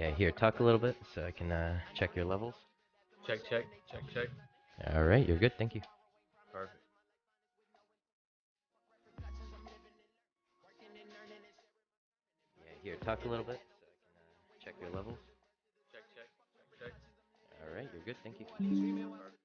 Yeah, here, talk a little bit so I can check your levels. Check, check, check, check. All right, you're good. Thank you. Perfect. Yeah, here, talk a little bit so I can check your levels. Check, check, check, check. All right, you're good. Thank you. Perfect.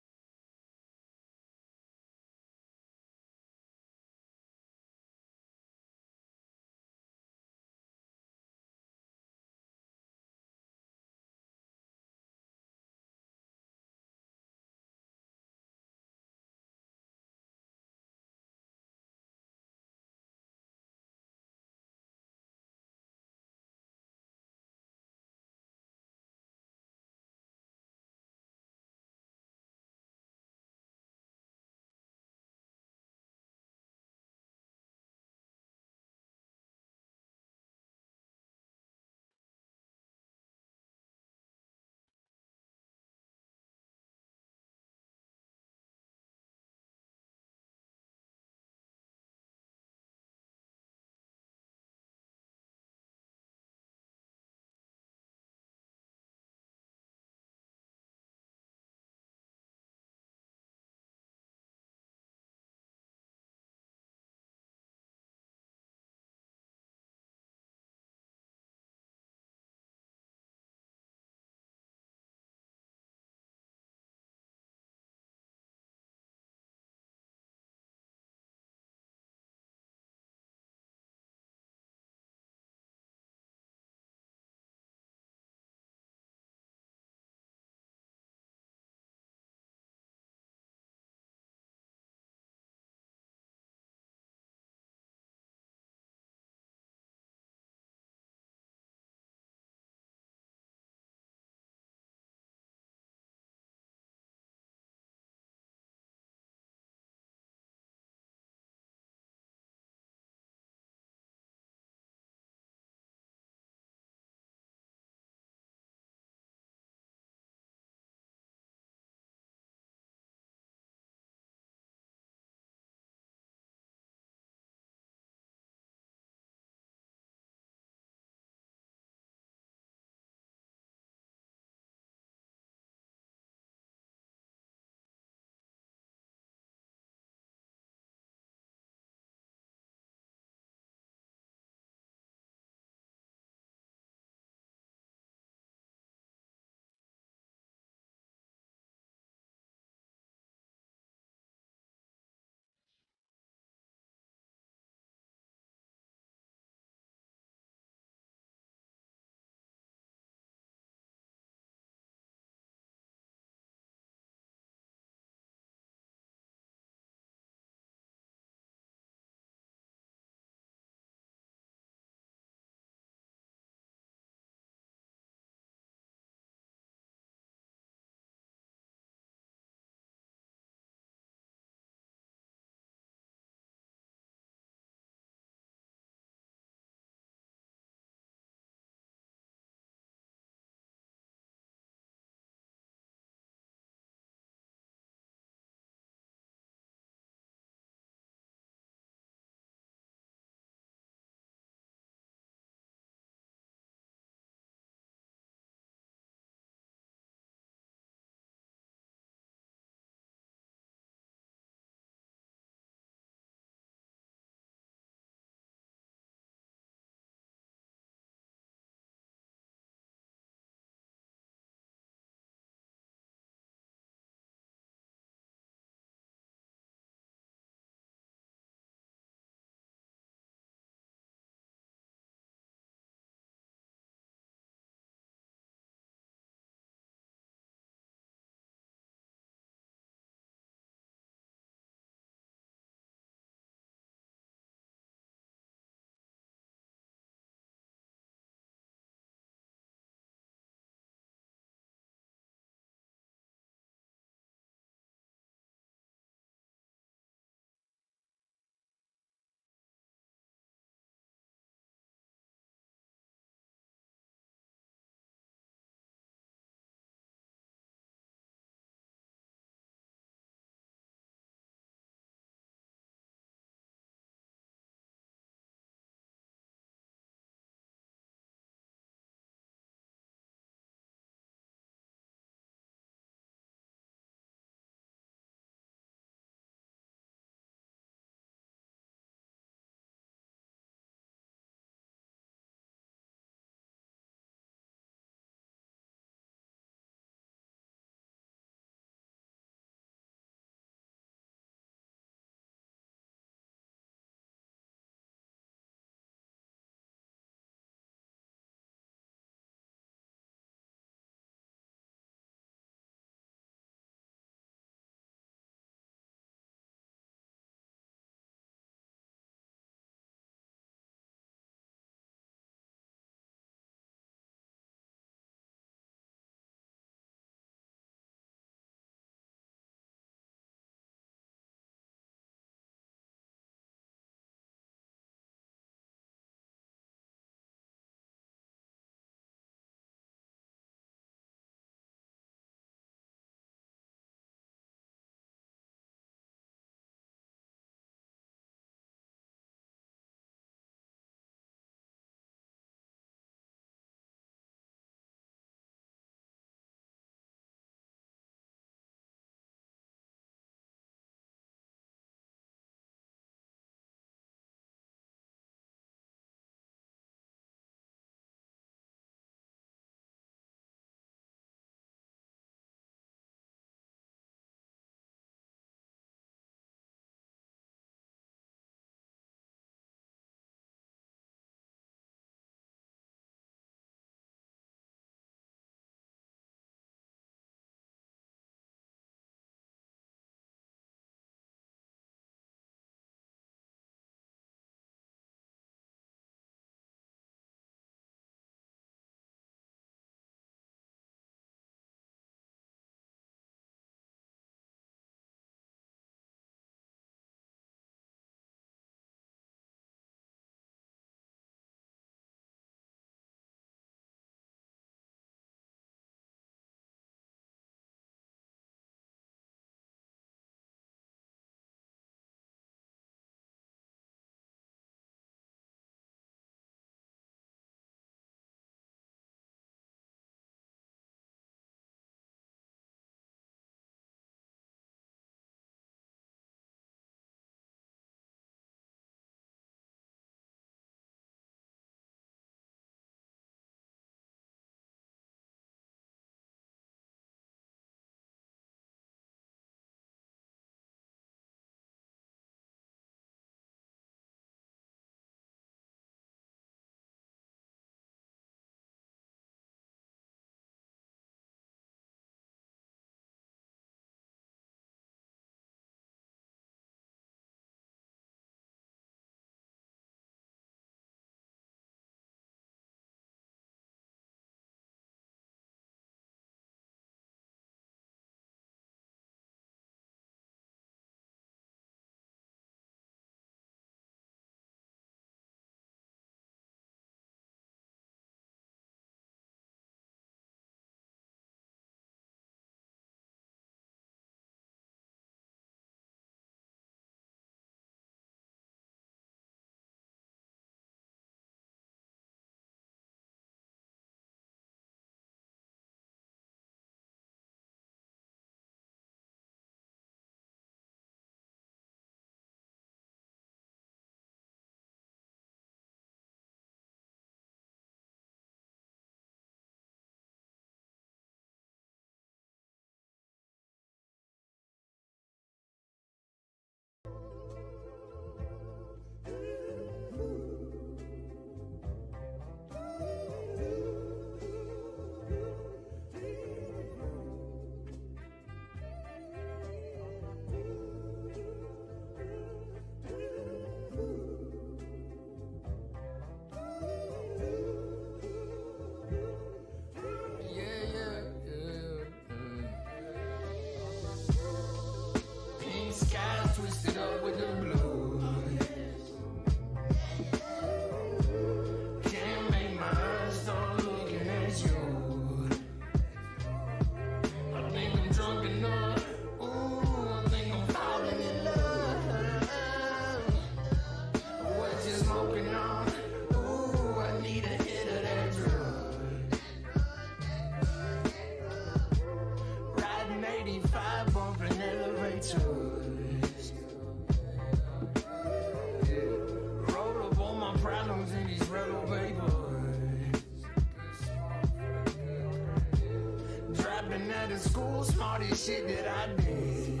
smartest shit that I did.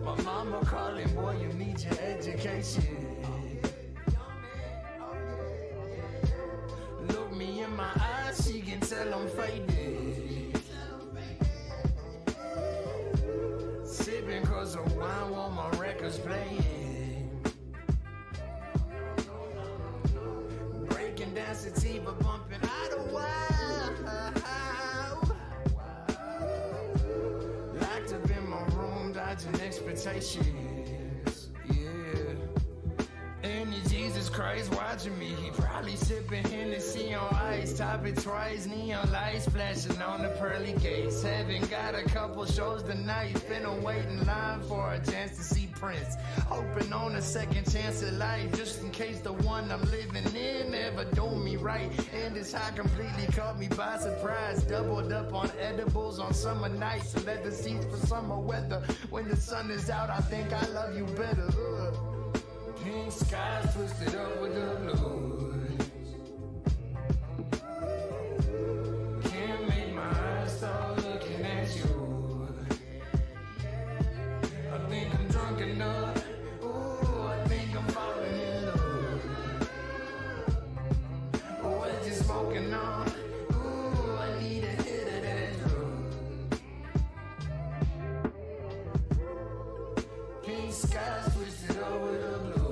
My mama calling, boy, you need your education. Look me in my eyes, she can tell I'm faded. Sipping cause of wine while my records playing. Breaking down sativa, bumping out a while. Locked up in my room, dodging expectations. Yeah. And Jesus Christ watching me. He probably sipping Hennessy on ice. Top it twice, neon lights flashing on the pearly gates. Haven't got a couple shows tonight. Finna wait in line for a chance to see Prince. Hoping on a second chance at life, just in case the one I'm living in ever do me right. And this high completely caught me by surprise. Doubled up on edibles on summer nights. Leather seats for summer weather. When the sun is out, I think I love you better. Pink skies twisted up with the blues. Can't make my eyes stop looking at you. I think I'm drunk enough. Ooh, I think I'm falling in love. What you smoking on? Ooh, I need a hit of that drug. Pink skies twisted up with the blues.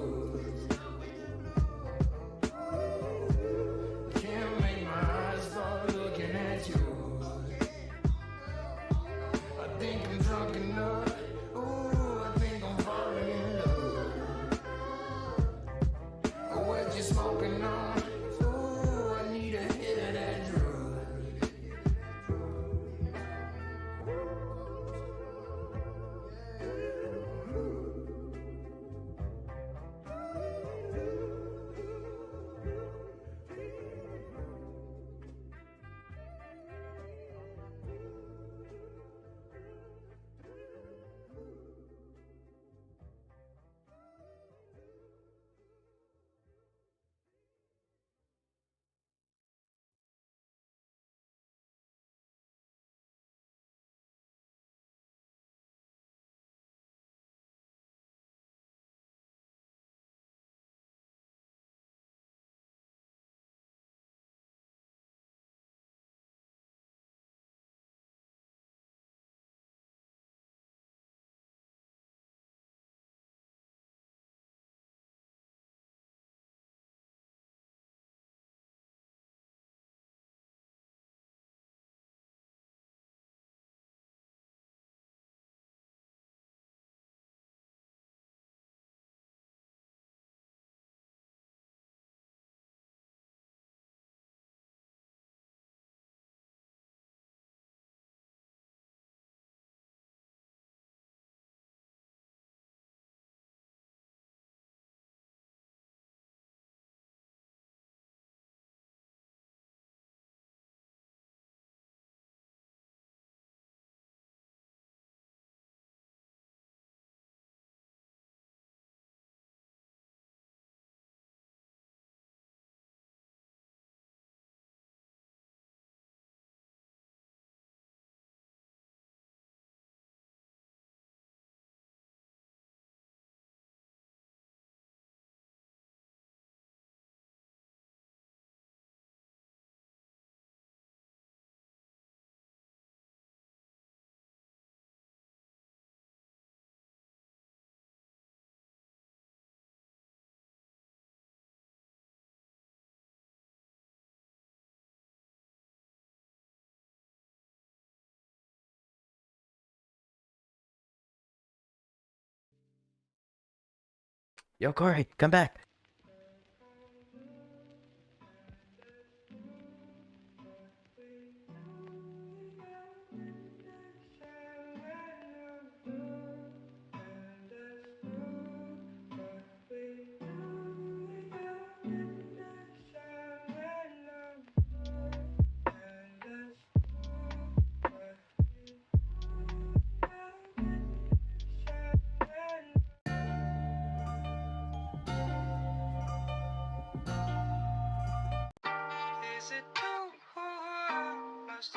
Yo, Corey, come back. Is it too lost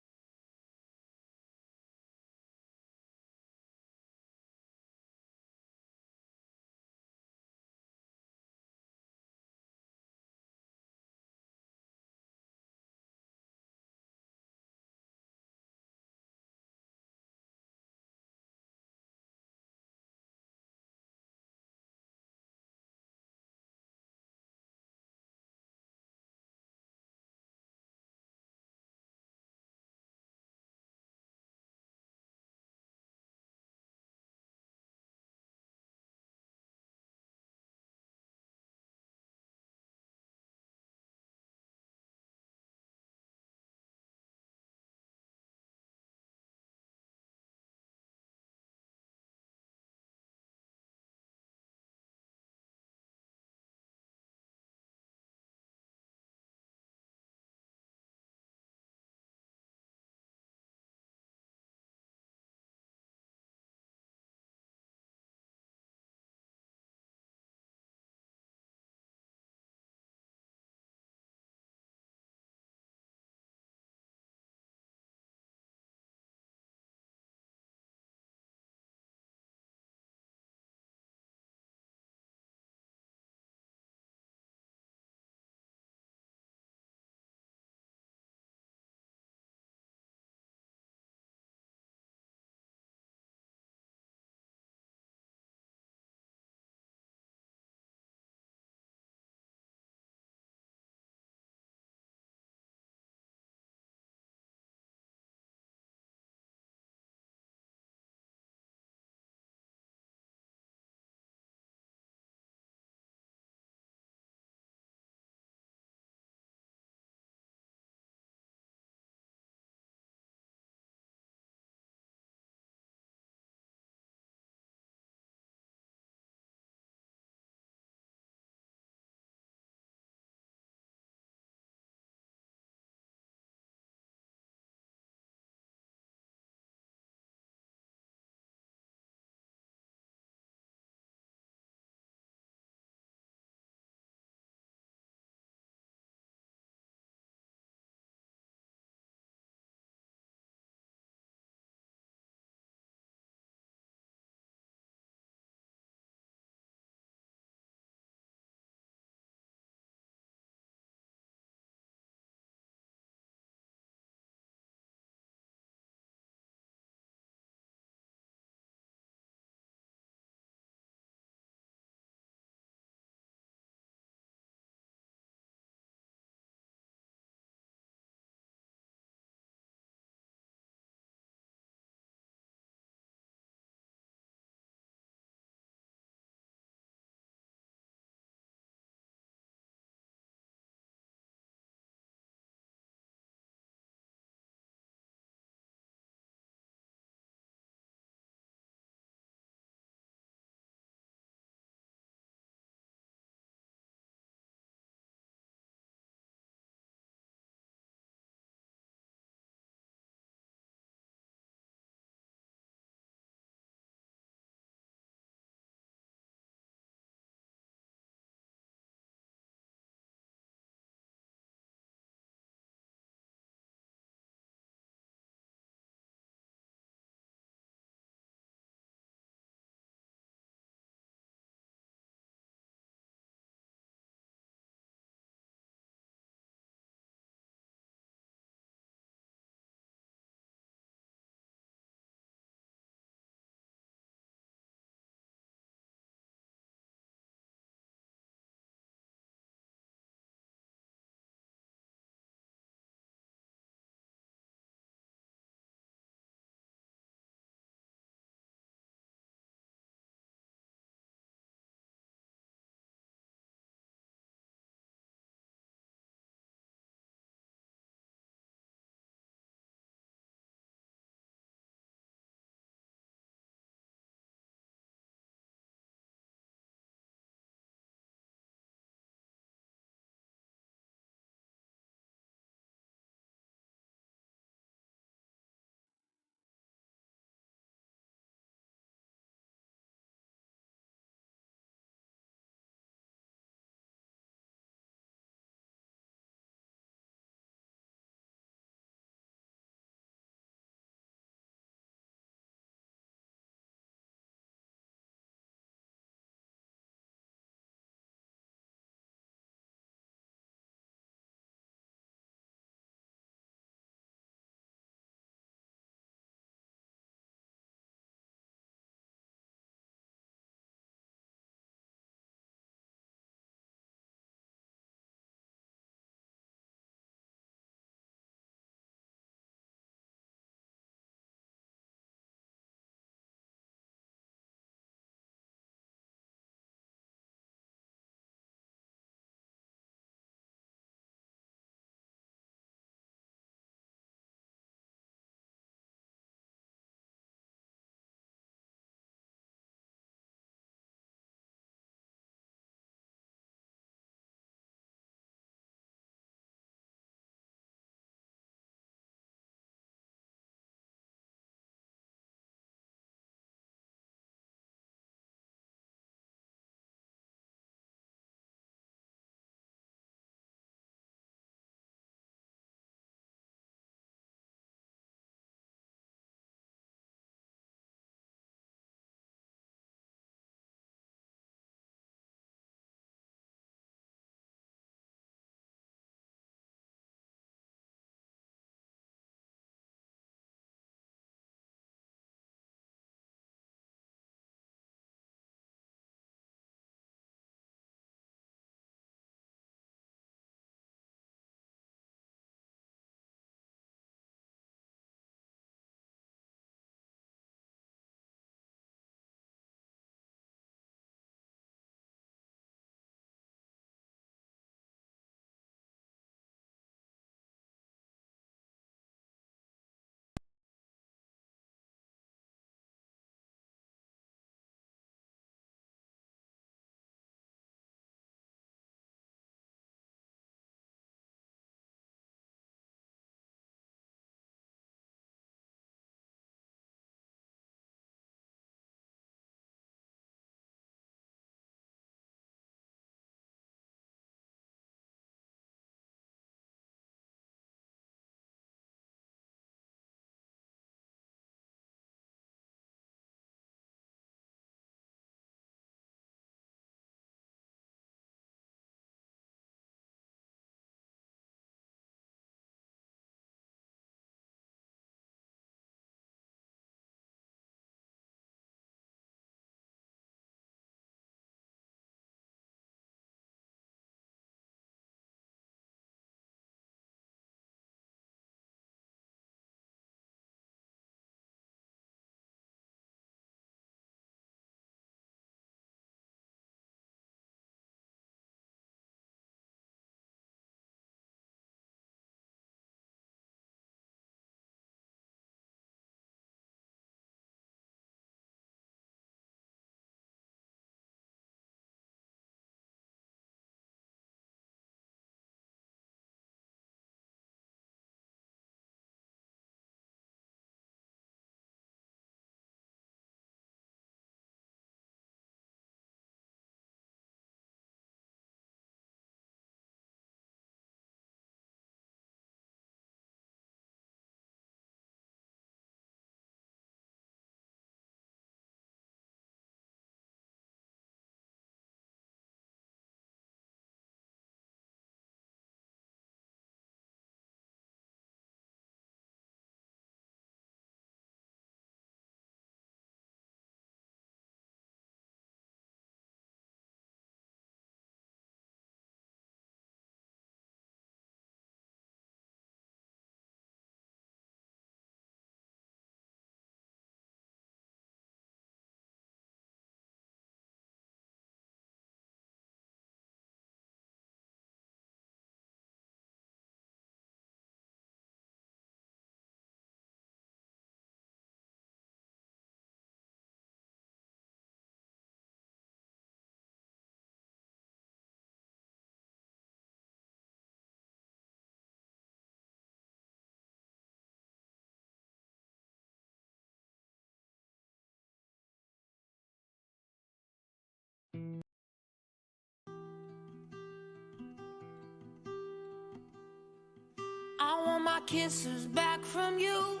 I want my kisses back from you.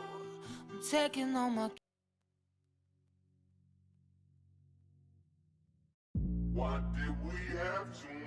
I'm taking all my. What did we have to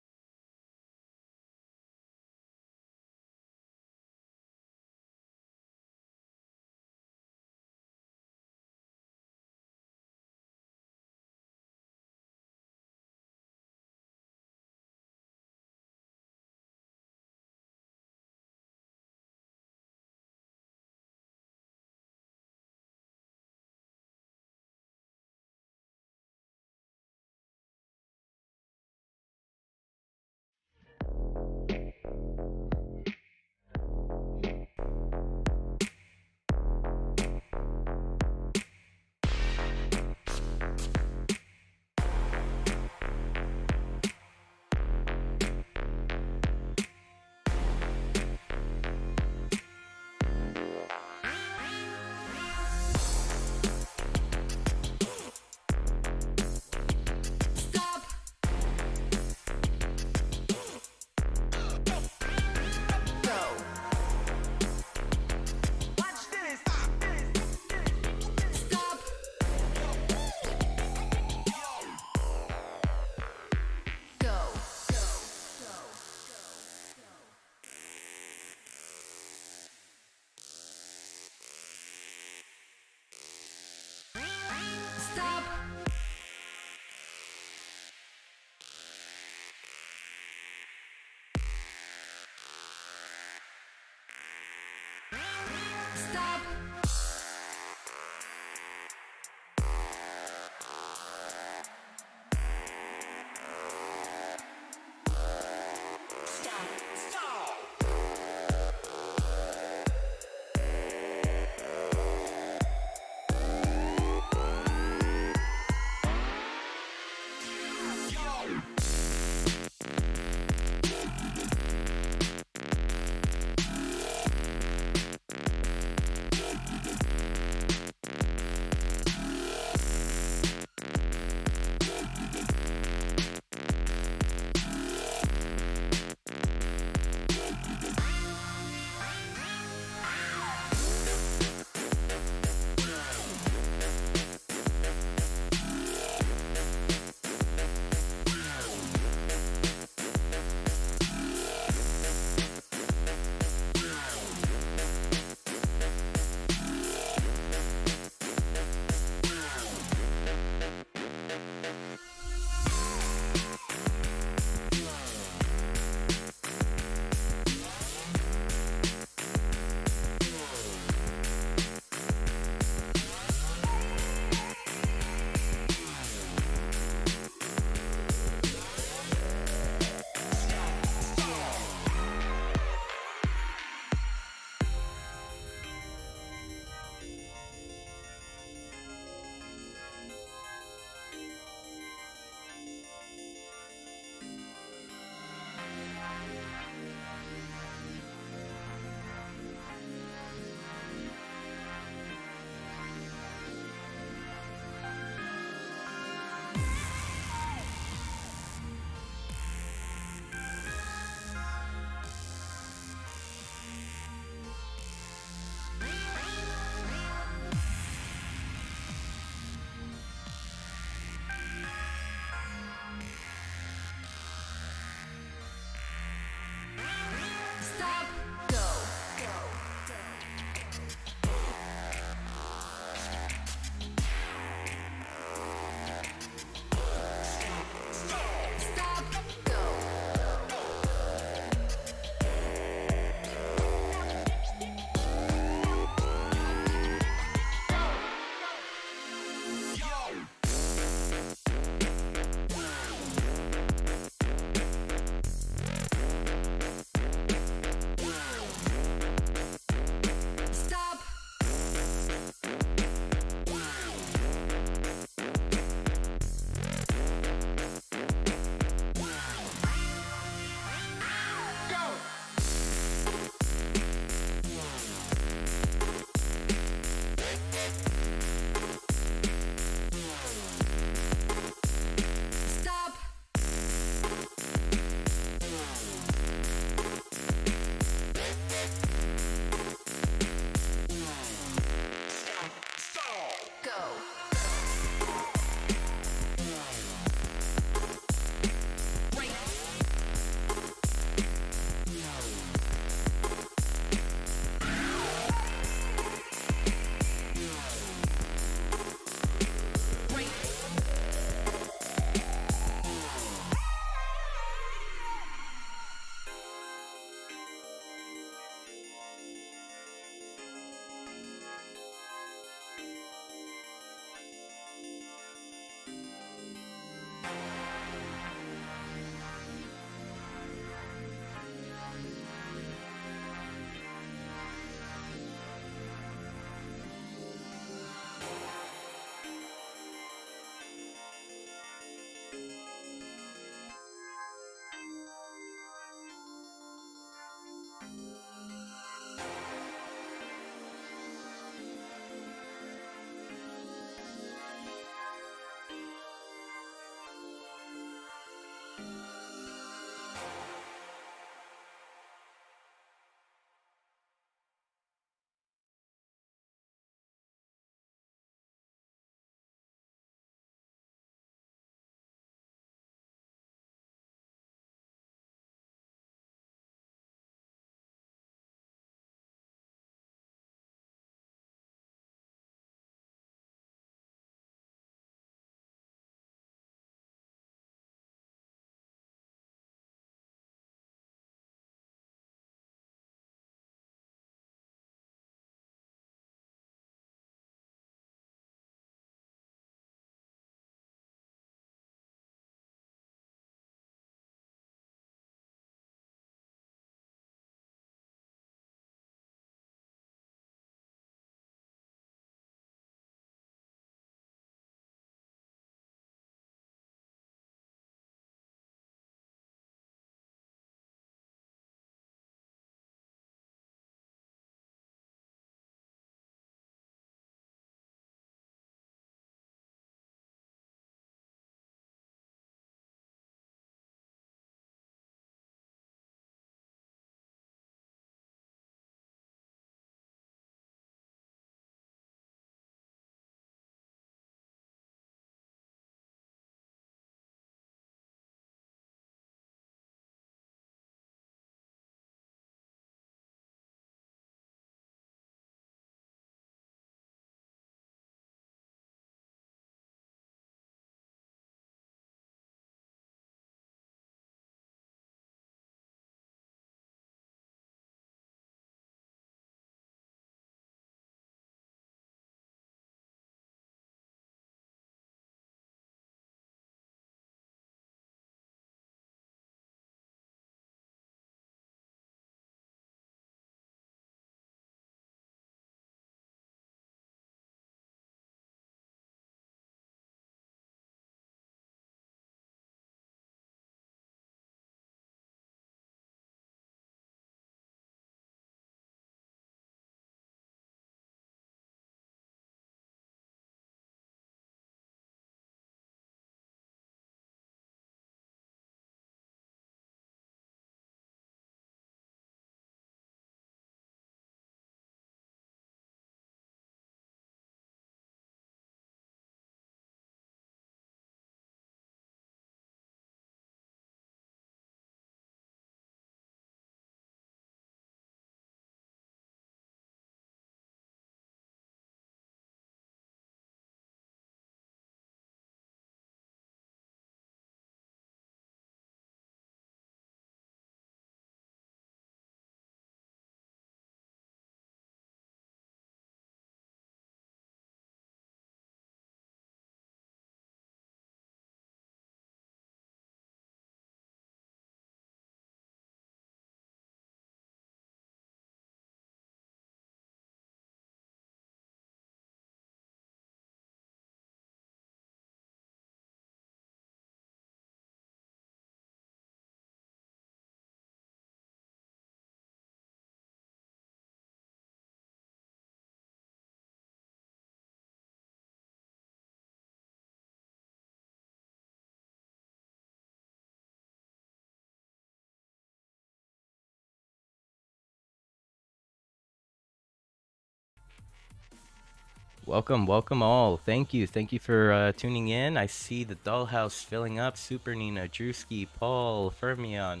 Welcome all. Thank you for tuning in. I see the dollhouse filling up. Super Nina, Drewski, Paul, Fermion,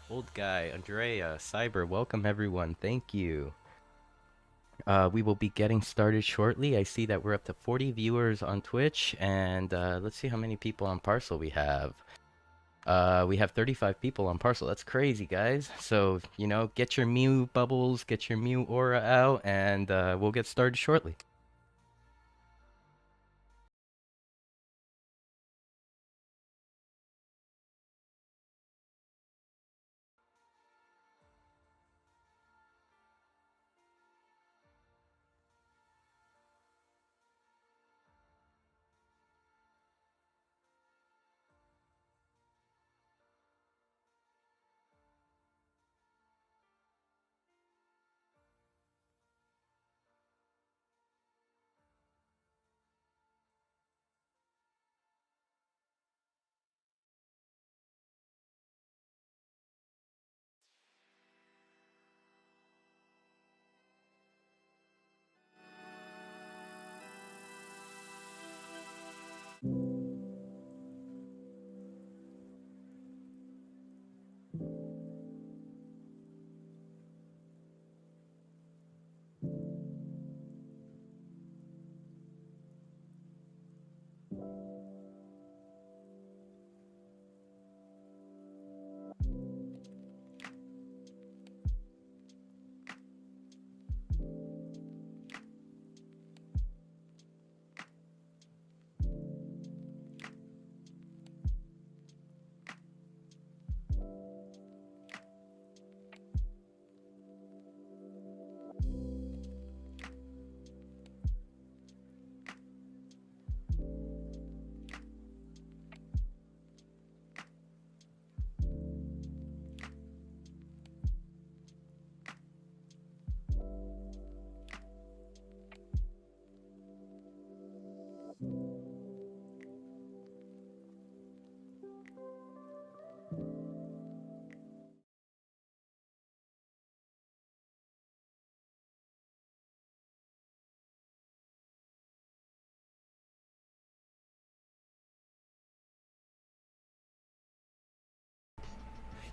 old guy, Andrea, Cyber. Welcome everyone. Thank you. We will be getting started shortly. I see that we're up to 40 viewers on Twitch, and let's see how many people on Parcel we have. We have 35 people on Parcel. That's crazy, guys. So, you know, get your Mew bubbles, get your Mew aura out, and we'll get started shortly.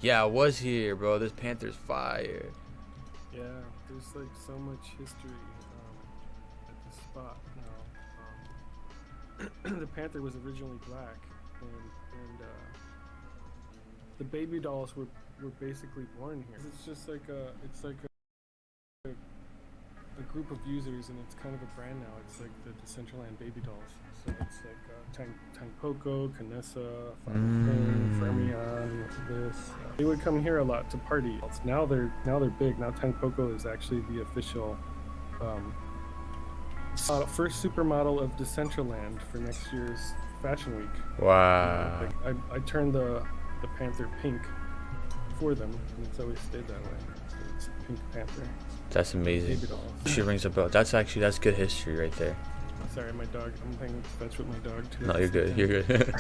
Yeah, I was here, bro. This Panther's fire. Yeah, there's like so much history at this spot now. The Panther was originally black, and the baby dolls were basically born here. It's just like a group of users, and it's kind of a brand now. It's like the Decentraland baby dolls. So it's like Tankpoko, Kanessa, Fermion, this. They would come here a lot to party. Now they're big. Now Tankpoko is actually the official first supermodel of Decentraland for next year's Fashion Week. Wow. I turned the Panther pink for them, and it's always stayed that way. So it's Pink Panther. That's amazing. Baby dolls. She rings a bell. That's good history right there. Sorry, my dog. I'm playing fetch with my dog too. No, you're good. You're good.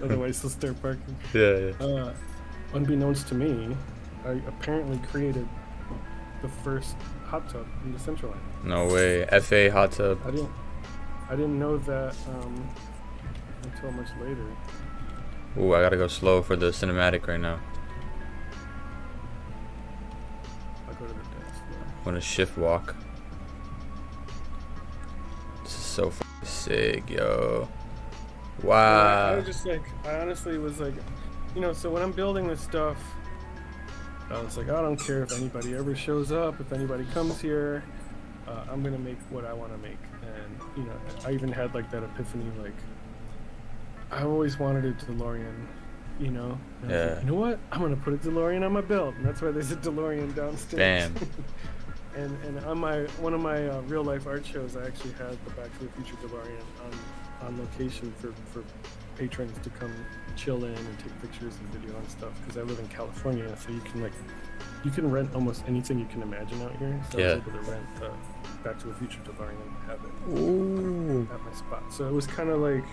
Otherwise, he'll start barking. Yeah. Unbeknownst to me, I apparently created the first hot tub in Decentraland. No way. FA hot tub. I didn't know that until much later. Ooh, I gotta go slow for the cinematic right now. I'll go to the dance floor. I'm gonna shift walk. This is so fucking sick, yo. Wow. I was just like, I honestly was like, you know, so when I'm building this stuff, I was like, I don't care if anybody ever shows up, if anybody comes here, I'm gonna make what I want to make. And you know, I even had like that epiphany, like I always wanted a DeLorean, you know. And I was like, you know what? I'm gonna put a DeLorean on my build, and that's why there's a DeLorean downstairs. Bam. and on one of my real life art shows, I actually had the Back to the Future DeLorean on location for patrons to come chill in and take pictures and video and stuff, because I live in California, so you can rent almost anything you can imagine out here. So I was able to rent Back to the Future DeLorean and have it at my spot. So it was kind of like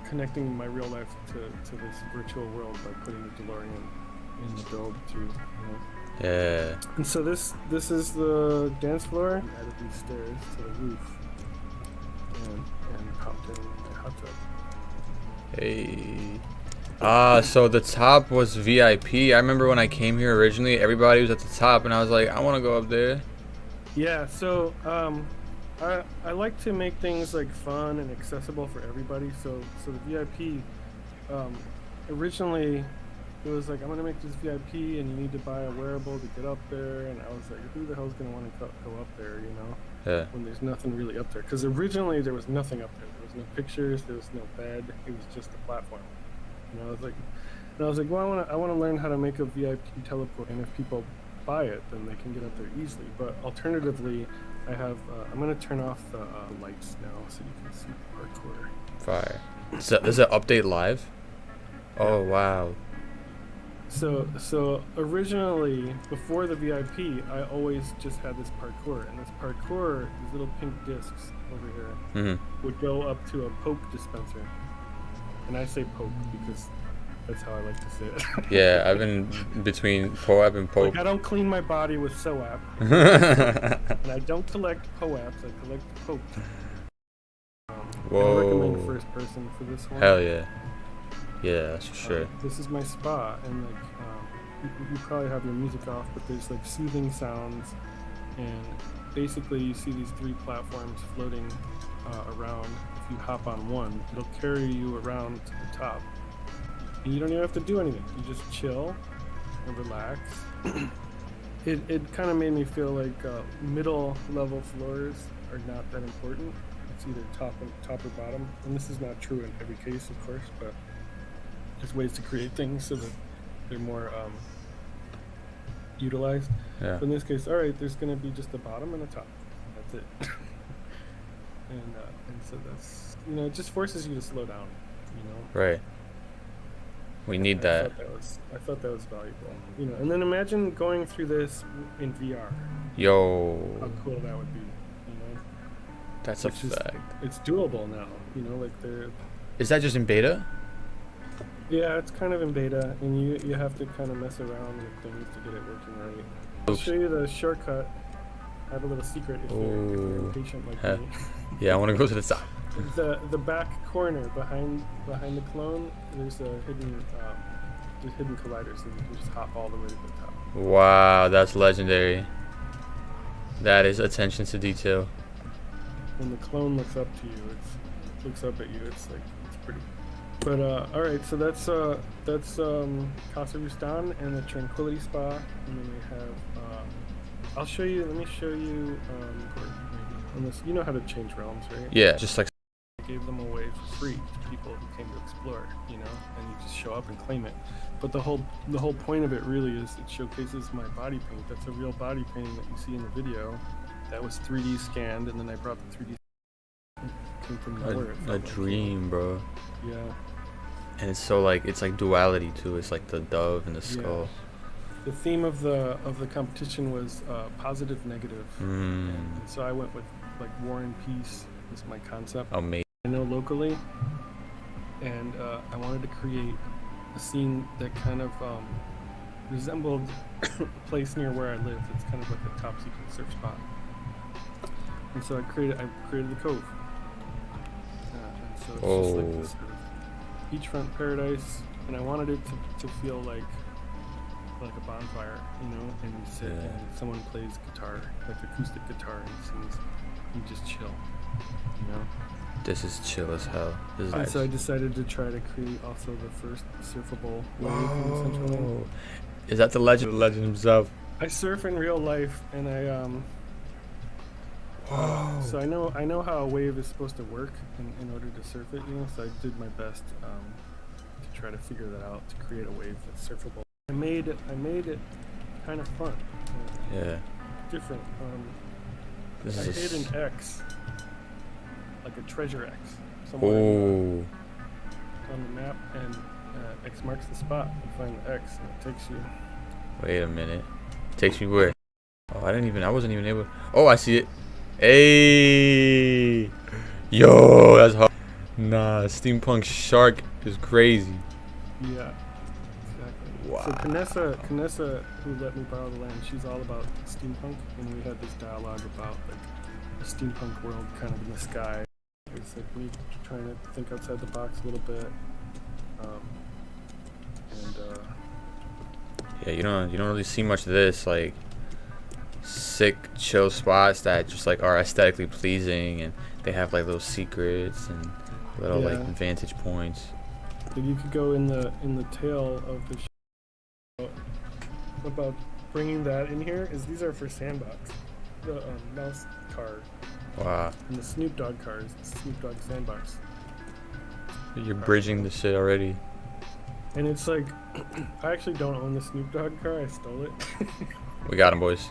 connecting my real life to this virtual world by putting a DeLorean in the build too, you know. Yeah. And so this is the dance floor. We added these stairs to the roof. and hopped in my hot tub. Hey. So the top was VIP. I remember when I came here originally, everybody was at the top, and I was like, I want to go up there. Yeah, so I like to make things like fun and accessible for everybody. So the VIP, originally it was like, I'm gonna make this VIP and you need to buy a wearable to get up there, and I was like, who the hell's gonna want to go up there, you know? Yeah. When there's nothing really up there, because originally there was nothing up there. There was no pictures, there was no bed, it was just a platform. And I was like, well, I want to learn how to make a VIP teleport, and if people buy it, then they can get up there easily. But alternatively, I'm gonna turn off the lights now so you can see the parkour. Fire. Is it update live? Oh wow. So originally, before the VIP, I always just had this parkour, and this parkour, these little pink discs over here, would go up to a Poke dispenser. And I say Poke because that's how I like to say it. Yeah, I've been between POAP and Poke. Like, I don't clean my body with SOAP. And I don't collect POAPs, I collect Poke. Whoa. I recommend first person for this one. Hell yeah. Yeah, that's for sure. This is my spa, and like you probably have your music off, but there's like soothing sounds, and basically you see these 3 platforms floating around. If you hop on one, it'll carry you around to the top, and you don't even have to do anything. You just chill and relax. It kind of made me feel like middle level floors are not that important. It's either top or bottom, and this is not true in every case, of course, but there's ways to create things so that they're more utilized. Yeah. So in this case, all right, there's going to be just a bottom and a top. That's it. and so that's, you know, it just forces you to slow down, you know. Right. We need that. I thought that was valuable, you know. And then imagine going through this in VR. Yo. How cool that would be, you know. That's a fact. It's doable now, you know. Like Is that just in beta? Yeah, it's kind of in beta, and you have to kind of mess around with things to get it working right. I'll show you the shortcut. I have a little secret if you're impatient like me. Yeah, I want to go to the top. The back corner behind the clone, there's a hidden collider, so you can just hop all the way to the top. Wow, that's legendary. That is attention to detail. When the clone looks up to you, looks up at you. It's pretty. But all right, so that's Casa Rustan and the Tranquility Spa, and then we have. I'll show you. Let me show you. On this, you know how to change realms, right? Yeah, just like. I gave them away for free to people who came to explore, you know, and you just show up and claim it. But the whole point of it really is it showcases my body paint. That's a real body painting that you see in the video. That was 3D scanned, and then I brought the 3D. Came from nowhere. A dream, bro. Yeah. And it's so like it's like duality too. It's like the dove and the skull. Yeah. The theme of the competition was positive, negative. And so I went with like war and peace was my concept. Amazing. I know locally, and I wanted to create a scene that kind of resembled a place near where I live. It's kind of like a top secret surf spot. And so I created the cove. And so it's just like this sort of beachfront paradise, and I wanted it to feel like a bonfire, you know, and you sit and someone plays guitar, like acoustic guitar, and sings. You just chill, you know. This is chill as hell. This is and so I decided to try to create also the first surfable wave in the Central Lane. Is that the legend himself? I surf in real life, and so I know how a wave is supposed to work in order to surf it, you know. So I did my best to try to figure that out, to create a wave that's surfable. I made it kind of fun. Yeah. Different. I hid an X, like a treasure X, somewhere on the map, and X marks the spot. You find the X, and it takes you. Wait a minute. Takes me where? Oh, I wasn't even able. Oh, I see it. Hey, yo, that's hard. Nah, steampunk shark is crazy. Yeah, exactly. Wow. So Kanessa, who let me borrow the land, she's all about steampunk, and we had this dialogue about like a steampunk world kind of in the sky. is. Like me trying to think outside the box a little bit. And Yeah, you don't really see much of this, like sick chill spots that just like are aesthetically pleasing, and they have like little secrets and little like Yeah. vantage points. But you could go in the tail of the show about bringing that in here. Is these are for Sandbox, the mouse car Wow, and the Snoop Dogg cars, the Snoop Dogg Sandbox. you're bridging the shit already. And it's like, I actually don't own the Snoop Dogg car. I stole it. We got him, boys.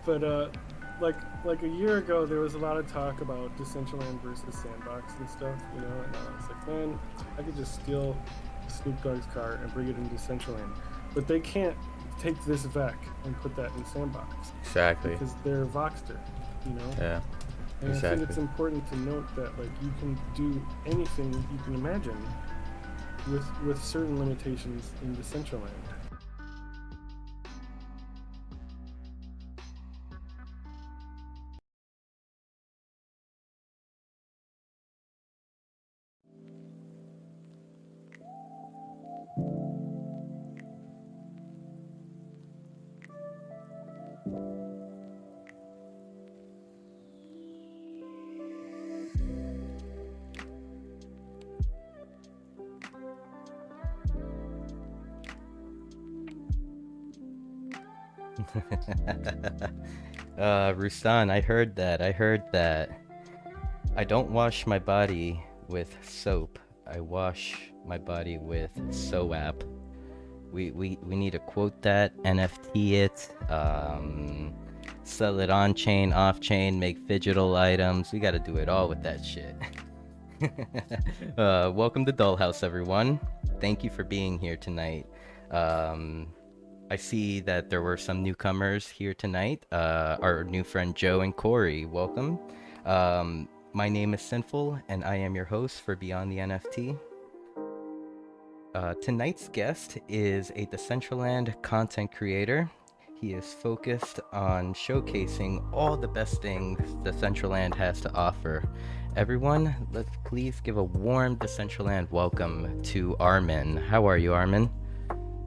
But like a year ago, there was a lot of talk about Decentraland versus Sandbox and stuff, you know. And I was like, man, I could just steal Snoop Dogg's car and bring it into Decentraland, but they can't take this VEC and put that in Sandbox Exactly. because they're Voxter, you know. Yeah. And I think it's Exactly. important to note that like you can do anything you can imagine with certain limitations in Decentraland. Rusan, I heard that. I don't wash my body with soap. I wash my body with SOAP. We need to quote that, NFT it, sell it on chain, off chain, make digital items. We gotta do it all with that shit. Welcome to DollHouse, everyone. Thank you for being here tonight. I see that there were some newcomers here tonight. Our new friend Joe and Corey, welcome. My name is Sinful, and I am your host for Beyond the NFT. Tonight's guest is a Decentraland content creator. He is focused on showcasing all the best things Decentraland has to offer. Everyone, let's please give a warm Decentraland welcome to Armen. How are you, Armen?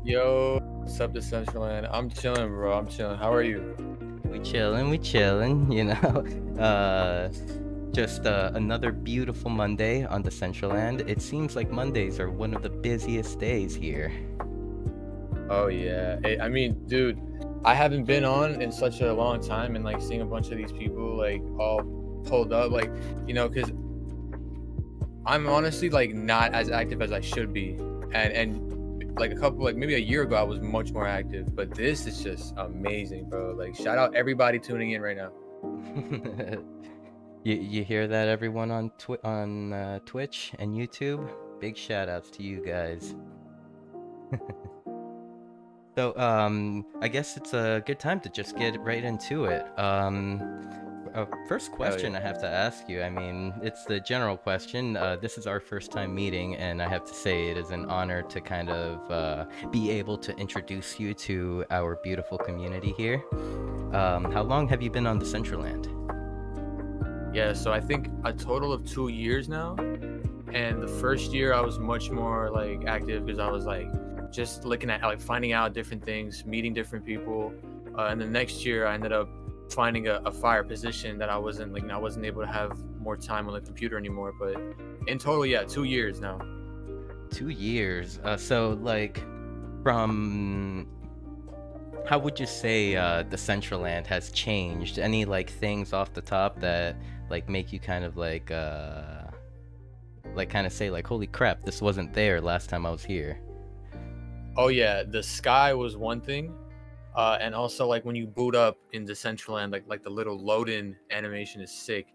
Yo, what's up, Decentraland? I'm chilling, bro. I'm chilling. How are you? We chillin', you know. Just another beautiful Monday on Decentraland. It seems like Mondays are one of the busiest days here. Oh yeah. I mean, dude, I haven't been on in such a long time, and like seeing a bunch of these people like all pulled up, like, you know, because I'm honestly like not as active as I should be, and like a couple, like maybe a year ago, I was much more active, but this is just amazing, bro. Like, shout out everybody tuning in right now. You hear that, everyone on Twitch and YouTube? Big shout outs to you guys. So I guess it's a good time to just get right into it. First question I have to ask you, I mean, it's the general question. This is our first time meeting, and I have to say it is an honor to kind of be able to introduce you to our beautiful community here. How long have you been on Decentraland? Yeah, so I think a total of 2 years now. And the first year I was much more like active because I was like just looking at like finding out different things, meeting different people. And the next year I ended up finding a fire position that I wasn't able to have more time on the computer anymore. But in total, yeah, 2 years now. 2 years. So like from how would you say Decentraland has changed? Any like things off the top that like make you kind of like kind of say like, holy crap, this wasn't there last time I was here? Oh yeah, the sky was one thing. And also like when you boot up in Decentraland, like the little load-in animation is sick.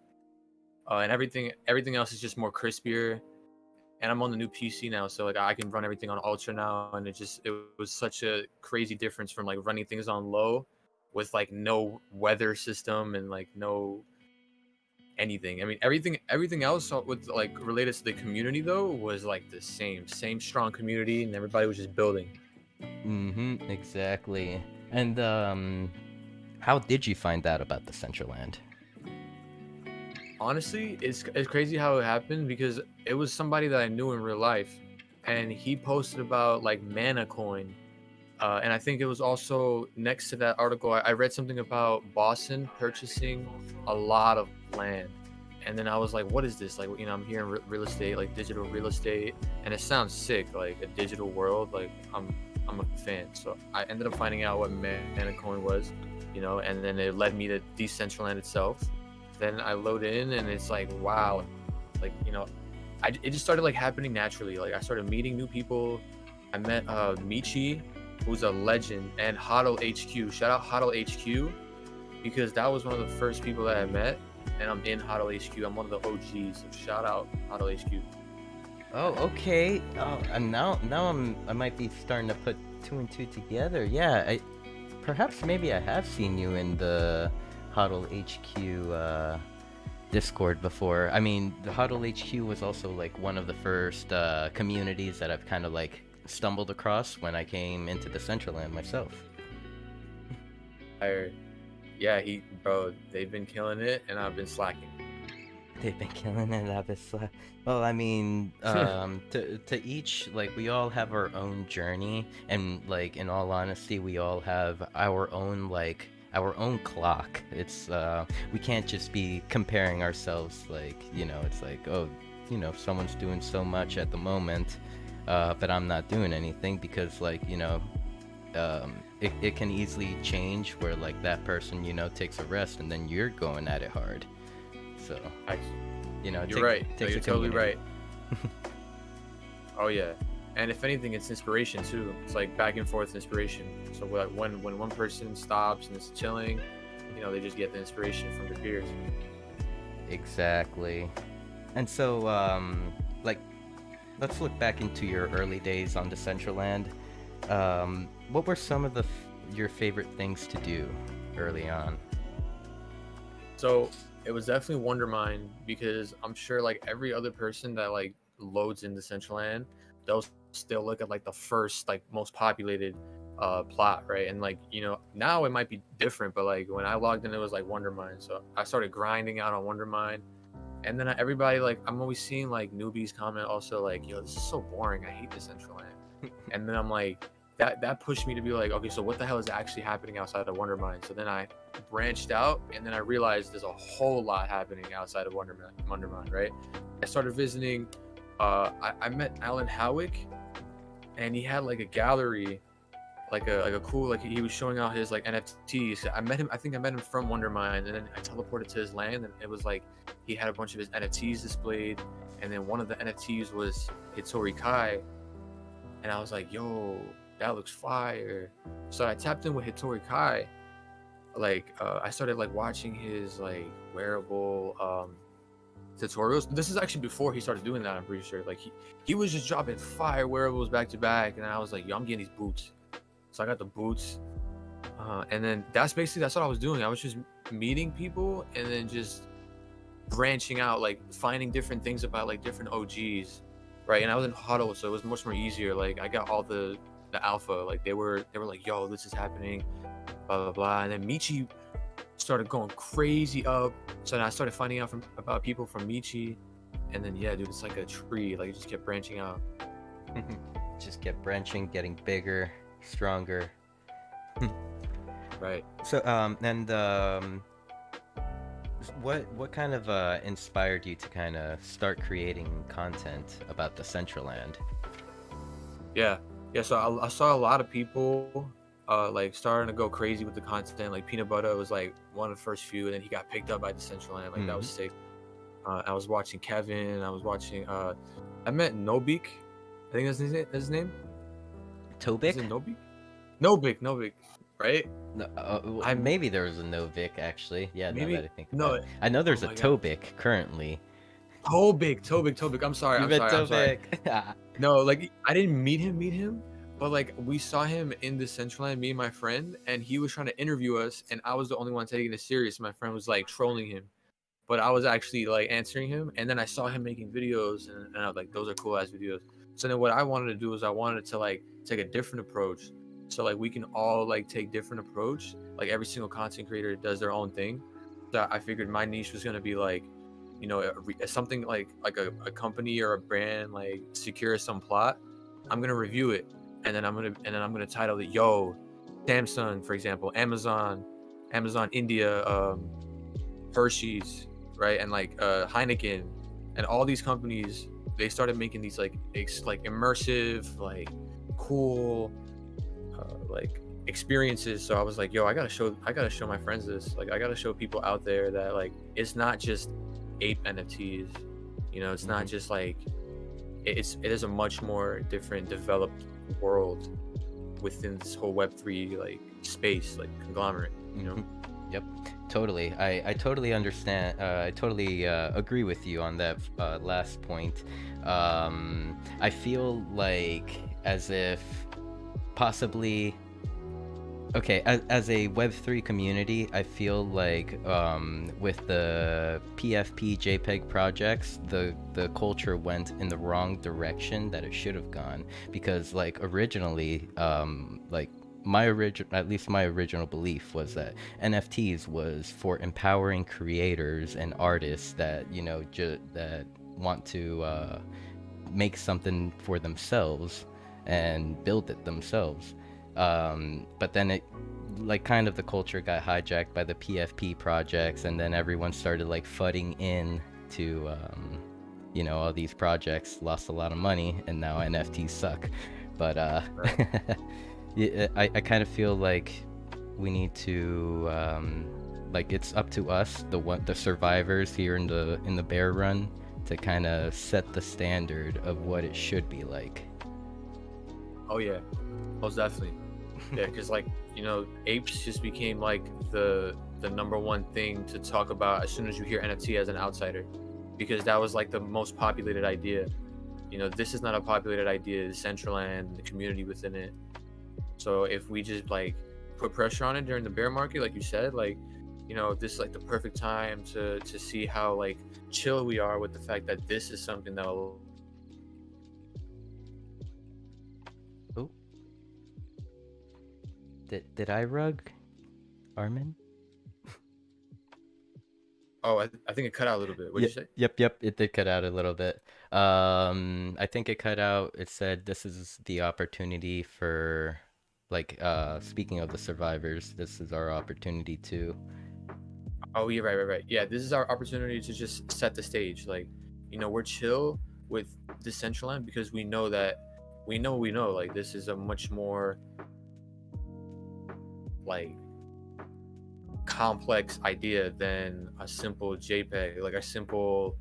And everything else is just more crispier. And I'm on the new PC now, so like I can run everything on ultra now, and it was such a crazy difference from like running things on low with like no weather system and like no anything. I mean, everything else with like related to the community though was like the same strong community, and everybody was just building. Mm-hmm, exactly. And how did you find out about Decentraland? Honestly, it's crazy how it happened because it was somebody that I knew in real life, and he posted about like Mana Coin. And I think it was also next to that article, I read something about Boston purchasing a lot of land. And then I was like, what is this? Like, I'm hearing real estate, like digital real estate, and it sounds sick, like a digital world. Like, I'm a fan. So I ended up finding out what Mana Coin was, and then it led me to Decentraland itself. Then I load in, and it's like, wow, like, it just started like happening naturally. Like, I started meeting new people. I met Michi, who's a legend, and Hodl HQ. Shout out Hodl HQ, because that was one of the first people that I met, and I'm in Hodl HQ. I'm one of the OGs. So shout out Hodl HQ. Oh, okay. Oh, and now I might be starting to put two and two together. Yeah, perhaps maybe I have seen you in the Hodl HQ Discord before. I mean, the Hodl HQ was also like one of the first communities that I've kind of like stumbled across when I came into the Decentraland myself. Yeah, bro, they've been killing it, and I've been slacking. They've been killing it, obviously. Well, I mean, to each, like, we all have our own journey, and like, in all honesty, we all have our own clock. It's we can't just be comparing ourselves, like, it's like, oh, someone's doing so much at the moment, but I'm not doing anything, because like, it can easily change where like that person, takes a rest, and then you're going at it hard. So, you're right. No, you're totally right. Oh yeah, and if anything, it's inspiration too. It's like back and forth inspiration. So like when one person stops and is chilling, they just get the inspiration from their peers. Exactly. And so, like, let's look back into your early days on Decentraland. What were some of your favorite things to do early on? So it was definitely Wondermine, because I'm sure like every other person that like loads in Decentraland, they'll still look at like the first like most populated plot, right? And like, now it might be different, but like when I logged in, it was like Wondermine. So I started grinding out on Wondermine, and then everybody, like, I'm always seeing like newbies comment also like, yo, this is so boring, I hate Decentraland. And then I'm like, that pushed me to be like, okay, so what the hell is actually happening outside of Wondermine? So then I branched out, and then I realized there's a whole lot happening outside of Wondermine, right? I started visiting. I met Alan Howick, and he had like a gallery, like a cool, like he was showing out his like NFTs. I met him. I think I met him from Wondermine, and then I teleported to his land, and it was like he had a bunch of his NFTs displayed, and then one of the NFTs was Hitori Kai, and I was like, yo, that looks fire. So I tapped in with Hitori Kai. Like, I started like watching his like wearable tutorials. This is actually before he started doing that, I'm pretty sure. Like he was just dropping fire wearables back to back, and I was like, yo, I'm getting these boots. So I got the boots, and then that's what I was doing. I was just meeting people, and then just branching out, like finding different things about like different OGs, right? And I was in Huddle, so it was much more easier. Like I got all the alpha. Like they were like, yo, this is happening, blah blah blah. And then Michi started going crazy up, so then I started finding out about people from Michi, and then yeah, dude, it's like a tree. Like it just kept branching out. Just kept branching, getting bigger, stronger. Right. So what kind of inspired you to kind of start creating content about the Decentraland? Yeah, so I saw a lot of people like starting to go crazy with the content. Like Peanut Butter was like one of the first few, and then he got picked up by Decentraland. Like that was sick. I was watching Kevin. I was watching. I met Nobik. I think that's his name. Tobik? Is it Nobik? Nobik, right? No, maybe there was a Novik actually. Yeah, maybe, now that I think about it. I know there's a Tobik currently. Tobik. I'm sorry. Tobik. No, like I didn't meet him, but like we saw him in the Decentraland, me and my friend, and he was trying to interview us, and I was the only one taking it serious. My friend was like trolling him, but I was actually like answering him, and then I saw him making videos, and I was like, those are cool ass videos. So then what I wanted to do is I wanted to like take a different approach. So like we can all like take different approach. Like every single content creator does their own thing. So I figured my niche was gonna be like something like a company or a brand like secures some plot, I'm gonna review it, and then I'm gonna title it, yo, Samsung, for example, Amazon India, Hershey's, right, and like Heineken, and all these companies, they started making these like like immersive, like cool, like experiences. So I was like, yo, I gotta show my friends this. Like, I gotta show people out there that like it's not just ape NFTs. It's not just like it is a much more different, developed world within this whole Web3 like space, like conglomerate. Yep, totally. I totally understand. I totally agree with you on that last point. I feel like as if possibly. Okay, as a Web3 community, I feel like with the PFP JPEG projects, the culture went in the wrong direction that it should have gone. Because like originally, like at least my original belief was that NFTs was for empowering creators and artists that that want to make something for themselves and build it themselves. But then it like kind of the culture got hijacked by the PFP projects, and then everyone started like flooding in to all these projects, lost a lot of money, and now NFTs suck. But yeah, I kind of feel like we need to like it's up to us, the survivors here in the bear run, to kind of set the standard of what it should be like. Oh yeah, most definitely. Yeah, because like apes just became like the number one thing to talk about as soon as you hear NFT as an outsider, because that was like the most populated idea. This is not a populated idea. Decentraland, the community within it. So if we just like put pressure on it during the bear market, like you said, like this is like the perfect time to see how like chill we are with the fact that this is something that will. Did I rug, Armen? Oh, I think it cut out a little bit. What did you say? Yep, it did cut out a little bit. I think it cut out. It said this is the opportunity for, like, speaking of the survivors, this is our opportunity too. Oh, yeah, right. Yeah, this is our opportunity to just set the stage. Like, we're chill with Decentraland because we know like this is a much more like complex idea than a simple JPEG, like a simple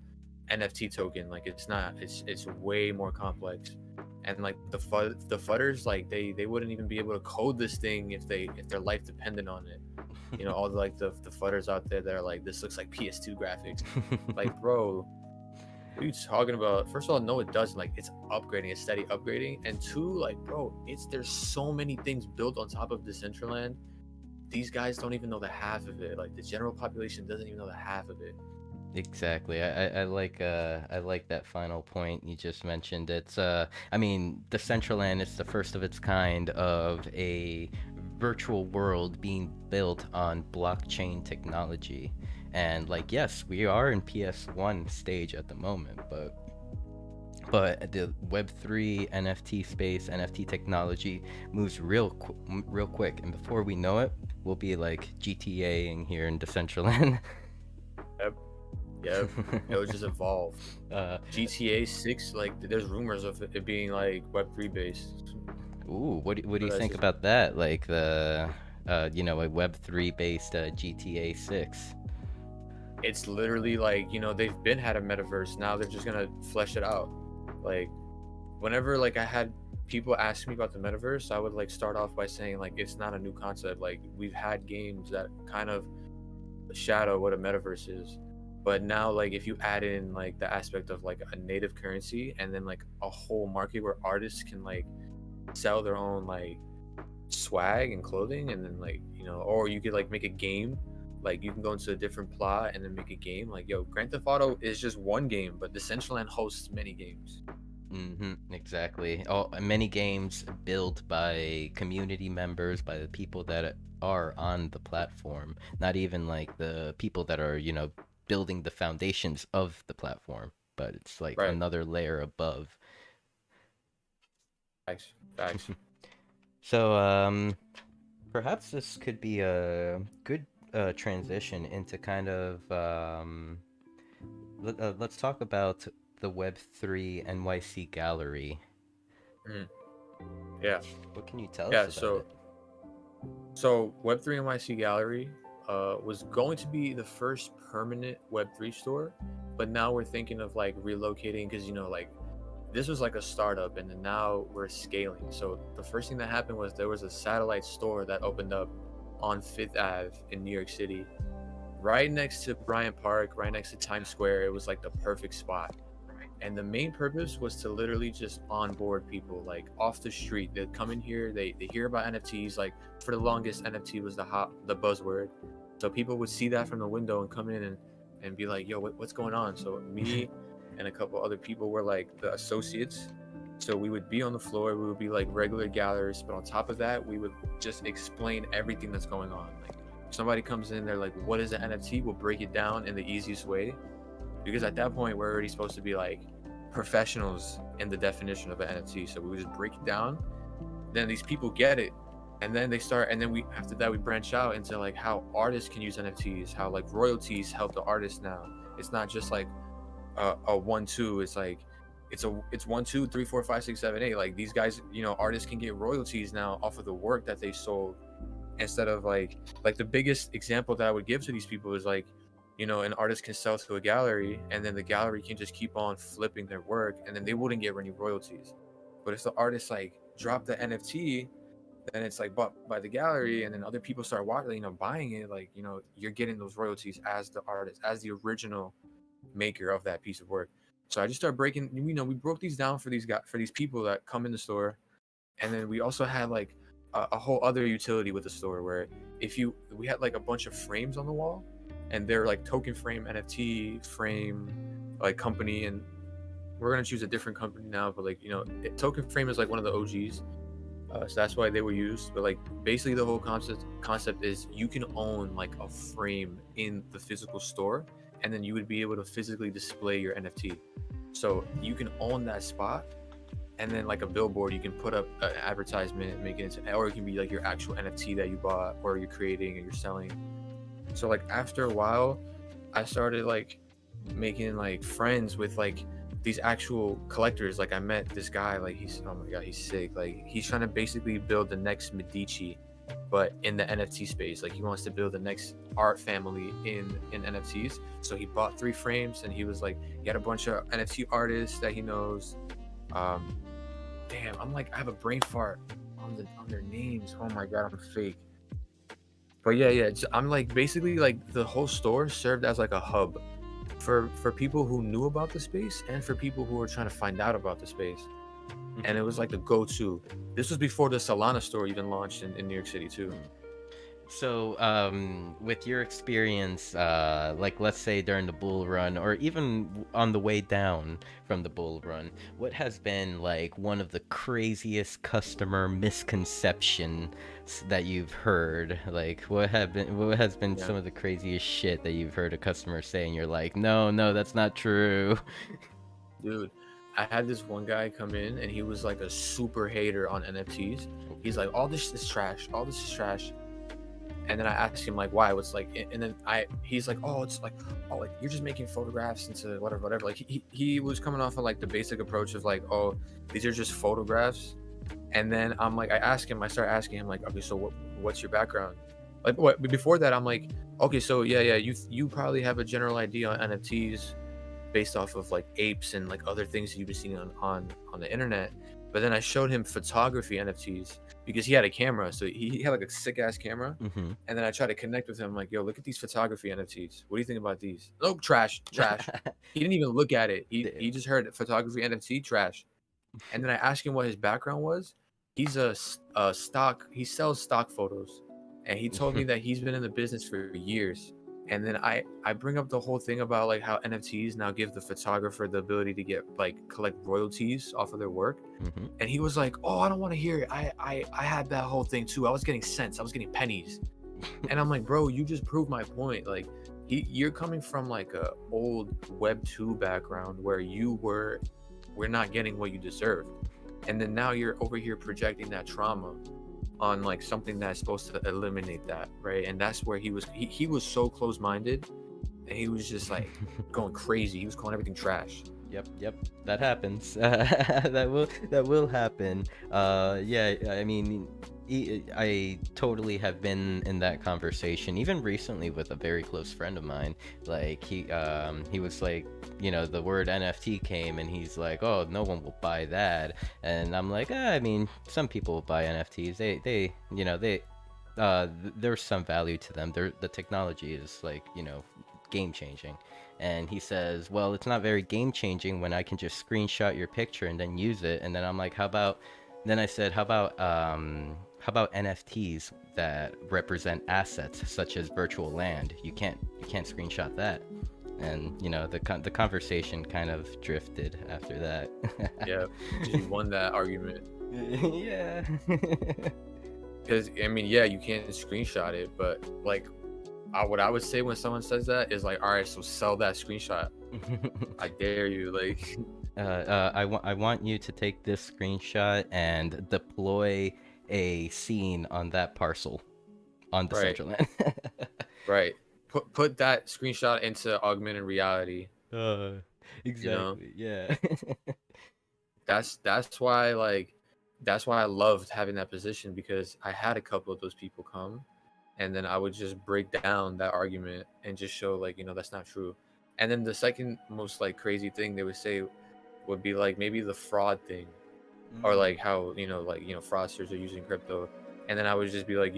NFT token. Like it's not. It's way more complex. And like the fudders, like they wouldn't even be able to code this thing if their life depended on it. All the fudders out there that are like, this looks like PS2 graphics. Like, bro, what are you talking about? First of all, no, it doesn't. Like, it's upgrading, it's steady upgrading. And two, like, bro, there's so many things built on top of Decentraland. These guys don't even know the half of it. Like, the general population doesn't even know the half of it. Exactly. I like that final point you just mentioned. It's I mean, Decentraland is the first of its kind of a virtual world being built on blockchain technology. And like, yes, we are in PS1 stage at the moment, but the Web3 NFT space, NFT technology moves real quick, and before we know it, we'll be like GTAing here in Decentraland. Yep. It'll just evolve. GTA 6, like there's rumors of it being like Web3 based. Ooh, what do you think about that? Like the a Web3 based GTA 6. It's literally like, they've been had a metaverse. Now they're just gonna flesh it out. Like, whenever like I had people ask me about the metaverse, I would like start off by saying like it's not a new concept. Like, we've had games that kind of shadow what a metaverse is. But now, like, if you add in like the aspect of like a native currency, and then like a whole market where artists can like sell their own like swag and clothing, and then like or you could like make a game. Like, you can go into a different plot and then make a game. Like, yo, Grand Theft Auto is just one game, but Decentraland hosts many games. Exactly. Many games built by community members, by the people that are on the platform, not even like the people that are building the foundations of the platform, but it's like Right. another layer above. Facts. So perhaps this could be a good transition into kind of let's talk about the Web3 NYC gallery. Mhm. Yeah. What can you tell Yeah. us about it? So Web3 NYC Gallery was going to be the first permanent Web3 store, but now we're thinking of like relocating because like this was like a startup, and then now we're scaling. So the first thing that happened was there was a satellite store that opened up on Fifth Ave in New York City, right next to Bryant Park, right next to Times Square. It was like the perfect spot. And the main purpose was to literally just onboard people like off the street. They come in here, they hear about NFTs. Like for the longest, NFT was the buzzword. So people would see that from the window and come in and be like, yo, what's going on? So me and a couple other people were like the associates. So we would be on the floor, we would be like regular gallerists, but on top of that, we would just explain everything that's going on. Like if somebody comes in, they're like, what is an NFT? We'll break it down in the easiest way. Because at that point, we're already supposed to be like professionals in the definition of an NFT. So we would just break it down. Then these people get it, and then they start, and then we after that we branch out into like how artists can use NFTs, how like royalties help the artist now. It's not just like a 1-2. It's like it's 1, 2, 3, 4, 5, 6, 7, 8. Like these guys, artists can get royalties now off of the work that they sold, instead of like the biggest example that I would give to these people is like, an artist can sell to a gallery, and then the gallery can just keep on flipping their work, and then they wouldn't get any royalties. But if the artist like drop the NFT, then it's like bought by the gallery, and then other people start watching, buying it. Like, you're getting those royalties as the artist, as the original maker of that piece of work. So I just started breaking. We broke these down for these people that come in the store, and then we also had like a whole other utility with the store where we had like a bunch of frames on the wall. And they're like token frame NFT frame like company, and we're gonna choose a different company now. But like token frame is like one of the OGs, so that's why they were used. But like basically the whole concept is you can own like a frame in the physical store, and then you would be able to physically display your NFT. So you can own that spot, and then like a billboard, you can put up an advertisement, make it into, or it can be like your actual NFT that you bought or you're creating and you're selling. So like after a while, I started like making like friends with like these actual collectors. Like I met this guy, like oh my god, he's sick. Like he's trying to basically build the next Medici, but in the NFT space. Like he wants to build the next art family in NFTs. So he bought 3 frames, and he was like, he had a bunch of NFT artists that he knows. Damn, I'm like, I have a brain fart on their names. Oh my god, I'm fake. But yeah, I'm like basically like the whole store served as like a hub for people who knew about the space and for people who were trying to find out about the space. And it was like the go-to. This was before the Solana store even launched in New York City too. So, with your experience, like let's say during the bull run, or even on the way down from the bull run, what has been like one of the craziest customer misconceptions that you've heard? Like, what has been some of the craziest shit that you've heard a customer say, and you're like, no, that's not true. Dude, I had this one guy come in, and he was like a super hater on NFTs. He's like, all this is trash. And then I asked him like why. What's like, and then he's like, it's like you're just making photographs into whatever. Like he was coming off of like the basic approach of like, these are just photographs. And then I started asking him like, okay, so what's your background? Like what before that I'm like, okay, so yeah, you probably have a general idea on NFTs based off of like apes and like other things that you've been seeing on the internet. But then I showed him photography NFTs because he had a camera. So he had like a sick ass camera. Mm-hmm. And then I tried to connect with him like, yo, look at these photography NFTs. What do you think about these? Oh, trash. He didn't even look at it. He just heard photography NFT, trash. And then I asked him what his background was. He's he sells stock photos. And he told me that he's been in the business for years. And then I bring up the whole thing about like how NFTs now give the photographer the ability to get like collect royalties off of their work. Mm-hmm. And he was like, I don't want to hear it. I had that whole thing too. I was getting cents. I was getting pennies. And I'm like, bro, you just proved my point. Like you're coming from like a old Web 2 background where we're not getting what you deserve, and then now you're over here projecting that trauma on like something that's supposed to eliminate that, right? And that's where he was so close-minded, and he was just like going crazy. He was calling everything trash. Yep, that happens. That will happen. Yeah, I mean, I totally have been in that conversation, even recently with a very close friend of mine. Like he was like, the word NFT came, and he's like, oh, no one will buy that, and I'm like, I mean, some people will buy NFTs. There's some value to them. The technology is like, game changing. And he says, well, it's not very game changing when I can just screenshot your picture and then use it. And then I'm like, then I said, how about NFTs that represent assets such as virtual land? You can't screenshot that. And the conversation kind of drifted after that. Yeah, you won that argument. Yeah. Because I mean, yeah, you can't screenshot it, but like, what I would say when someone says that is like, all right, so sell that screenshot. I dare you. Like, I want you to take this screenshot and deploy a scene on that parcel on Decentraland. Right. Put that screenshot into augmented reality. Exactly. Yeah. That's why I loved having that position, because I had a couple of those people come, and then I would just break down that argument and just show like, that's not true. And then the second most like crazy thing they would say would be like maybe the fraud thing, or like how fraudsters are using crypto. And then I would just be like,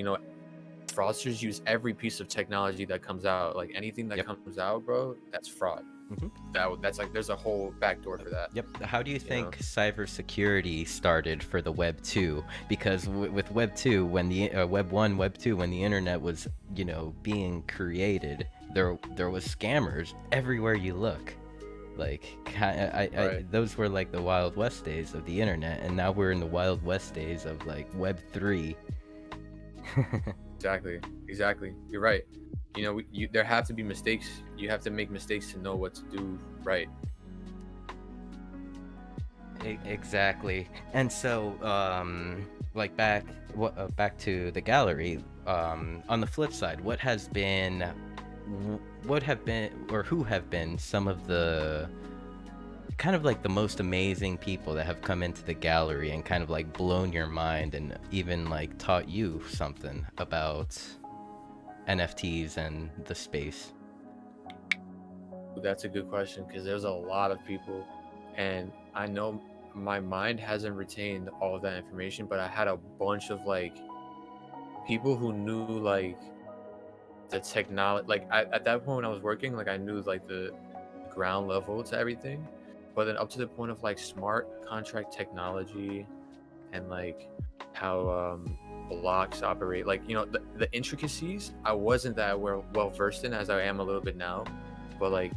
fraudsters use every piece of technology that comes out. Like anything that comes out, bro, that's fraud. That's like, there's a whole backdoor for that. Yep. How do you think cybersecurity started for the Web 2? Because with Web 2, when the Web 1, Web 2, when the internet was being created, there was scammers everywhere you look. Like those were like the Wild West days of the internet, and now we're in the Wild West days of like Web 3. Exactly. You're right. There have to be mistakes. You have to make mistakes to know what to do right. Exactly. And so, like back to the gallery. On the flip side, who have been some of the kind of like the most amazing people that have come into the gallery and kind of like blown your mind and even like taught you something about NFTs and the space? That's a good question, because there's a lot of people, and I know my mind hasn't retained all of that information, but I had a bunch of like people who knew like the technology. Like at that point when I was working, like I knew like the ground level to everything, but then up to the point of like smart contract technology and like how blocks operate, like the intricacies, I wasn't that well versed in as I am a little bit now. But like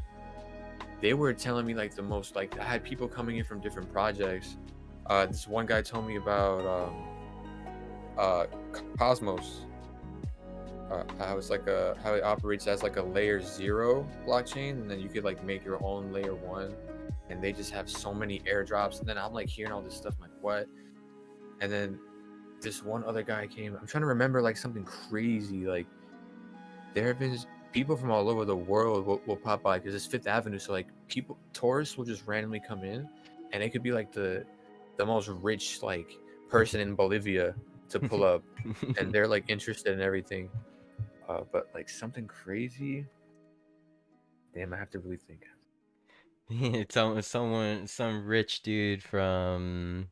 they were telling me like the most, like I had people coming in from different projects. This one guy told me about Cosmos. How it's like how it operates as like a layer 0 blockchain, and then you could like make your own layer 1, and they just have so many airdrops. And then I'm like hearing all this stuff, I'm like, what? And then this one other guy came. I'm trying to remember like something crazy. Like there have been people from all over the world will pop by, because it's Fifth Avenue. So like tourists will just randomly come in, and it could be like the most rich like person in Bolivia to pull up, and they're like interested in everything. But like something crazy. Damn, I have to really think. It's some rich dude from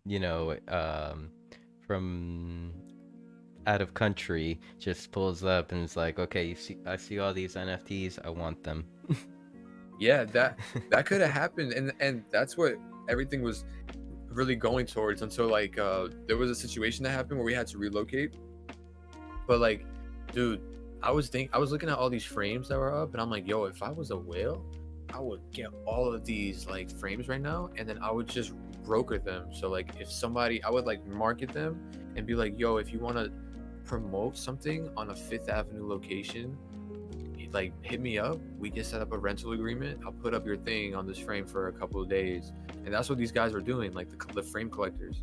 from out of country just pulls up and is like, okay, I see all these NFTs, I want them. Yeah, that could have happened, and that's what everything was really going towards, until like there was a situation that happened where we had to relocate. But like, dude, I was looking at all these frames that were up, and I'm like, yo, if I was a whale, I would get all of these like frames right now, and then I would just broker them. So like if somebody, I would like market them and be like, yo, if you want to promote something on a Fifth Avenue location, like hit me up. We can set up a rental agreement. I'll put up your thing on this frame for a couple of days, and that's what these guys were doing, like the frame collectors.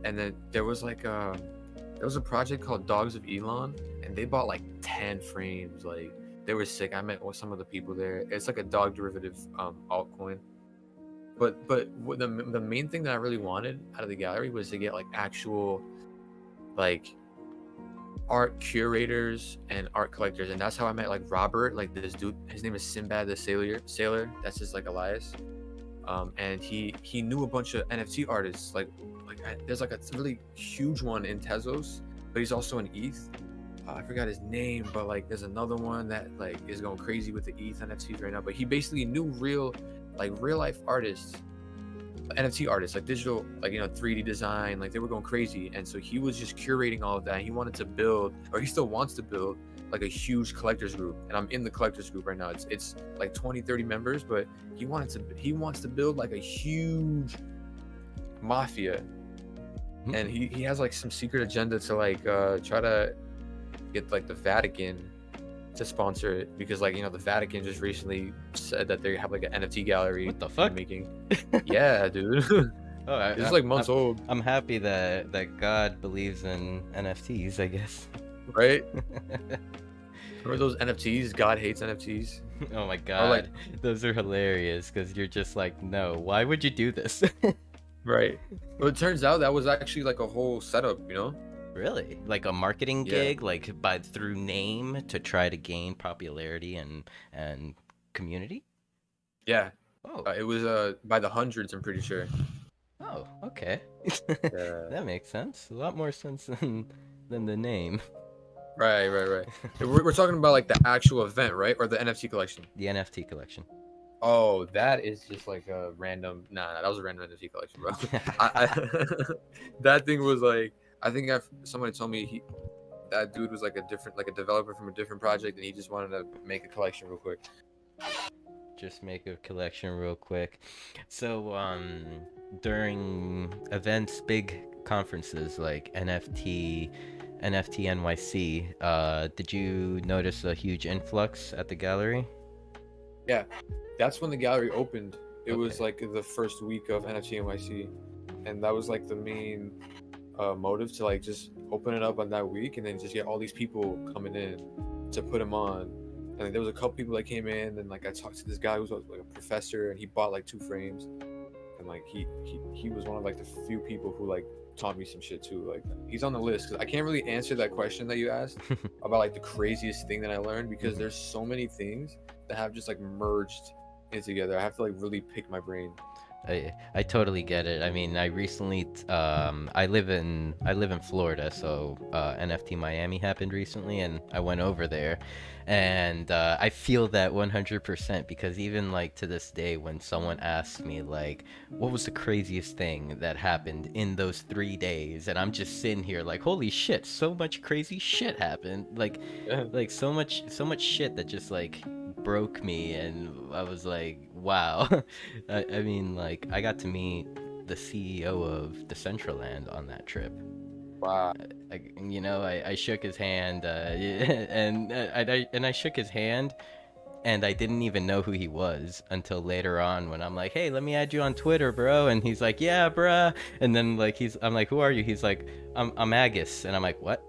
And then there was a project called Dogs of Elon, and they bought like 10 frames. Like they were sick. I met with some of the people there. It's like a dog derivative altcoin. But the main thing that I really wanted out of the gallery was to get like actual like art curators and art collectors, and that's how I met like Robert, like this dude. His name is Sinbad the Sailor. That's just like Elias. And he knew a bunch of NFT artists. There's like a really huge one in Tezos, but he's also in ETH. I forgot his name, but like there's another one that like is going crazy with the ETH NFTs right now. But he basically knew real life artists, NFT artists, like digital, like 3D design, like they were going crazy. And so he was just curating all of that. He wanted to build, or he still wants to build, like a huge collectors group. And I'm in the collectors group right now. It's like 20-30 members, but he wants to build like a huge mafia. And he has like some secret agenda to like try to get like the Vatican to sponsor it, because like the Vatican just recently said that they have like an NFT gallery. What the fuck? Making. Yeah, dude. Oh, It's like months old. I'm happy that God believes in NFTs, I guess. Right? Remember those NFTs? God hates NFTs. Oh my god, like, those are hilarious, because you're just like, no, why would you do this? Right. Well, it turns out that was actually like a whole setup, Really? Like a marketing Yeah. gig, like through name to try to gain popularity and community? Yeah. Oh, It was by the hundreds, I'm pretty sure. oh, okay. Yeah. That makes sense. A lot more sense than the name. Right. We're talking about like the actual event, right? Or the NFT collection? The NFT collection. Oh, that is just like a random. Nah, that was a random NFT collection, bro. That thing was like, I think somebody told me that dude was like a developer from a different project, and he just wanted to make a collection real quick. Just make a collection real quick. So during events, big conferences like NFT NYC, did you notice a huge influx at the gallery? Yeah, that's when the gallery opened. It was Okay. like the first week of NFT NYC, and that was like the main motive to like just open it up on that week, and then just get all these people coming in to put them on. And there was a couple people that came in, and like I talked to this guy who was like a professor, and he bought like 2 frames, and like he was one of like the few people who like taught me some shit too. Like he's on the list, because I can't really answer that question that you asked about like the craziest thing that I learned, because there's so many things that have just like merged in together. I have to like really pick my brain. I totally get it. I mean, I recently I live in Florida, so NFT Miami happened recently, and I went over there, and I feel that 100%, because even like to this day, when someone asks me like, what was the craziest thing that happened in those 3 days, and I'm just sitting here like, holy shit, so much crazy shit happened, like so much shit that just like broke me, and I was like, wow. I mean, like, I got to meet the CEO of Decentraland on that trip. Wow. I shook his hand, and I shook his hand, and I didn't even know who he was until later on, when I'm like, hey, let me add you on Twitter, bro, and he's like, yeah, bruh, and then like I'm like, who are you? He's like, I'm Agus, and I'm like, what?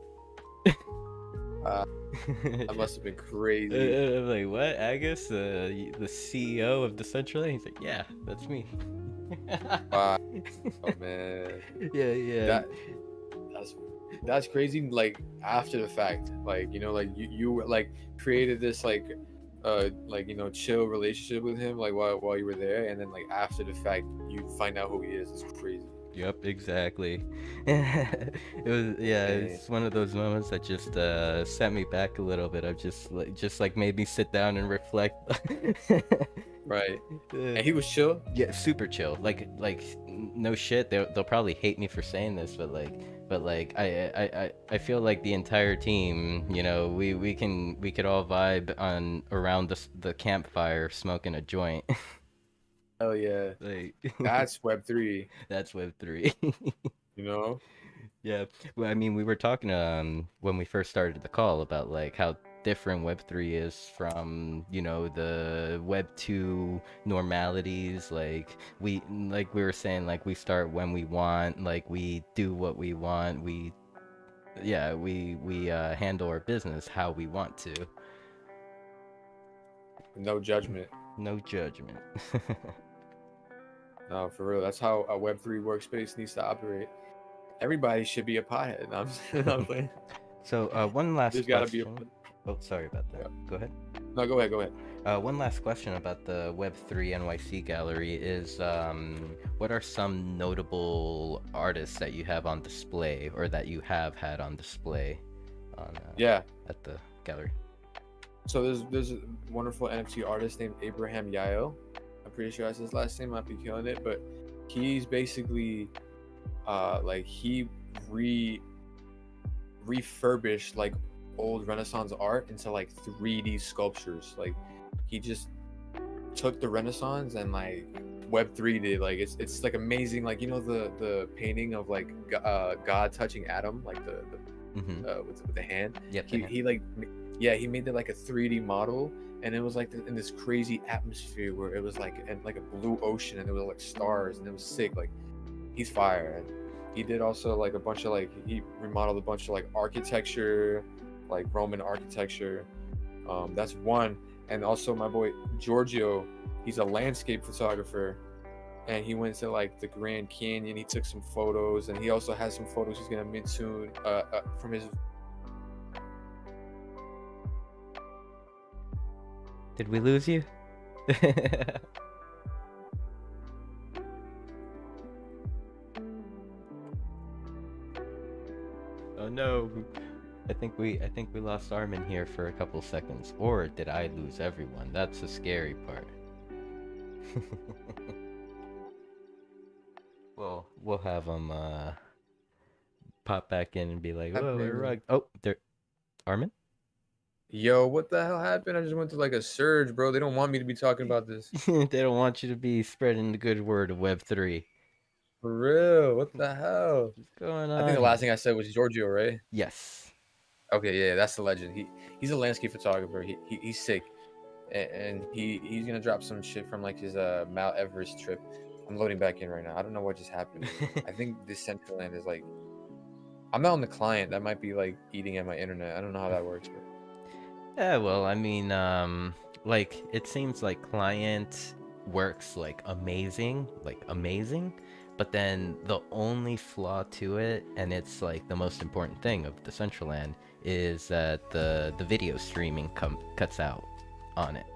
That must have been crazy. I'm like, what, Agus, the CEO of Decentraland? He's like, yeah, that's me. Wow. Oh man. Yeah. That's crazy. Like after the fact, like like you like created this like chill relationship with him, like while you were there, and then like after the fact you find out who he is. It's crazy. Yep, exactly. It was, yeah, it's one of those moments that just set me back a little bit. I've just made me sit down and reflect. Right. And he was chill. Yeah, super chill. Like no shit. They'll probably hate me for saying this, but I feel like the entire team, we could all vibe around the campfire smoking a joint. Hell yeah. Like, That's Web3. that's Web3. You know? Yeah. Well, I mean, we were talking when we first started the call about like how different Web3 is from, you know, the Web2 normalities. Like we were saying, like we start when we want, like we do what we want, we handle our business how we want to. No judgment. No judgment. No, for real. That's how a Web3 workspace needs to operate. Everybody should be a pothead. No, I'm playing. So one last There's gotta be question. Oh, sorry about that. Yeah. Go ahead. No, go ahead. One last question about the Web3 NYC gallery is, what are some notable artists that you have on display, or that you have had on display on at the gallery? So there's a wonderful NFT artist named Abraham Yael. I'm pretty sure that's his last name. Might be killing it, but he's basically like he refurbished like old Renaissance art into like 3D sculptures. Like he just took the Renaissance and like Web3'd it. Like it's like amazing. Like, you know, the painting of like God touching Adam, like the with the hand. Yep. He like, yeah, he made it like a 3D model, and it was like in this crazy atmosphere where it was like a blue ocean, and there was like stars, and it was sick. Like, he's fire. And he did also like a bunch of like, he remodeled a bunch of like architecture, like Roman architecture. That's one. And also my boy Giorgio, he's a landscape photographer, and he went to like the Grand Canyon. He took some photos, and he also has some photos he's gonna mint soon from his. Did we lose you? Oh no. I think we lost Armen here for a couple seconds. Or did I lose everyone? That's the scary part. Well, we'll have him pop back in and be like, "Whoa, we're rugged." Oh, there, Armen? Yo, what the hell happened? I just went through like a surge, bro. They don't want me to be talking about this. They don't want you to be spreading the good word of Web3. For real, what the hell? What's going on? I think the last thing I said was Giorgio, right? Yes. Okay, yeah, that's the legend. He's a landscape photographer. He's sick, and he's gonna drop some shit from like his Mount Everest trip. I'm loading back in right now. I don't know what just happened. I think this Decentraland is like, I'm not on the client. That might be like eating at my internet. I don't know how that works, but Yeah, well, I mean, like, it seems like client works like amazing, but then the only flaw to it, and it's like the most important thing of the Decentraland, is that the video streaming cuts out on it.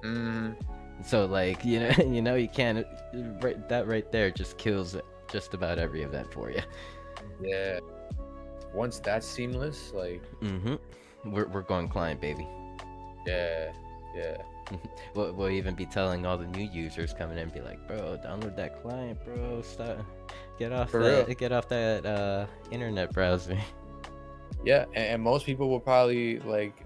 So like, you know, you can't, right there just kills just about every event for you. yeah, once that's seamless, like, we're going client, baby. yeah. We'll even be telling all the new users coming in and be like, bro, download that client, bro. Get off that internet browser. Yeah, and most people will probably like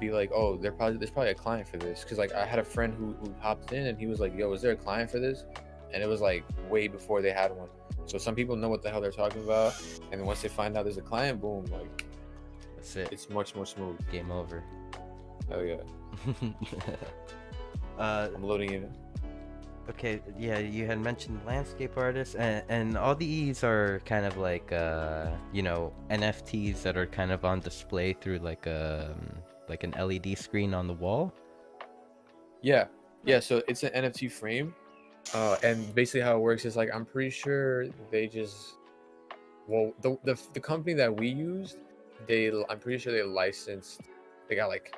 be like, oh, there's probably a client for this, because like I had a friend who hopped in and he was like, yo, is there a client for this? And it was like way before they had one. So some people know what the hell they're talking about, and once they find out there's a client, boom, like That's it. it's much more smooth. Game over. Oh yeah. I'm loading in. Okay, yeah, you had mentioned landscape artists, and all these are kind of like you know, NFTs that are kind of on display through like an LED screen on the wall. Yeah. So it's an NFT frame, and basically how it works is like, I'm pretty sure they just, well, the company that we used, I'm pretty sure they licensed, they got like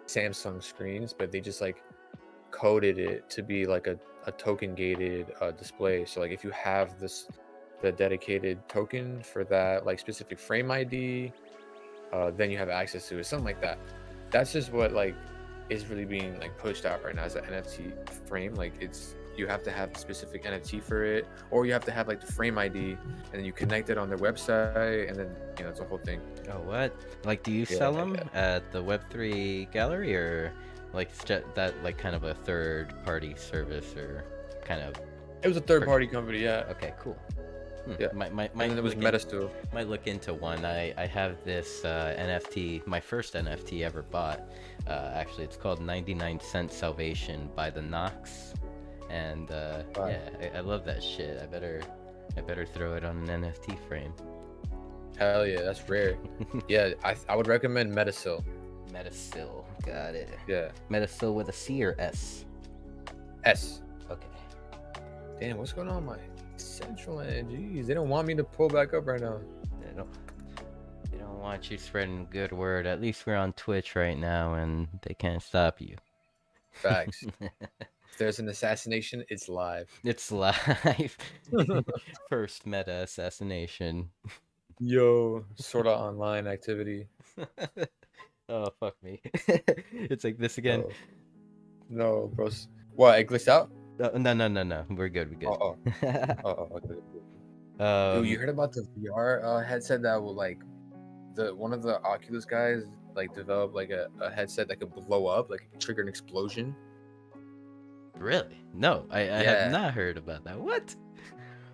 Samsung screens, but they just like coded it to be like a token gated display. So like if you have the dedicated token for that like specific frame ID, then you have access to it, something like that. That's just what like is really being like pushed out right now as an NFT frame. Like, it's, you have to have a specific NFT for it, or you have to have like the frame ID, and then you connect it on their website, and then, you know, it's a whole thing. Oh, what? Like, do you sell them at the Web3 gallery, or like that like kind of a third party service, or kind of? It was a third party company, yeah. Okay, cool. Yeah. Might And then there was look in- Metastool. might look into one. I have this NFT, my first NFT ever bought. Actually, it's called 99 Cent Salvation by the Knox, and Wow. yeah, I love that shit. I better throw it on an NFT frame. Hell yeah, that's rare. Yeah, I would recommend Metasil. Metasil, got it. Yeah. Metasil with a C or S? S. Okay. Damn, what's going on with my Central Land? Jeez, they don't want me to pull back up right now. They don't want you spreading good word. At least we're on Twitch right now, and they can't stop you. Facts. If there's an assassination, it's live. It's live. First meta assassination. Yo, sort of online activity. Oh, fuck me. It's like this again. No, bro. What? It glitched out? No. We're good. Okay. Dude, you Um, heard about the VR headset that will like one of the Oculus guys like developed like a headset that could blow up, like it could trigger an explosion. really? No, I Yeah. have not heard about that. What?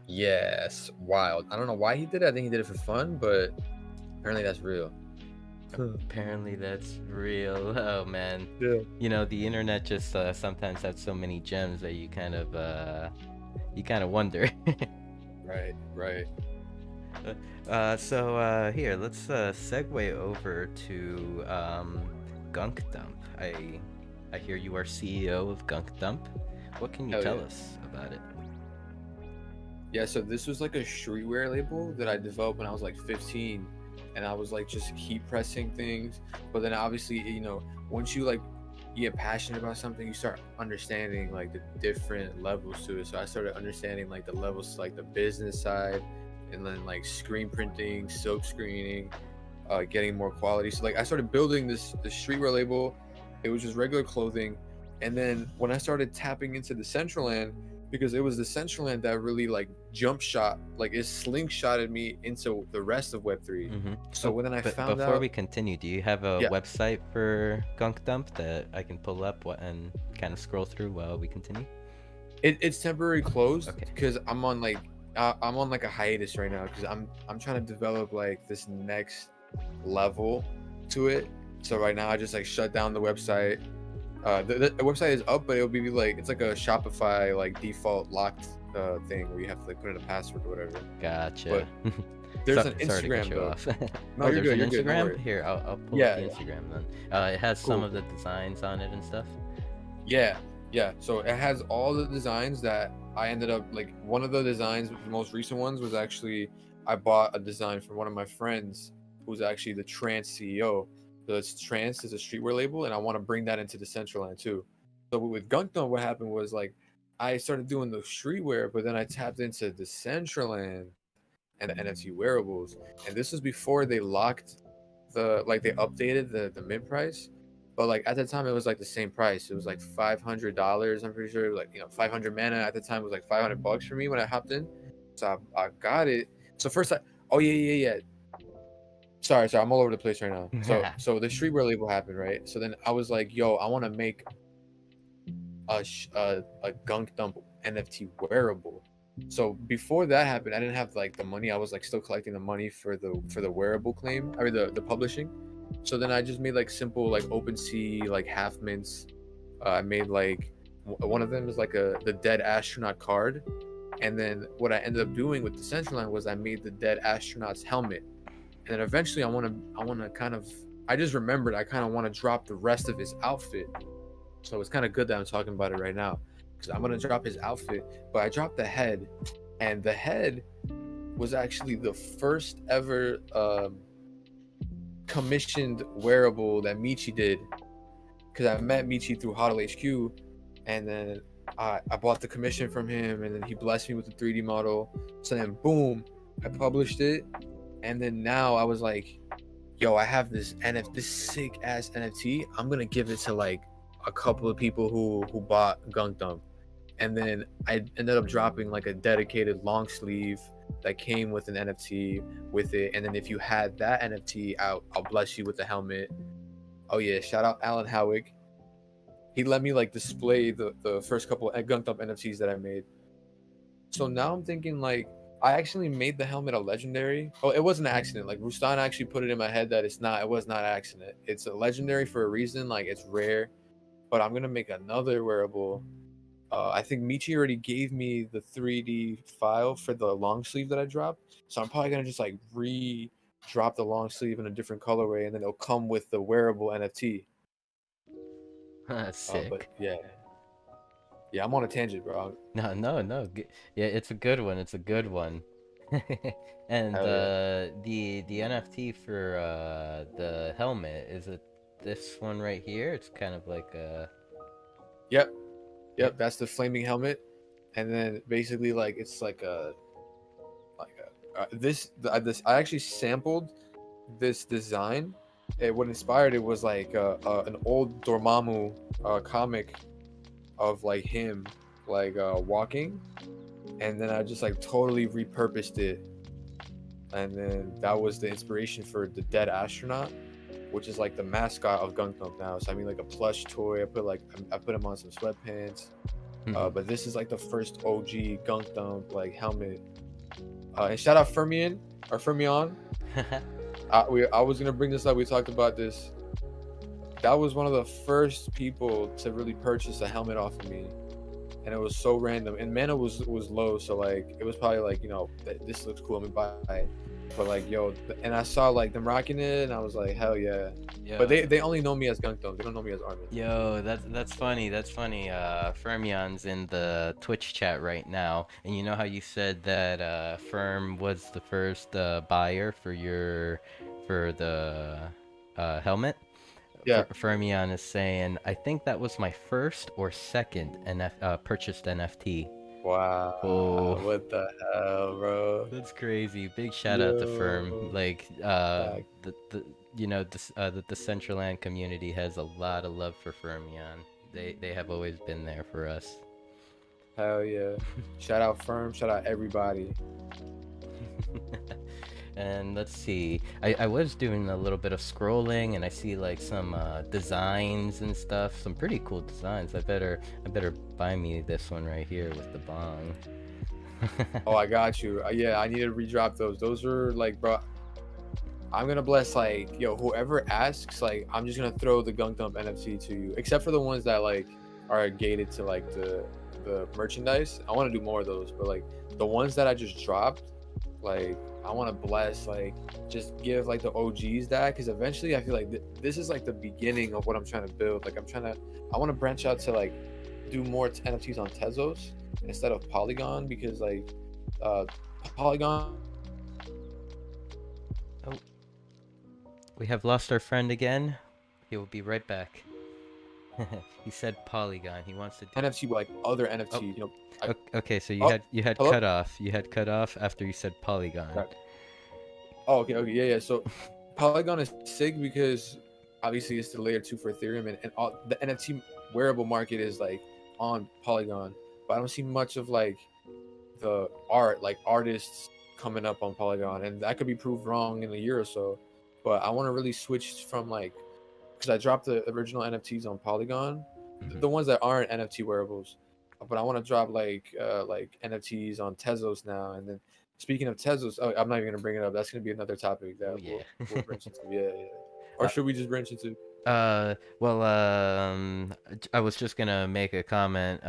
Yes, wild. I don't know why he did it. I think he did it for fun, but apparently that's real. Apparently that's real. Oh man. Yeah. You know, the internet just sometimes has so many gems that you kind of wonder. Right. So here, let's segue over to Gunk Dump. I hear you are CEO of Gunk Dump. What can you Hell tell yeah. us about it? Yeah, so this was like a streetwear label that I developed when I was like 15, and I was like just keep pressing things. But then obviously, you know, once you like get passionate about something, you start understanding like the different levels to it. So I started understanding like the levels, like the business side, and then like screen printing, silk screening, getting more quality. So like I started building this streetwear label. It was just regular clothing, and then when I started tapping into the Central Land, because it was the Central Land that really like jump shot, like it slingshotted me into the rest of Web3. Mm-hmm. So when I found before out, we continue, do you have a Yeah. website for Gunk Dump that I can pull up and kind of scroll through while we continue? it's temporarily closed Okay. because I'm on like a hiatus right now because I'm trying to develop like this next level to it. So right now I just like shut down the website. The website is up, but it'll be like it's like a Shopify like default locked thing where you have to like put in a password or whatever. Gotcha. There's So- an sorry to cut Instagram you though. off. No, Oh, you're there's good. an You're good. No Instagram? worries. Here, I'll pull Yeah, up the yeah. Instagram then. It has some Cool. of the designs on it and stuff. Yeah. So it has all the designs that I ended up like. One of the designs, the most recent ones, was actually I bought a design from one of my friends who's actually the Trance CEO. So it's Trance is a streetwear label, and I want to bring that into the Central Land too. So with Gunkdom, what happened was like I started doing the streetwear, but then I tapped into the Central Land and the NFT wearables, and this was before they locked they updated the mid price. But like at the time, it was like the same price. It was like $500. I'm pretty sure it was like 500 mana at the time was like $500 for me when I hopped in. So I got it. So first yeah. Sorry, I'm all over the place right now. So the streetwear label happened, right? So then I was like, yo, I want to make a Gunk Dump NFT wearable. So before that happened, I didn't have like the money. I was like still collecting the money for the wearable claim or the publishing. So then I just made like simple like OpenSea like half mints. I made like one of them is like the dead astronaut card, and then what I ended up doing with the Central Line was I made the dead astronaut's helmet, and then eventually I want to kind of I just remembered I kind of want to drop the rest of his outfit. So it's kind of good that I'm talking about it right now because I'm gonna drop his outfit, but I dropped the head, and the head was actually the first ever commissioned wearable that Michi did, because I met Michi through Hodl HQ, and then I bought the commission from him, and then he blessed me with the 3D model. So then boom, I published it, and then now I was like, yo, I have this this sick ass NFT. I'm gonna give it to like a couple of people who bought Gunk Dump, and then I ended up dropping like a dedicated long sleeve that came with an NFT with it. And then if you had that NFT, I'll bless you with the helmet. Oh yeah, shout out Alan Howick. He let me like display the first couple of Gunk Dump NFTs that I made. So now I'm thinking like I actually made the helmet a legendary. Oh, it wasn't an accident. Like Rustan actually put it in my head that it's not. It was not an accident. It's a legendary for a reason. Like it's rare, but I'm gonna make another wearable. I think Michi already gave me the 3D file for the long sleeve that I dropped, so I'm probably gonna just like drop the long sleeve in a different colorway, and then it'll come with the wearable NFT. But Sick. yeah, I'm on a tangent, bro. No, no, no. Yeah, it's a good one. It's a good one. And Hell yeah. the NFT for the helmet, is it this one right here? It's kind of like a Yep, that's the flaming helmet, and then basically like it's like a this I actually sampled this design. What inspired it was like an old Dormammu comic of like him like walking, and then I just like totally repurposed it, and then that was the inspiration for the dead astronaut, which is like the mascot of Gundam now. So I mean like a plush toy. I put him on some sweatpants. But this is like the first OG Gundam like helmet. And shout out Fermion or Fermion. I was gonna bring this up. We talked about this. That was one of the first people to really purchase a helmet off of me, and it was so random. And mana was low, so like it was probably like, you know, this looks cool, let me buy it. But like yo, and I saw like them rocking it, and I was like, hell yeah. Yo, But they only know me as Gundam. They don't know me as Armen. yo, that's funny. That's funny. Fermion's in the Twitch chat right now, and you know how you said that Ferm was the first buyer for the helmet? Yeah. Fermion is saying, I think that was my first or second purchased NFT. Wow. Oh. What the hell, bro? That's crazy. Big shout out to Firm. Yo. Like Back. the you know the Decentraland community has a lot of love for Fermion. They have always been there for us. Hell yeah. Shout out Firm. Shout out everybody. And let's see. I was doing a little bit of scrolling, and I see like some designs and stuff. Some pretty cool designs. I better buy me this one right here with the bong. Oh, I got you. Yeah, I need to redrop those. Those are like, bro. I'm gonna bless like, yo, whoever asks, like, I'm just gonna throw the Gundam NFT to you, except for the ones that like are gated to like the merchandise. I want to do more of those, but like the ones that I just dropped, like I want to bless, like just give like the OGs that, because eventually I feel like this is like the beginning of what I'm trying to build. Like I want to branch out to like do more NFTs on Tezos instead of Polygon, because like Polygon. Oh, we have lost our friend again. He will be right back. He said Polygon. He wants to do NFT like other NFTs, Oh. you know. Okay, so you Oh, had hello? cut off. You had cut off after you said Polygon. Right. Oh, okay, yeah. So Polygon is sick because obviously it's the layer 2 for Ethereum, and all the NFT wearable market is like on Polygon, but I don't see much of like the art, like artists coming up on Polygon, and that could be proved wrong in a year or so. But I want to really switch from like, because I dropped the original NFTs on Polygon, the ones that aren't NFT wearables, but I want to drop like NFTs on Tezos now. And then speaking of Tezos, I'm not even gonna bring it up. That's gonna be another topic that we'll branch into. Yeah. Or should we just branch into? Well, I was just gonna make a comment,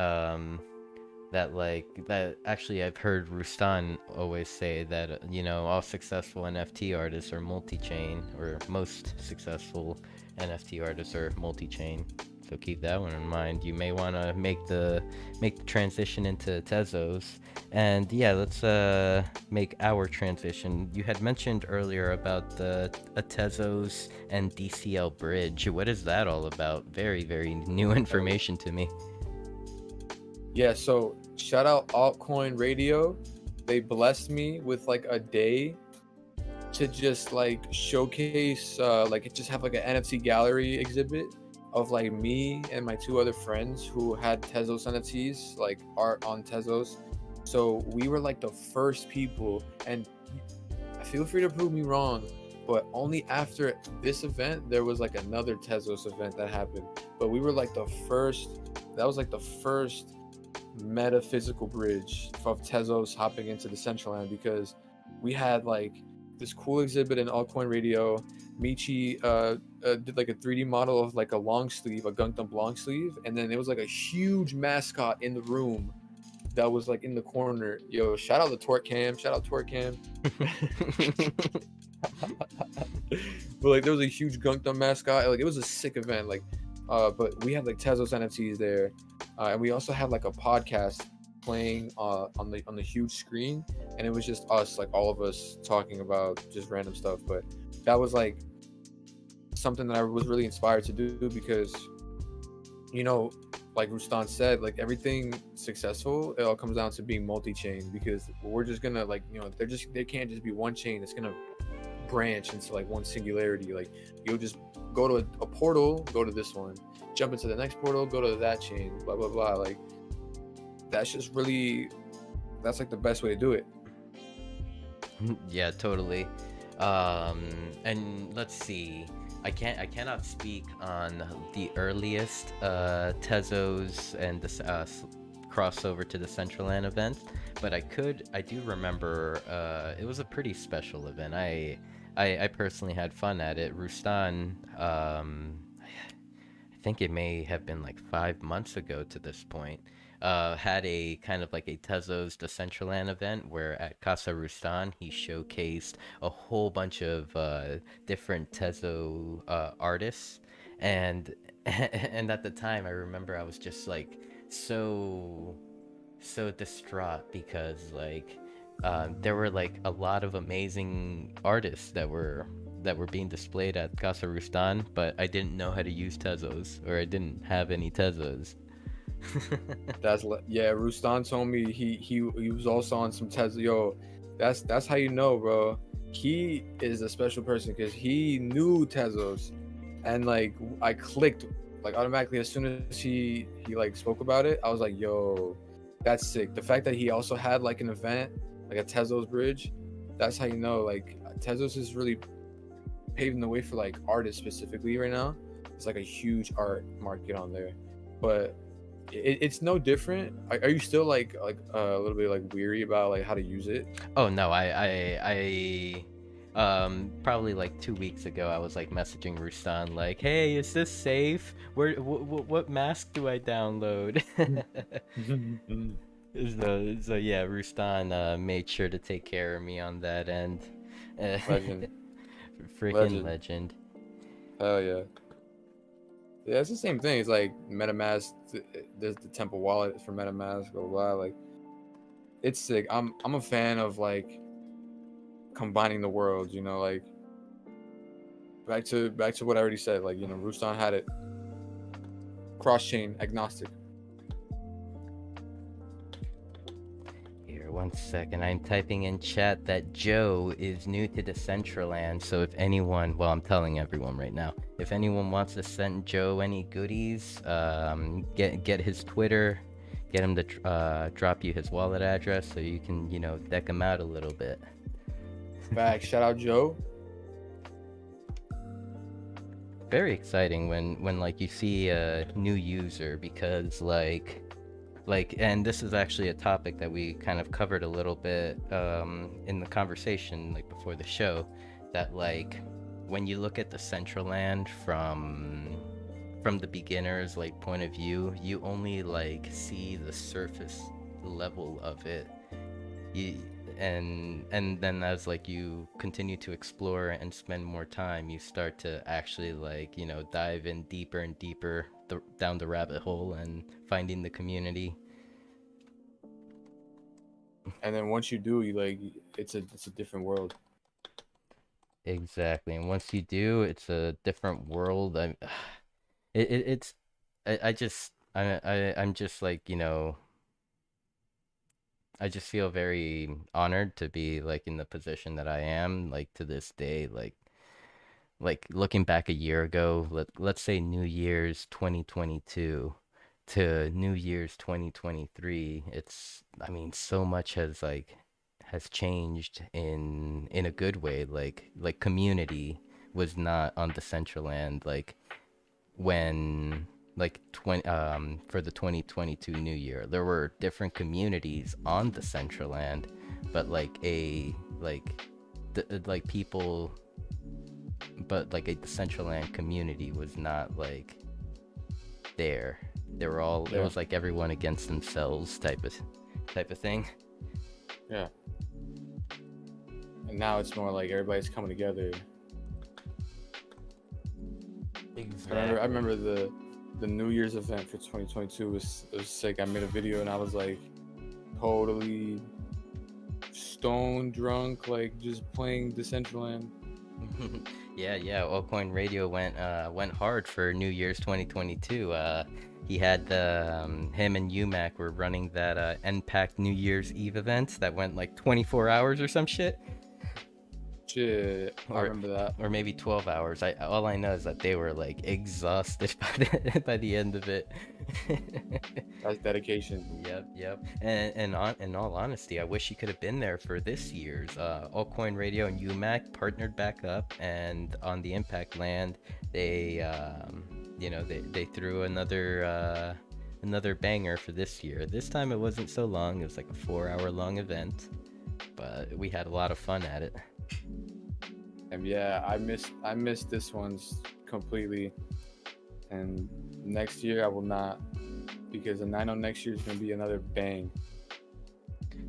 that actually I've heard Rustan always say that, you know, all successful NFT artists are multi-chain, or most successful NFT artists are multi-chain. So keep that one in mind. You may want to make the transition into Tezos. And yeah, let's make our transition. You had mentioned earlier about a Tezos and DCL bridge. What is that all about? Very, very new information to me. Yeah, so shout out Altcoin Radio. They blessed me with like a day to just like showcase, like just have like an NFT gallery exhibit of like me and my 2 other friends who had Tezos NFTs, like art on Tezos. So we were like the first people, and feel free to prove me wrong, but only after this event there was like another Tezos event that happened. But we were like the first. That was like the first metaphysical bridge of Tezos hopping into the Decentraland, because we had like this cool exhibit in Altcoin Radio. Michi did like a 3D model of like a long sleeve, a gunked up long sleeve, and then it was like a huge mascot in the room that was like in the corner. Yo, shout out to Torque Cam, shout out Torque Cam. But like there was a huge gunked up mascot. Like it was a sick event. Like but we had like Tezos NFTs there, and we also had like a podcast playing on the huge screen, and it was just us, like all of us talking about just random stuff. But that was like something that I was really inspired to do, because like Rustan said, like everything successful, it all comes down to being multi-chain, because we're just gonna like they can't just be one chain. It's gonna branch into like one singularity. Like you'll just go to a portal, go to this one, jump into the next portal, go to that chain, blah blah blah. Like that's like the best way to do it. Yeah, totally. And let's see. I cannot speak on the earliest Tezos and the crossover to the Decentraland event, but I do remember it was a pretty special event. I personally had fun at it. Rustan, I think it may have been like 5 months ago to this point, had a kind of like a Tezos Decentraland event where at Casa Rustan he showcased a whole bunch of different Tezo artists, and and at the time I remember I was just like so distraught, because like there were like a lot of amazing artists that were being displayed at Casa Rustan, but I didn't know how to use Tezos, or I didn't have any Tezos. Yeah, Rustan told me he was also on some Tezo. Yo, that's how you know, bro. He is a special person because he knew Tezos, and like I clicked like automatically as soon as he like spoke about it. I was like, yo, that's sick. The fact that he also had like an event, like a Tezos bridge, that's how you know like Tezos is really paving the way for like artists specifically right now. It's like a huge art market on there, but it's no different. Are you still like a little bit like weary about like how to use it? Oh no, I probably like 2 weeks ago I was like messaging Rustan like, hey, is this safe? What mask do I download? So yeah, Rustan made sure to take care of me on that end. Legend. Freaking legend. Hell yeah. Yeah, it's the same thing. It's like MetaMask. There's the Temple wallet for MetaMask. Blah blah blah. Like, it's sick. I'm a fan of like combining the worlds. You know, like back to what I already said. Like Rustan had it cross chain agnostic. Here, 1 second. I'm typing in chat that Joe is new to Decentraland. So if anyone, well, I'm telling everyone right now, if anyone wants to send Joe any goodies, get his Twitter, get him to drop you his wallet address so you can, deck him out a little bit. Back, shout out Joe. Very exciting when like you see a new user, because like and this is actually a topic that we kind of covered a little bit in the conversation like before the show, that like when you look at the Decentraland from the beginner's like point of view, you only like see the surface level of it. And then as like you continue to explore and spend more time, you start to actually like dive in deeper and deeper down the rabbit hole and finding the community. And then once you do, you like it's a different world. Exactly, and once you do, it's a different world. I'm just like I just feel very honored to be like in the position that I am, like to this day. Like looking back a year ago, let's say New Year's 2022 to New Year's 2023, I mean, so much has changed in a good way. Like community was not on Decentraland like when like 20 for the 2022 New Year. There were different communities on the Decentraland, but like like people, but like a Decentraland community was not like there. They were all, it Yeah. was like everyone against themselves type of thing. Yeah. And now it's more like everybody's coming together. Exactly. I remember the New Year's event for 2022 was sick. I made a video and I was like totally stone drunk, like just playing Decentraland. Yeah. Altcoin Radio went hard for New Year's 2022. He had him and UMAC were running that NPAC New Year's Eve event that went like 24 hours or some shit. Shit, I remember that. Or maybe 12 hours. All I know is that they were like exhausted by the end of it. That's dedication. Yep. And in all honesty, I wish he could have been there for this year's. Altcoin Radio and UMAC partnered back up, and on the Impact Land, they they threw another banger for this year. This time it wasn't so long. It was like a 4-hour long event, but we had a lot of fun at it. And yeah, I missed this one's completely. And next year I will not, because I know next year is gonna be another bang.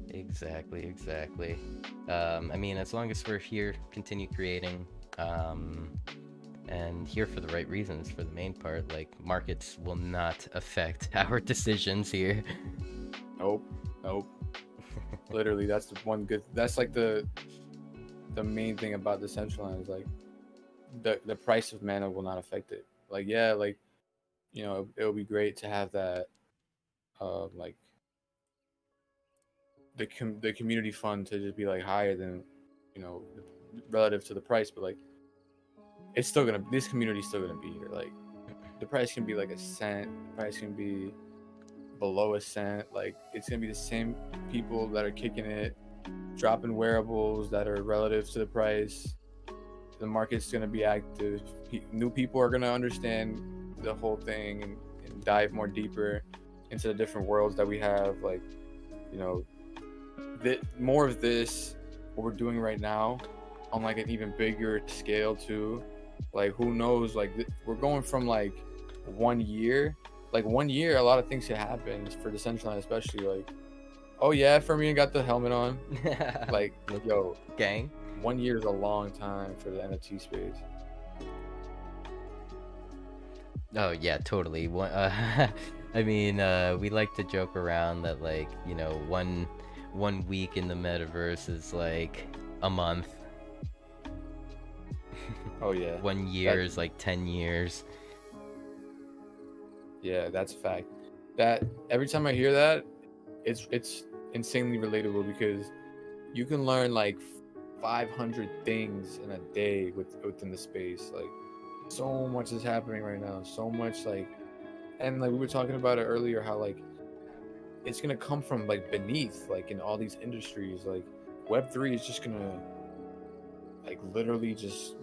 Exactly. I mean, as long as we're here, continue creating, and here for the right reasons, for the main part, like markets will not affect our decisions here. Nope. Literally, that's the one good. That's like the main thing about Decentraland is like the price of mana will not affect it. Like yeah, like it'll be great to have that, like the community fund to just be like higher than relative to the price, but like it's still gonna, this community's still gonna be here. Like the price can be like a cent, the price can be below a cent. Like it's gonna be the same people that are kicking it, dropping wearables that are relative to the price. The market's gonna be active. New people are gonna understand the whole thing and dive more deeper into the different worlds that we have. Like more of this, what we're doing right now, on like an even bigger scale too. Like who knows? Like we're going from like 1 year. Like 1 year, a lot of things could happen for Decentraland, especially like, oh yeah, Fermion got the helmet on. Like, yo, gang. 1 year is a long time for the NFT space. Oh yeah, totally. I mean, we like to joke around that like one week in the metaverse is like a month. Oh yeah. 1 year is like 10 years. Yeah, that's a fact. That every time I hear that, it's insanely relatable, because you can learn like 500 things in a day within the space. Like so much is happening right now. So much, like, and like we were talking about it earlier, how like it's gonna come from like beneath, like in all these industries. Like Web3 is just gonna like literally just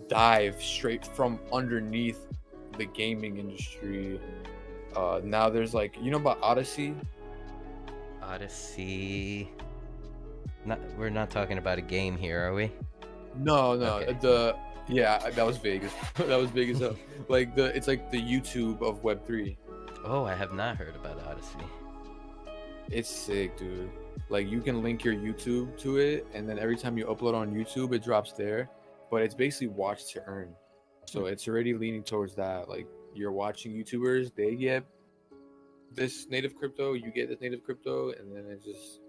dive straight from underneath the gaming industry. Now there's like, about Odyssey? We're not talking about a game here, are we? No. Okay. That was vague. That was big as hell. Like it's like the YouTube of Web3. Oh, I have not heard about Odyssey. It's sick, dude. Like you can link your YouTube to it, and then every time you upload on YouTube, it drops there. But it's basically watch to earn. So it's already leaning towards that. Like you're watching YouTubers, they get this native crypto, you get this native crypto, and then it's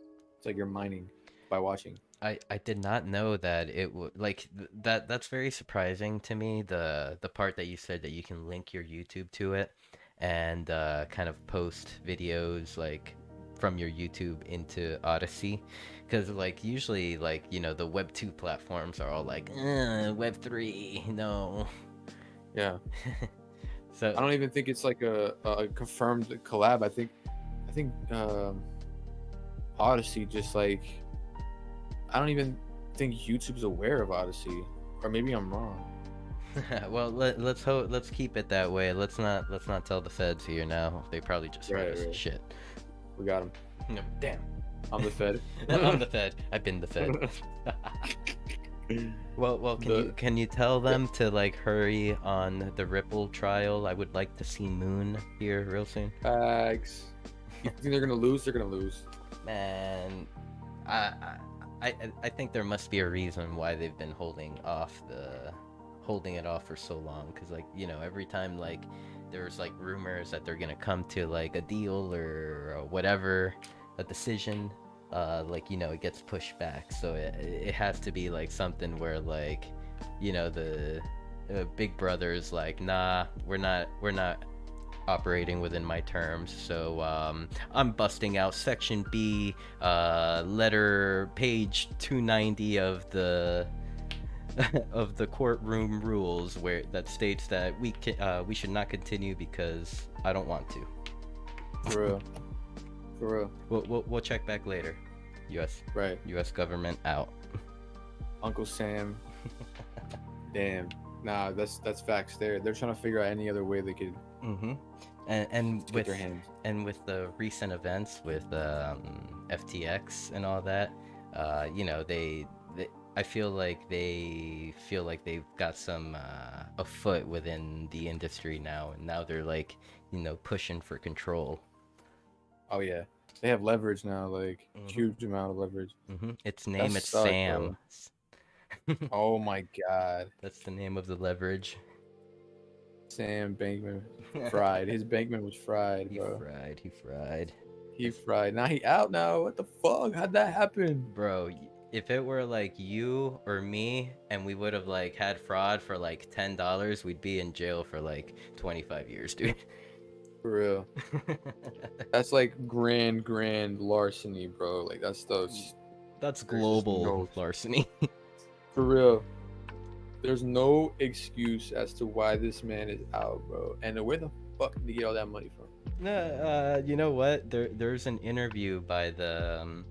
like you're mining by watching. I did not know that it would like that. That's very surprising to me. The part that you said that you can link your YouTube to it and kind of post videos like from your YouTube into Odyssey, because like usually like the Web 2 platforms are all like Web 3 no. Yeah. So I don't even think it's like a confirmed collab. I think Odyssey just like, I don't even think YouTube's aware of Odyssey, or maybe I'm wrong. Well, let's keep it that way. Let's not tell the feds here now. They probably just write us Right. shit. We got him. No, damn. I'm the Fed. I'm the Fed. I've been the Fed. Well, can you tell them to like hurry on the Ripple trial? I would like to see Moon here real soon. Facts. You think they're gonna lose? They're gonna lose. Man, I I think there must be a reason why they've been holding it off for so long. Cause like every time like there's like rumors that they're gonna come to like a deal or whatever, a decision. Like it gets pushed back, so it has to be like something where like the big brother is like, nah, we're not operating within my terms, so I'm busting out section B, letter page 290 of the of the courtroom rules, where that states that we should not continue because I don't want to. For real. For real. We'll check back later. Right. U.S. government out. Uncle Sam. Damn. Nah, that's facts. They're trying to figure out any other way they could Mm-hmm. And get with their hands. with the recent events with FTX and all that, they I feel like they've got some a foot within the industry now, and now they're like pushing for control. Oh yeah. They have leverage now, like Mhm. huge amount of leverage. Mm-hmm. Its name That it's sucks, Sam. Oh my god. That's the name of the leverage. Sam Bankman fried. His Bankman was fried, He bro. fried. He fried. He fried. Now he out now. What the fuck? How'd that happen? Bro, if it were like you or me and we would have like had fraud for like $10, we'd be in jail for like 25 years, dude. For real. That's like grand larceny, bro. Like that's those. That's There's just global no- larceny. For real. There's no excuse as to why this man is out, bro. And where the fuck did he get all that money from? You know what? There's an interview by the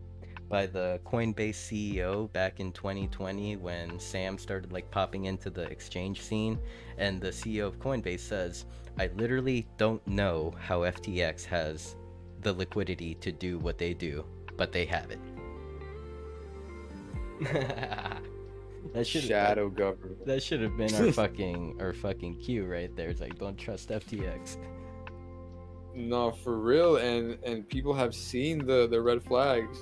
Coinbase CEO back in 2020 when Sam started like popping into the exchange scene, and the CEO of Coinbase says, "I literally don't know how FTX has the liquidity to do what they do, but they have it." That should Shadow government. that should have been our fucking cue right there. It's like, don't trust FTX. No, for real. And people have seen the red flags.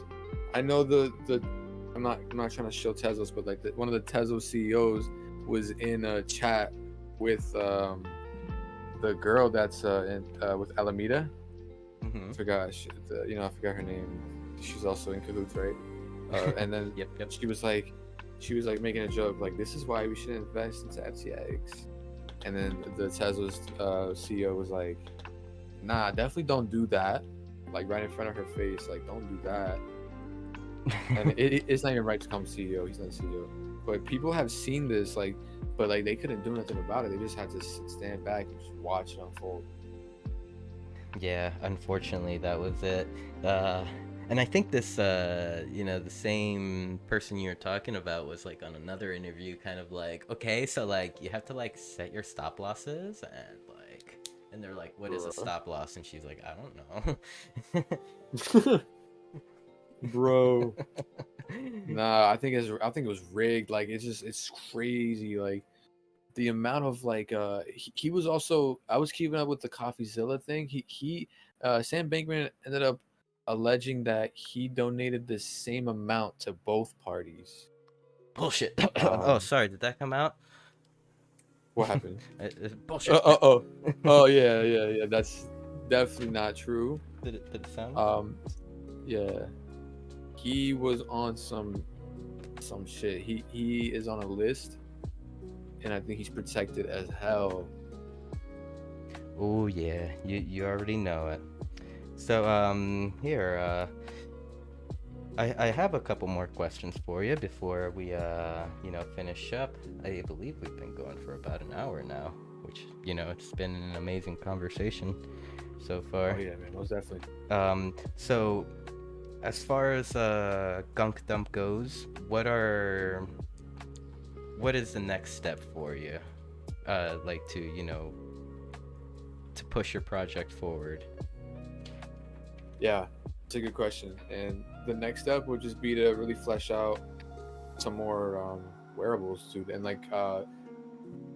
I know the I'm not trying to show Tezos, but like one of the Tezos CEOs was in a chat with the girl that's with Alameda. Mm-hmm. I forgot I forgot her name. She's also in cahoots, right? And then Yep. she was like making a joke like, this is why we should invest into FTX. And then the Tezos CEO was like, nah, definitely don't do that. Like right in front of her face, like don't do that. And it's not even right to become CEO. He's not a CEO. But people have seen this, but they couldn't do nothing about it. They just had to stand back and just watch it unfold. Yeah, unfortunately, that was it. And I think this, the same person you were talking about was like on another interview, kind of like, okay, so like you have to like set your stop losses, and they're like, what is a stop loss? And she's like, I don't know. Bro. Nah, I think it was rigged. Like it's crazy. Like the amount of he was also, I was keeping up with the CoffeeZilla thing. He Sam Bankman ended up alleging that he donated the same amount to both parties. Bullshit. Oh, sorry, did that come out? What happened? Bullshit. Oh yeah. That's definitely not true. Did it sound? Yeah. He was on some shit. He is on a list, and I think he's protected as hell. Oh yeah, you already know it. So here I have a couple more questions for you before we finish up. I believe we've been going for about an hour now, which it's been an amazing conversation so far. Oh yeah, man, most definitely. So as far as Gunk Dump goes, what is the next step for you? like to, you know, to push your project forward? Yeah, it's a good question. And the next step would just be to really flesh out some more wearables too, and like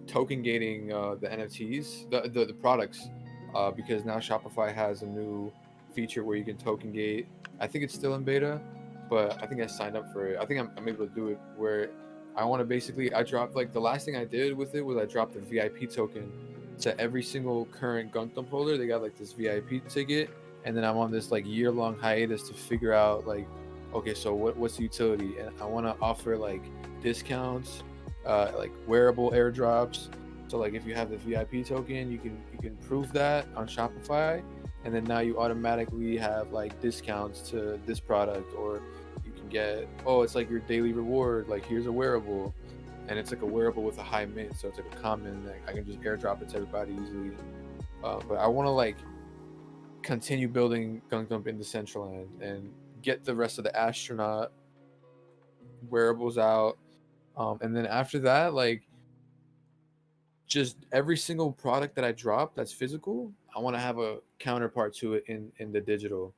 token gating the NFTs, the products, because now Shopify has a new feature where you can token gate. I think it's still in beta, but I think I signed up for it. I think I'm able to do it where I want to basically, I dropped, like, the last thing I did with it was I dropped the VIP token to every single current Gundam holder. They got like this VIP ticket, and then I'm on this like year-long hiatus to figure out like, okay, so what's the utility? And I want to offer like discounts, like wearable airdrops. So like if you have the VIP token, you can prove that on Shopify, and then now you automatically have like discounts to this product, or you can get, oh, it's like your daily reward, like here's a wearable, and it's like a wearable with a high mint, so it's like a common, like I can just airdrop it to everybody easily. But I want to like continue building Gundam in Decentraland and get the rest of the astronaut wearables out, and then after that, like, just every single product that I drop that's physical, I want to have a counterpart to it in the digital,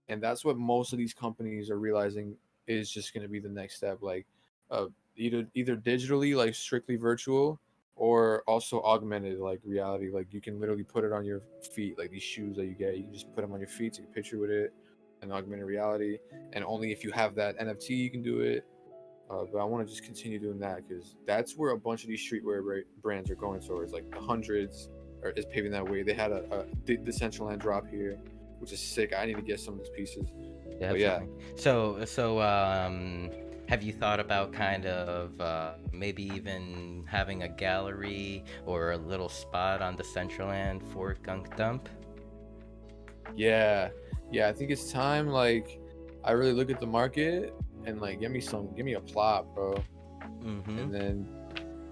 and that's what most of these companies are realizing is just going to be the next step. Like, either digitally, like strictly virtual, or also augmented, like reality. Like you can literally put it on your feet, like these shoes that you get. You can just put them on your feet, take a picture with it, and augmented reality. And only if you have that NFT, you can do it. But I want to just continue doing that because that's where a bunch of these streetwear brands are going towards. Like the hundreds is paving that way. They had a Decentraland drop here, which is sick. I need to get some of these pieces. But yeah. So have you thought about kind of maybe even having a gallery or a little spot on Decentraland for Gunk Dump? Yeah, I think it's time. Like, I really look at the market and like give me a plot, bro, and then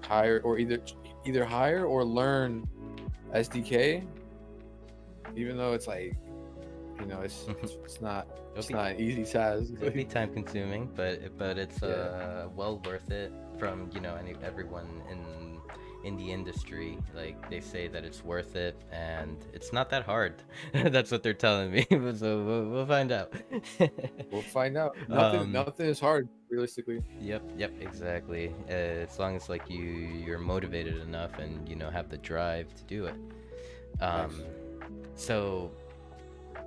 hire, or either hire or learn SDK. Even though it's like, you know, it's not an easy task. It'll be time consuming, but it's well worth it from, you know, everyone in the industry. Like, they say that it's worth it, and it's not that hard. That's what they're telling me. So we'll find out. We'll find out. Nothing is hard, realistically. Yep, exactly. As long as like you're motivated enough and, you know, have the drive to do it. Nice.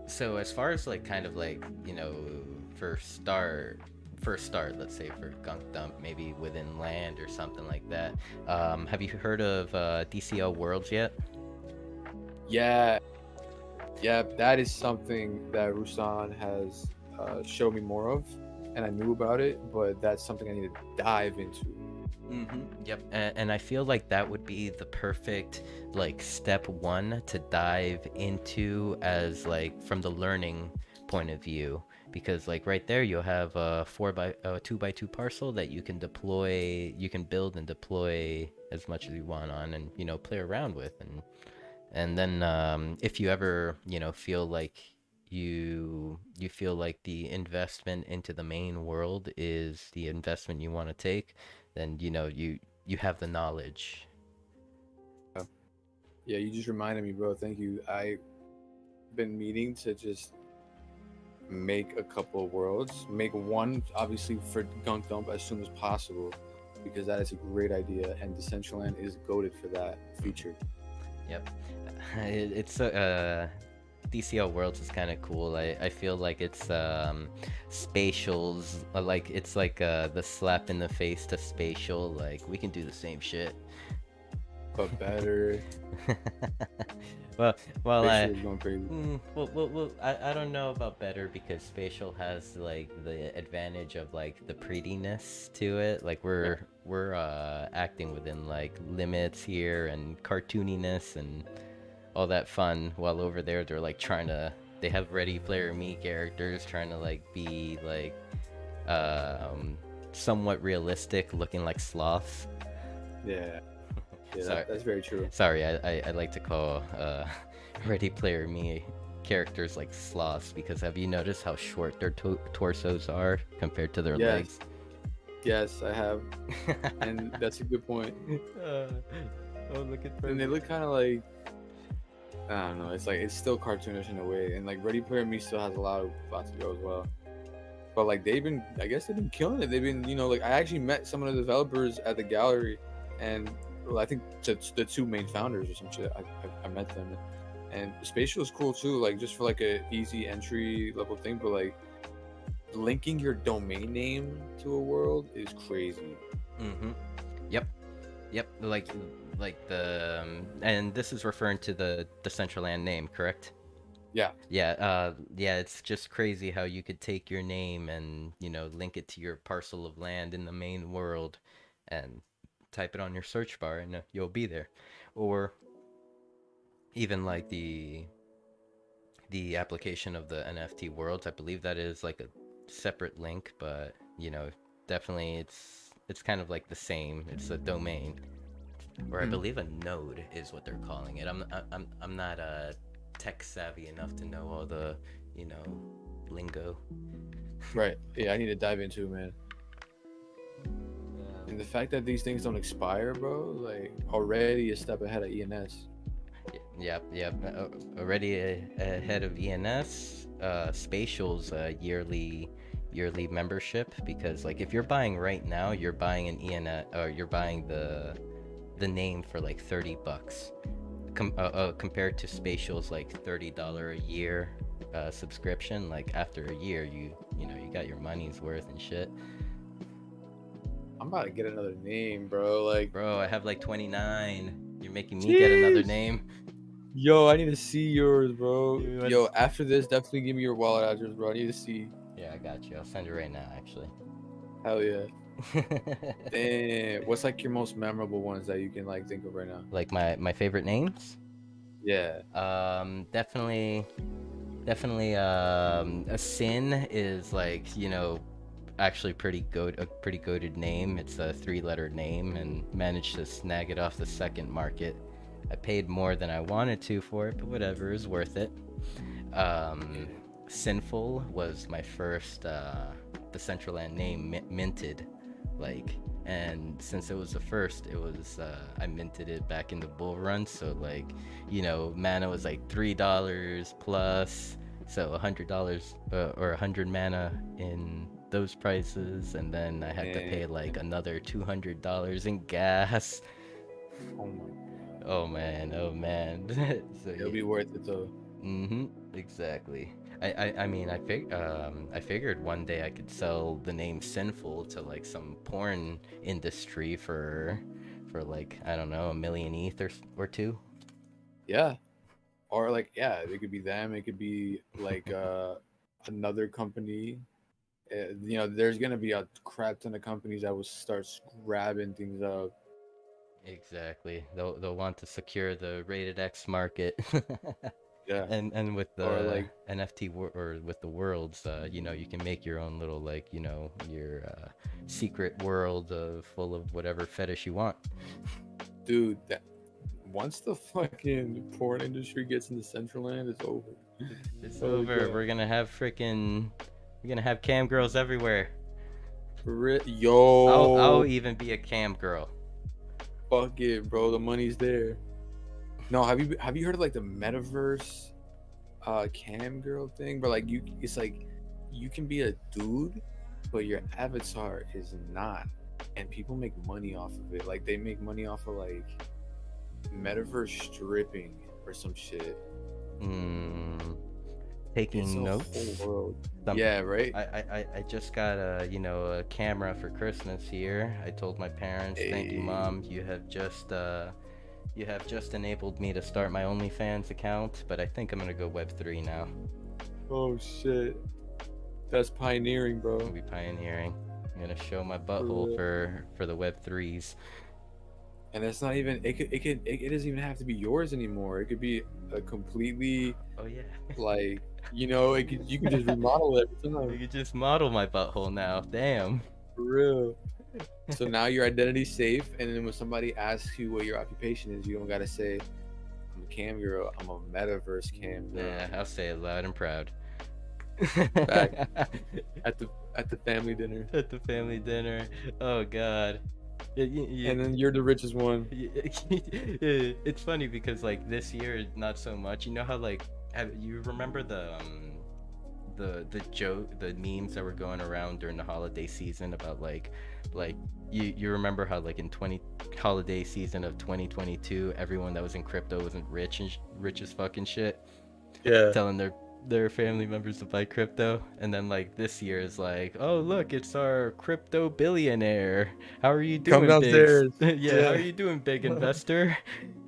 So as far as like kind of like, you know, first start, let's say for Gunk Dump, maybe within land or something like that. Have you heard of DCL Worlds yet? Yeah, that is something that Rusan has showed me more of, and I knew about it, but that's something I need to dive into. Yep, and I feel like that would be the perfect like step one to dive into, as like from the learning point of view, because like right there you'll have a 2x2 parcel that you can deploy, you can build and deploy as much as you want on, and, you know, play around with, and then if you ever, you know, feel like you feel like the investment into the main world is the investment you want to take, then, you know, you have the knowledge. Yeah, you just reminded me, bro. Thank you. I've been meaning to just make a couple of worlds. Make one, obviously, for Gunk Dump as soon as possible, because that is a great idea, and Decentraland is goated for that feature. Yep. It's DCL Worlds is kind of cool. I feel like it's spatials, like it's like the slap in the face to spatial. Like, we can do the same shit, but better. well, going crazy. I don't know about better, because spatial has like the advantage of like the prettiness to it. Like we're acting within like limits here, and cartooniness and all that fun, while over there they're like they have Ready Player Me characters trying to like be like somewhat realistic, looking like sloths. Yeah, Sorry. that's very true. Sorry, I like to call Ready Player Me characters like sloths, because have you noticed how short their torsos are compared to their legs? Yes, I have. And that's a good point. Oh, look at And they look kind of like, I don't know. It's like it's still cartoonish in a way, and like Ready Player Me still has a lot to go as well. But like I guess they've been killing it. They've been, like I actually met some of the developers at the gallery, and well, I think the two main founders or some shit. I met them, and Spatial is cool too. Like just for like a easy entry level thing, but like linking your domain name to a world is crazy. Mm-hmm. Yep. Like the and this is referring to the Decentraland name, correct? Yeah. Yeah. Yeah. It's just crazy how you could take your name and link it to your parcel of land in the main world, and type it on your search bar, and you'll be there. Or even like the application of the NFT worlds. I believe that is like a separate link, but definitely it's kind of like the same. It's a domain, or I believe a node is what they're calling it. I'm not tech savvy enough to know all the lingo. Right. Yeah, I need to dive into it, man. And the fact that these things don't expire, bro, like already a step ahead of ENS. Yep. Already ahead of ENS. Spatial's yearly membership, because like if you're buying right now, you're buying an ENS, or you're buying the name for like $30, compared to Spatial's like $30 a year subscription. Like after a year, you got your money's worth and shit. I'm about to get another name, bro. Like, bro, I have like 29. You're making me get another name. Yo, I need to see yours, bro. Dude, Yo, after this, definitely give me your wallet address, bro. I need to see. Yeah, I got you. I'll send it right now, actually. Hell yeah. Damn. What's like your most memorable ones that you can like think of right now? Like my favorite names? Yeah. Definitely a Sin is like, actually a pretty goated name. It's a 3-letter name, and managed to snag it off the second market. I paid more than I wanted to for it, but whatever, is worth it. Sinful was my first Decentraland name minted, like, and since it was the first, it was I minted it back in the bull run, so like, mana was like $3 plus, so $100 or 100 mana in those prices, and then I had to pay like another $200 in gas. Oh my god. Oh man. So, It'll be worth it though. Exactly. I mean, I figured one day I could sell the name Sinful to like some porn industry for like, I don't know, 1 million ETH or two. Yeah. Or like, yeah, it could be them. It could be like another company. There's gonna be a crap ton of companies that will start grabbing things up. Exactly. They'll want to secure the rated X market. Yeah. And with the or like NFT or with the worlds, you can make your own little, like, your secret world full of whatever fetish you want. Dude, once the fucking porn industry gets into Decentraland, it's over. It's over. God. We're gonna have cam girls everywhere. Yo, I'll even be a cam girl. Fuck it, bro. The money's there. No, have you heard of like the metaverse cam girl thing? But like it's like you can be a dude, but your avatar is not, and people make money off of it. Like they make money off of like metaverse stripping or some shit. Taking notes. Whole world. Yeah, right. I just got a camera for Christmas here. I told my parents, thank you, Mom. You have just enabled me to start my OnlyFans account, but I think I'm gonna go Web3 now. Oh shit, that's pioneering, bro. I'll be pioneering. I'm gonna show my butthole for the Web3s. And it's not even. It doesn't even have to be yours anymore. It could be a completely. Oh yeah. Like you can just remodel it every time. You could just model my butthole now. Damn. For real. So now your identity's safe, and then when somebody asks you what your occupation is, you don't gotta say, "I'm a cam girl. I'm a metaverse cam girl." Yeah, I'll say it loud and proud. Back at the family dinner. At the family dinner. Oh god. and then you're the richest one. It's funny because like this year, not so much. You know how like you remember the memes that were going around during the holiday season about like you remember how like in 20 holiday season of 2022 everyone that was in crypto wasn't rich as fucking shit, Yeah. telling their family members to buy crypto, and then like this year is like, oh look, it's our crypto billionaire, how are you Come doing big downstairs. yeah, how are Yeah. you doing big investor?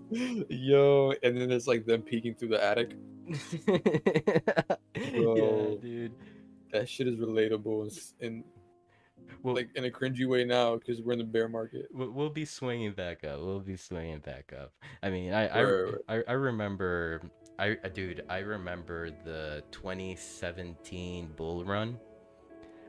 Yo, and then it's like them peeking through the attic. Yeah, Bro, dude. that shit is relatable in Well, like in a cringy way now because we're in the bear market. we'll be swinging back up. We'll be swinging back up. I mean, Right. I remember, dude, I remember the 2017 bull run.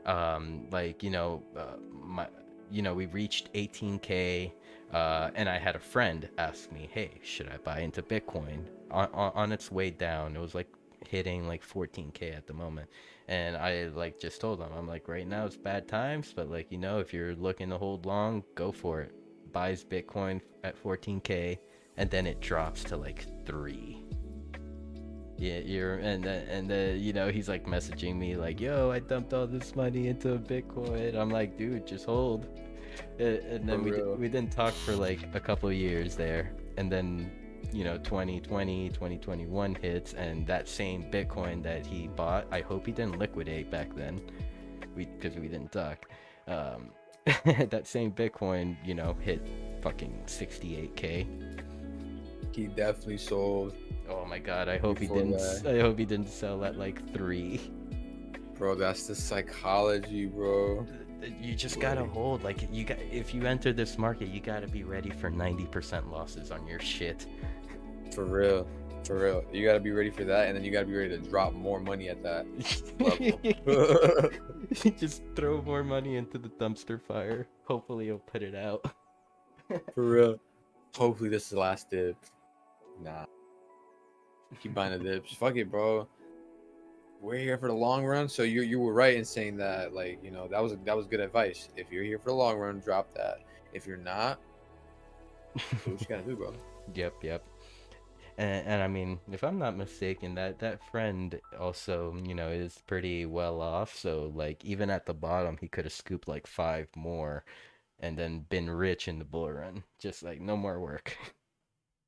Like we reached 18K, and I had a friend ask me, hey, should I buy into Bitcoin on its way down? It was like hitting like 14K at the moment, and I like just told him, I'm like, right now it's bad times, but like, if you're looking to hold long, go for it. Buys Bitcoin at 14K, and then it drops to like 3. Yeah, he's like messaging me like, yo, I dumped all this money into Bitcoin. I'm like, dude, just hold. And then we didn't talk for like a couple of years there, and then 2020 2021 hits, and that same Bitcoin that he bought, I hope he didn't liquidate back then, because we didn't talk. That same Bitcoin hit fucking 68K. He definitely sold. Oh my god, I hope he Before didn't that. I hope he didn't sell at like 3. Bro, that's the psychology, bro. You just gotta hold, like, if you enter this market, you gotta be ready for 90% losses on your shit. For real. For real. You gotta be ready for that, and then you gotta be ready to drop more money at that level. Just throw more money into the dumpster fire. Hopefully he'll put it out. For real. Hopefully this is the last dip. Nah. Keep buying the dips. Fuck it, bro. We're here for the long run. So you were right in saying that, like, that was good advice. If you're here for the long run, drop that. If you're not, do what you gotta do, bro. Yep. And I mean, if I'm not mistaken, that friend also, is pretty well off. So like, even at the bottom, he could have scooped like 5 more, and then been rich in the bull run. Just like, no more work.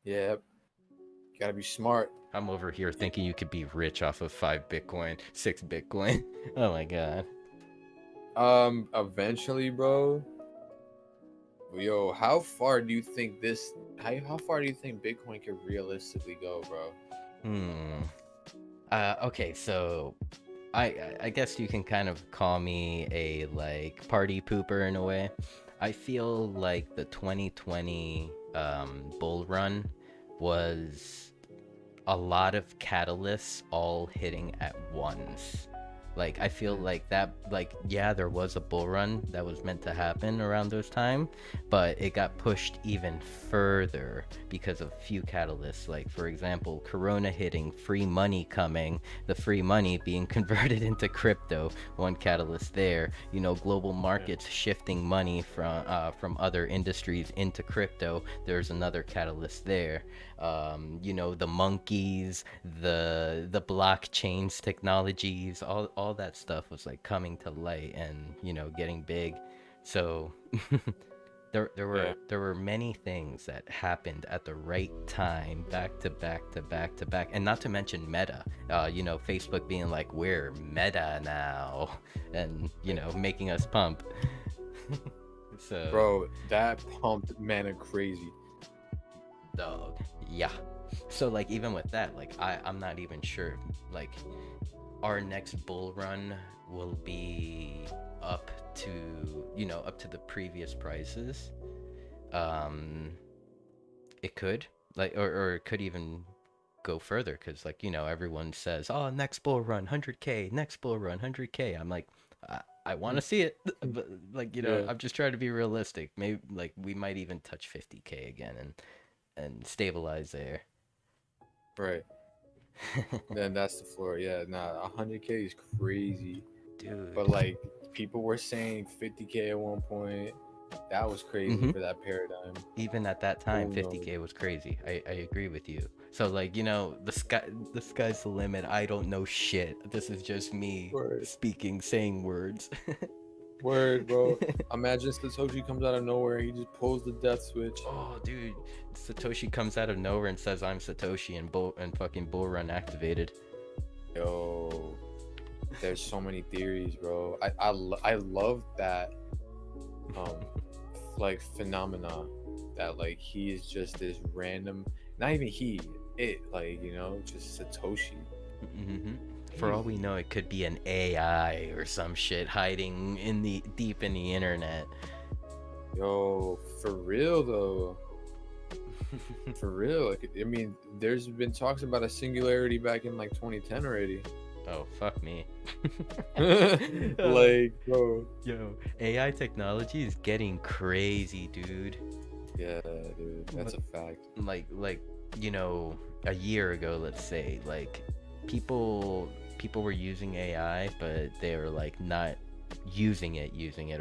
Yep. You gotta be smart. I'm over here thinking you could be rich off of 5 Bitcoin, 6 Bitcoin. Oh my god. Eventually, bro. Yo, how far do you think Bitcoin could realistically go, bro? Okay, so I guess you can kind of call me a like party pooper in a way. I feel like the 2020 bull run was a lot of catalysts all hitting at once. Like, I feel like that, like, yeah, there was a bull run that was meant to happen around those time, but it got pushed even further because of few catalysts. Like, for example, Corona hitting, free money coming, the free money being converted into crypto, one catalyst there. Global markets shifting money from other industries into crypto, there's another catalyst there. The monkeys, the blockchains technologies, all that stuff was like coming to light and getting big. So there were many things that happened at the right time, back to back, and not to mention Meta. Facebook being like, we're Meta now, and making us pump. So, Bro, that pumped mana crazy. dog, yeah. So like, even with that, like, I'm not even sure like our next bull run will be up to the previous prices. It could, like, or it could even go further, because like, everyone says, oh, next bull run 100K, next bull run 100K. I'm like, I want to see it, but like, Yeah. I'm just trying to be realistic. Maybe like we might even touch 50K again and stabilize there. Right. Then that's the floor. Yeah, nah, 100K is crazy. Dude. But like, people were saying 50K at one point. That was crazy Mhm. for that paradigm. Even at that time, Who 50K knows? was crazy. I agree with you. So like, the sky's the limit. I don't know shit. This is just me Word, speaking, saying words. word, bro. Imagine Satoshi comes out of nowhere. He just pulls the death switch. Oh, dude, Satoshi comes out of nowhere and says, "I'm Satoshi," and fucking Bull Run activated. Yo, there's so many theories, bro. I love that um like phenomena that like he is just this random, not even he, it like just Satoshi. Hmm. For all we know, it could be an AI or some shit hiding in the deep in the internet. Yo, for real though. For real, like, I mean, there's been talks about a singularity back in like 2010 already. Oh, fuck me. Like, bro. Yo, AI technology is getting crazy, dude. Yeah, dude, that's a fact. Like, a year ago, let's say, like, people were using AI, but they were like not using it,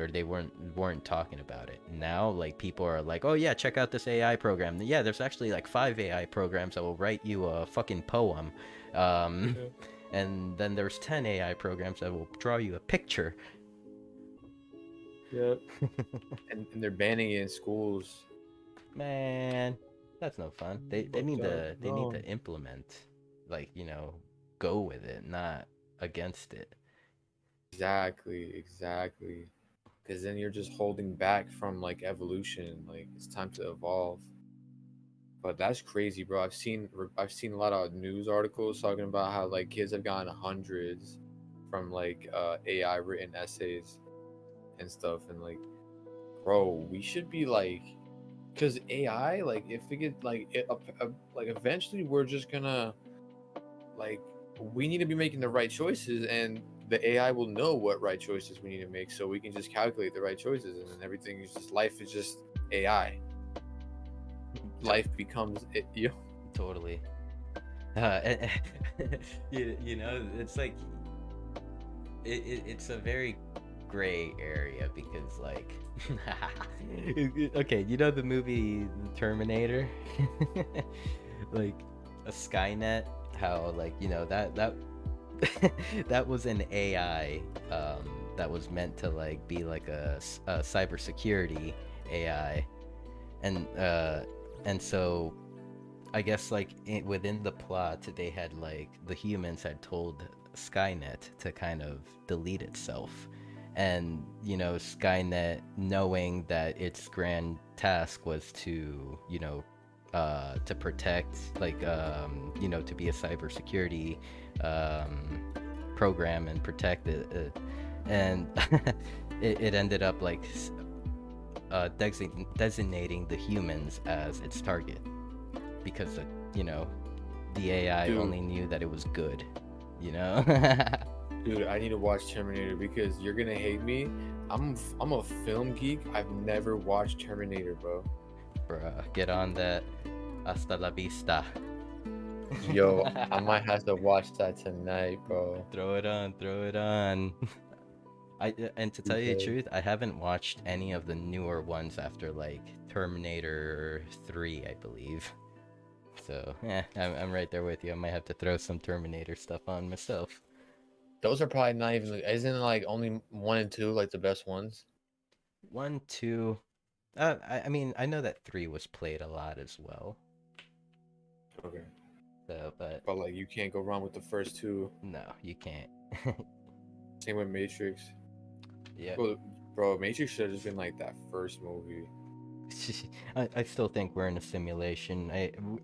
or they weren't talking about it. Now, like, people are like, oh yeah, check out this AI program. Yeah, there's actually like 5 AI programs that will write you a fucking poem. um Yeah. and then there's 10 AI programs that will draw you a picture. Yep. And they're banning it in schools. Man, that's no fun. They Fucked need up. to No. implement, like, go with it, not against it. Exactly, exactly. Because then you're just holding back from like evolution. Like it's time to evolve. But that's crazy, bro. I've seen a lot of news articles talking about how like kids have gotten hundreds from like AI written essays and stuff, and like, bro, we should be like, because AI, like, if we get like like eventually we're just gonna like we need to be making the right choices, and the AI will know what right choices we need to make, so we can just calculate the right choices, and then everything is just life is just AI. Life becomes it. Totally. It's like it's a very gray area because, like, okay, the movie Terminator, like a Skynet, how, like, that that was an AI, that was meant to like be like a cybersecurity AI, and so I guess, like, within the plot, they had, like, the humans had told Skynet to kind of delete itself, and Skynet, knowing that its grand task was to to protect, like, to be a cybersecurity program and protect it, and it ended up like designating the humans as its target because the AI Dude, only knew that it was good, you know. dude, I need to watch Terminator because you're gonna hate me. I'm a film geek. I've never watched Terminator, bro. Bruh, get on that. Hasta la vista. Yo, I might have to watch that tonight, bro. Throw it on, throw it on. And to tell you the Because truth, I haven't watched any of the newer ones after, like, Terminator 3, I believe. So, yeah, I'm right there with you. I might have to throw some Terminator stuff on myself. those are probably not even. Isn't it like only 1 and 2 like the best ones? 1, 2. I mean, I know that 3 was played a lot as well. Okay. So, but But like you can't go wrong with the first two. no, you can't. Same with Matrix. Yeah. Bro, Matrix should have just been like that first movie. I still think we're in a simulation.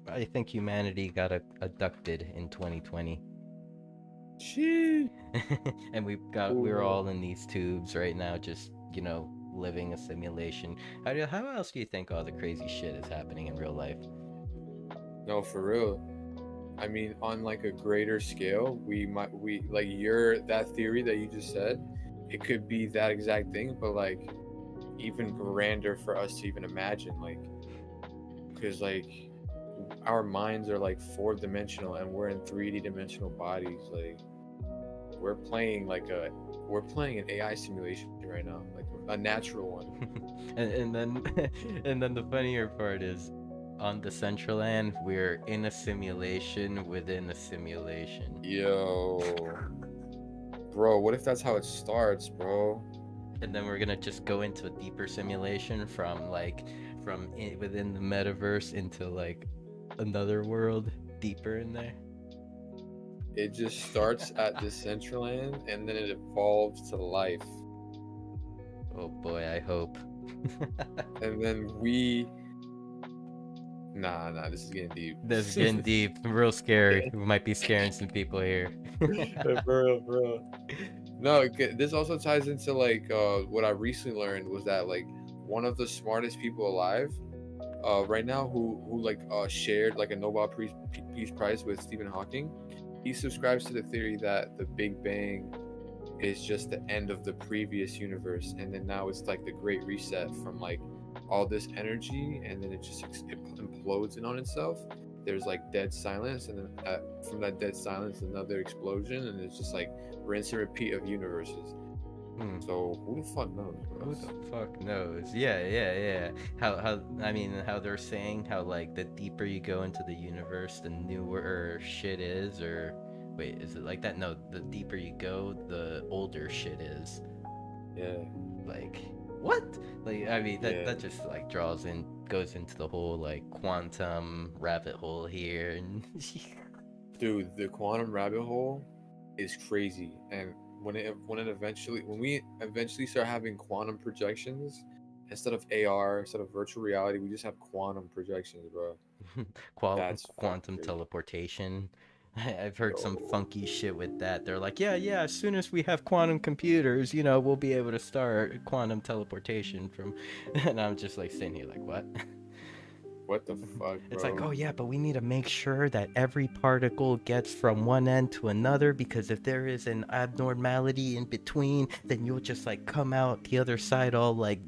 I think humanity got abducted in 2020. Shit. And we're all in these tubes right now, just, living a simulation. How else do you think all the crazy shit is happening in real life? No, for real. I mean, on like a greater scale, we like that theory that you just said, it could be that exact thing, but like even grander for us to even imagine, like, because like our minds are like 4 dimensional and we're in 3D dimensional bodies. Like, we're playing an AI simulation right now, like a natural one. And then and then the funnier part is on Decentraland, we're in a simulation within a simulation. Yo, bro, what if that's how it starts, bro? And then we're gonna just go into a deeper simulation within the metaverse into like another world deeper in there. It just starts at Decentraland and then it evolves to life. Oh boy, I hope. And then nah, this is getting deep. This is getting deep, real scary. We might be scaring some people here. Bro. No, this also ties into like what I recently learned was that like one of the smartest people alive right now who like shared like a Nobel Peace Prize with Stephen Hawking. He subscribes to the theory that the Big Bang is just the end of the previous universe, and then now it's like the Great Reset from like all this energy, and then it just it implodes in on itself. There's like dead silence, and then from that dead silence, another explosion, and it's just like rinse and repeat of universes. So who the fuck knows, bro? Who the fuck knows? Yeah. How they're saying how like the deeper you go into the universe, the newer shit is, or wait, is it like that? No, the deeper you go, the older shit is. Yeah. Like what? Like I mean that just like goes into the whole like quantum rabbit hole here and Dude, the quantum rabbit hole is crazy, and when we eventually start having quantum projections instead of AR, instead of virtual reality, we just have quantum projections, bro. That's quantum crazy. teleportation. I've heard some funky shit with that. They're like, yeah, as soon as we have quantum computers, we'll be able to start quantum teleportation from. And I'm just like sitting here like, what? What the fuck, bro? It's like, oh yeah, but we need to make sure that every particle gets from one end to another, because if there is an abnormality in between, then you'll just like come out the other side all like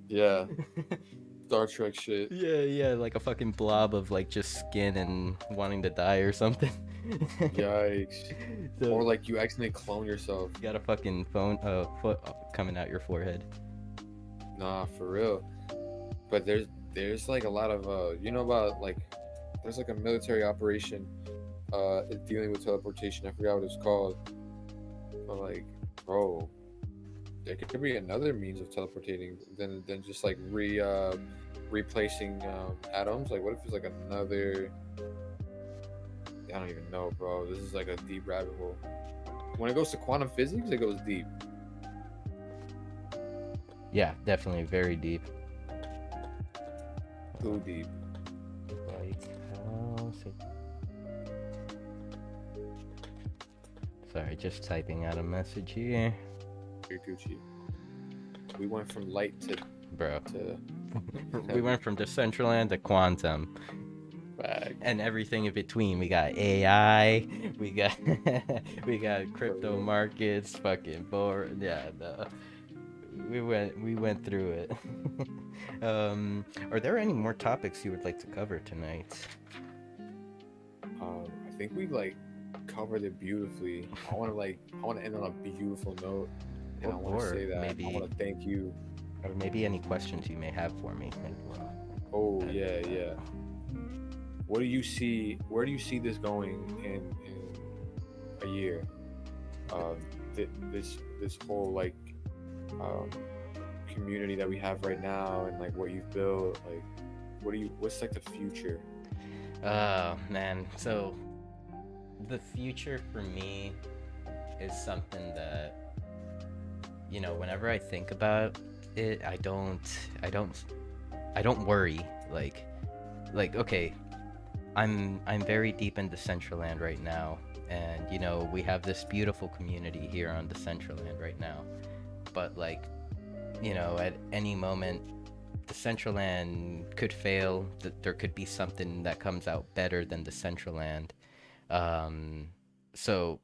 yeah. Star Trek shit. Yeah, like a fucking blob of like just skin and wanting to die or something. Yikes. So, or like you accidentally clone yourself. You got a fucking foot coming out your forehead. Nah, for real. But there's like a lot of about like there's like a military operation dealing with teleportation. I forgot what it's called. But like, bro, there could be another means of teleportating than just like replacing atoms. Like, what if it's like another? I don't even know, bro. This is like a deep rabbit hole. When it goes to quantum physics, it goes deep. Yeah, definitely very deep. Too deep. Like, sorry, just typing out a message here. You're Gucci. We went from light to we went from Decentraland to quantum. Bag. And everything in between. We got AI, we got crypto markets, fucking board. Yeah, no. We went through it. Are there any more topics you would like to cover tonight? I think we like covered it beautifully. I want to end on a beautiful note, and I want to say that I want to thank you. Or maybe any questions you may have for me. Oh yeah. Where do you see this going in a year? This whole like community that we have right now, and like what you've built, like what's like the future? Oh man, so the future for me is something that whenever I think about it, I don't worry. Like okay, I'm very deep in Decentraland right now, and we have this beautiful community here on Decentraland right now, but like at any moment Decentraland could fail. There could be something that comes out better than Decentraland. So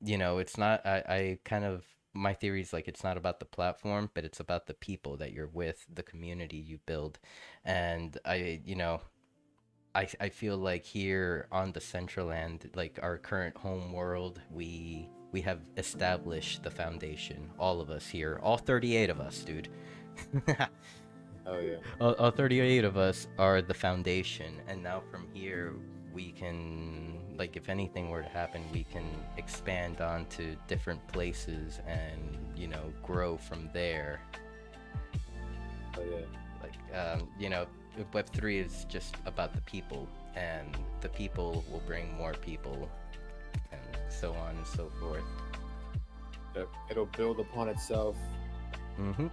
it's not, I kind of, my theory is like it's not about the platform, but it's about the people that you're with, the community you build. And I feel like here on the Central Land, like our current home world, we have established the foundation. All of us here, all 38 of us, dude. Oh yeah. All 38 of us are the foundation, and now from here we can, like, if anything were to happen, we can expand onto different places and, you know, grow from there. Oh yeah. Like, you know, Web3 is just about the people, and the people will bring more people, and so on and so forth. It'll build upon itself. Mm-hmm.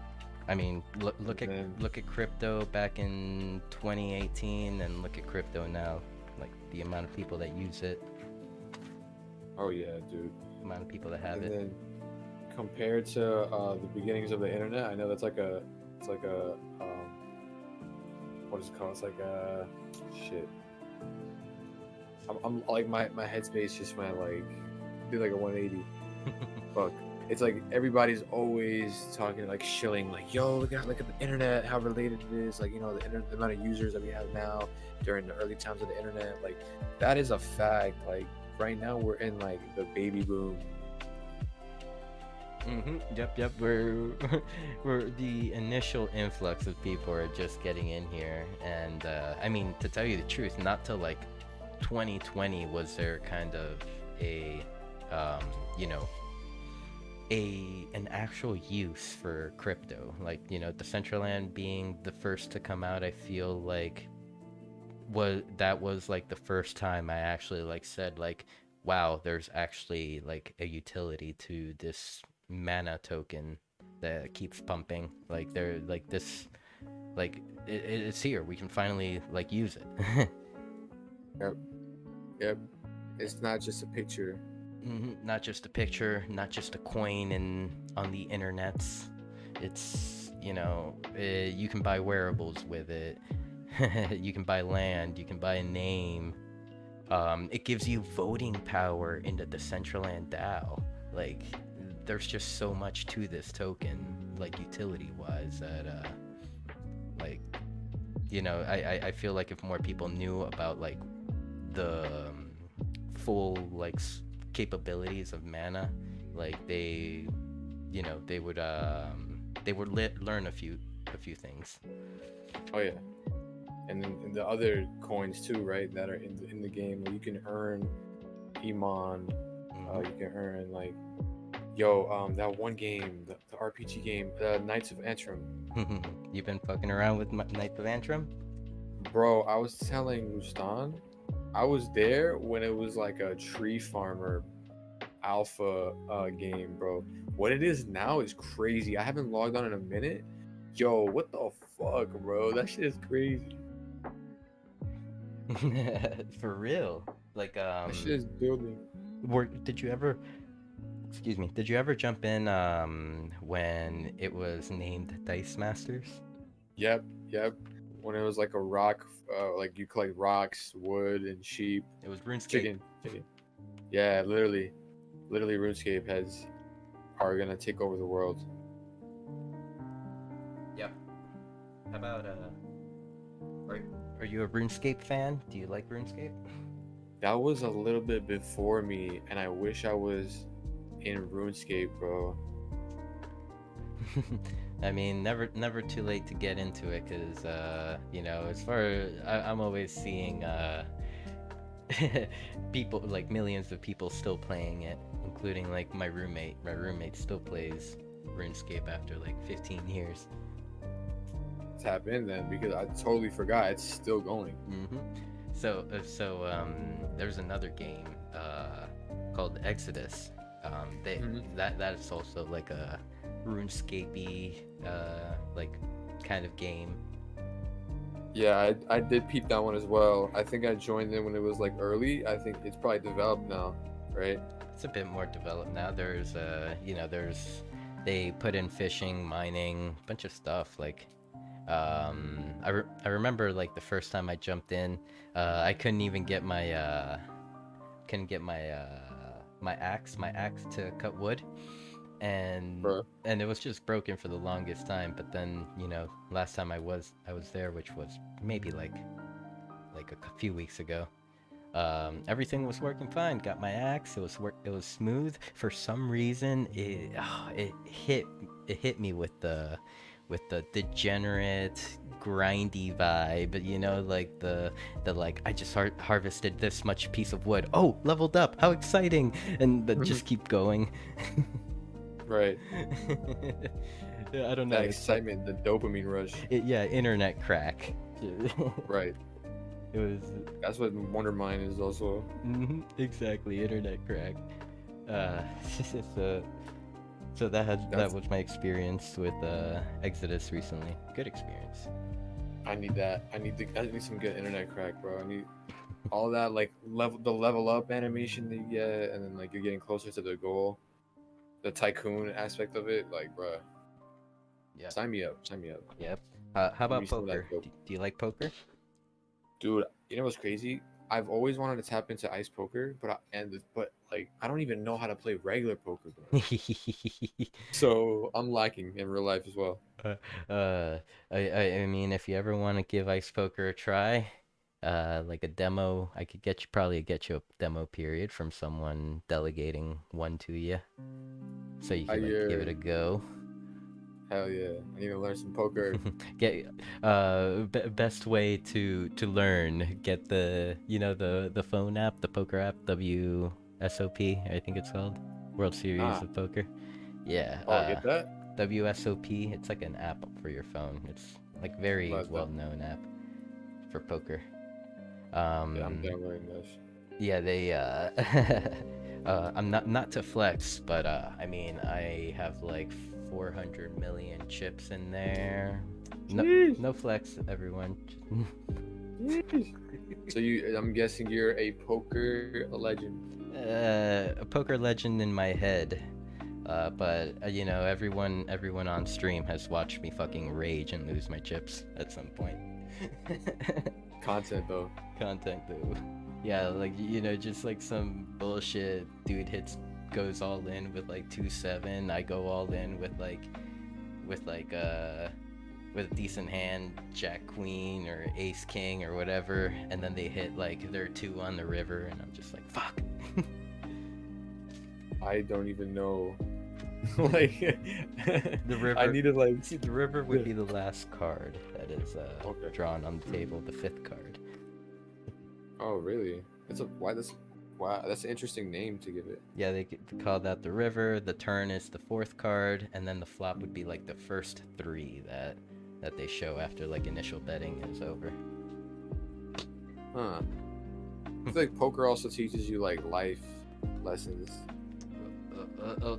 I mean, look And at then- look at crypto back in 2018, and look at crypto now. Like the amount of people that use it, Oh yeah, dude. the amount of people that have And it. then compared to the beginnings of the internet, I know it's like a what is it called? It's like a shit. I'm like my headspace just went like did like a 180. Fuck. It's like everybody's always talking like shilling like, yo, look at the internet, how related it is, like, you know, the internet, the amount of users that we have now during the early times of the internet, like that is a fact. Like right now we're in like the baby boom. Yep. We're the initial influx of people are just getting in here, and I mean, to tell you the truth, not till like 2020 was there kind of a, you know, an actual use for crypto. Like, you know, Decentraland being the first to come out, I feel like was like the first time I actually like said like, wow, there's actually like a utility to this mana token that keeps pumping. Like they're like this, like it's here. We can finally like use it. Yep. It's not just a picture. Not just a picture, not just a coin on the internets. It's, you know, you can buy wearables with it. You can buy land. You can buy a name. It gives you voting power in the Decentraland DAO. Like, there's just so much to this token, like utility-wise, that like, you know, I feel like if more people knew about like the full like capabilities of mana, like they, you know, they would learn a few things. Oh yeah. And then the other coins too, right? That are in the game, where you can earn Iman. You can earn like, that one game, the RPG game, Knights of Antrim. You've been fucking around with Knights of Antrim? Bro, I was telling Rustan, I was there when it was like a tree farmer alpha game, bro. What it is now is crazy. I haven't logged on in a minute. Yo, what the fuck, bro? That shit is crazy. For real? Like, That shit is building. did you ever, excuse me, did you ever jump in when it was named Dice Masters? Yep. When it was like a rock, like you collect rocks, wood, and sheep. It was RuneScape. Chicken. Yeah, literally, RuneScape are gonna take over the world. Yep. How about are you a RuneScape fan? Do you like RuneScape? That was a little bit before me, and I wish I was in RuneScape, bro. I mean, never too late to get into it, because you know, as far as I'm always seeing people, like millions of people still playing it, including like my roommate. My roommate still plays RuneScape after like 15 years. Tap in then, because I totally forgot it's still going. So there's another game called Exodus. That is also like a RuneScape-y like kind of game. Yeah, I did peep that one as well. I think I joined in when it was like early. I think it's probably developed now, right? It's a bit more developed now. There's you know, they put in fishing, mining, a bunch of stuff. Like I remember like the first time I jumped in, I couldn't even get my my axe to cut wood, and it was just broken for the longest time. But then, you know, last time I was there, which was maybe like like a few weeks ago. Everything was working fine. Got my axe. It was smooth. For some reason, it hit me with the degenerate, grindy vibe. You know, like the like I just harvested this much piece of wood. Oh, leveled up. How exciting! And just keep going. Right. Yeah, I don't know. That excitement, the dopamine rush. Yeah, internet crack. Right. It was. That's what Wonder Mine is also. Exactly, internet crack. So that was my experience with Exodus recently. Good experience. I need that. I need some good internet crack, bro. I need all that like level up animation that you get, and then like you're getting closer to the goal. The tycoon aspect of it, like, bro. Yeah. Sign me up. Sign me up. Yep. How about me some of that poker? dope. Do you like poker? Dude, you know what's crazy? I've always wanted to tap into ice poker, but like I don't even know how to play regular poker, bro. So I'm lacking in real life as well. I mean, if you ever want to give ice poker a try, like a demo, I could probably get you a demo period from someone delegating one to you, so you can like, give it a go. Hell yeah, I need to learn some poker. Get best way to learn, get the phone app, the poker app, WSOP, I think it's called, World Series of Poker. Yeah. Get that? WSOP, it's like an app for your phone. It's like very well-known app for poker. Yeah, I'm downloading this. Yeah, they I'm not to flex, but I mean, I have like 400 million chips in there. No flex, everyone. So I'm guessing you're a poker legend. A poker legend in my head. But you know, everyone on stream has watched me fucking rage and lose my chips at some point. Content though. Yeah, like, you know, just like some bullshit dude goes all in with like 2-7. I go all in with a decent hand, Jack Queen or Ace King or whatever, and then they hit like their 2 on the river, and I'm just like, fuck. I don't even know. Like the river. I need to like see, the river would be the last card that is drawn on the table, the 5th card. Oh really? That's an interesting name to give it. Yeah, they call that the river. The turn is the 4th card, and then the flop would be like the first 3 that they show after like initial betting is over. Huh. I feel like poker also teaches you like life lessons.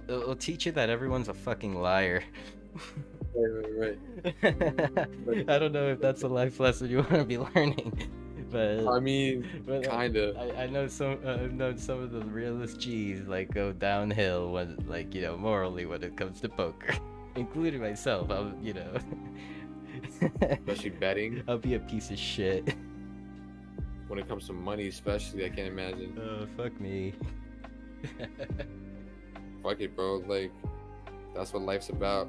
It'll teach you that everyone's a fucking liar. Right. I don't know if that's a life lesson you want to be learning, but I mean, kind of. I know I've known some of the realest G's like go downhill when, like, you know, morally when it comes to poker, including myself. Especially betting. I'll be a piece of shit. When it comes to money, especially, I can't imagine. Oh, fuck me. Fuck it, bro. Like, that's what life's about.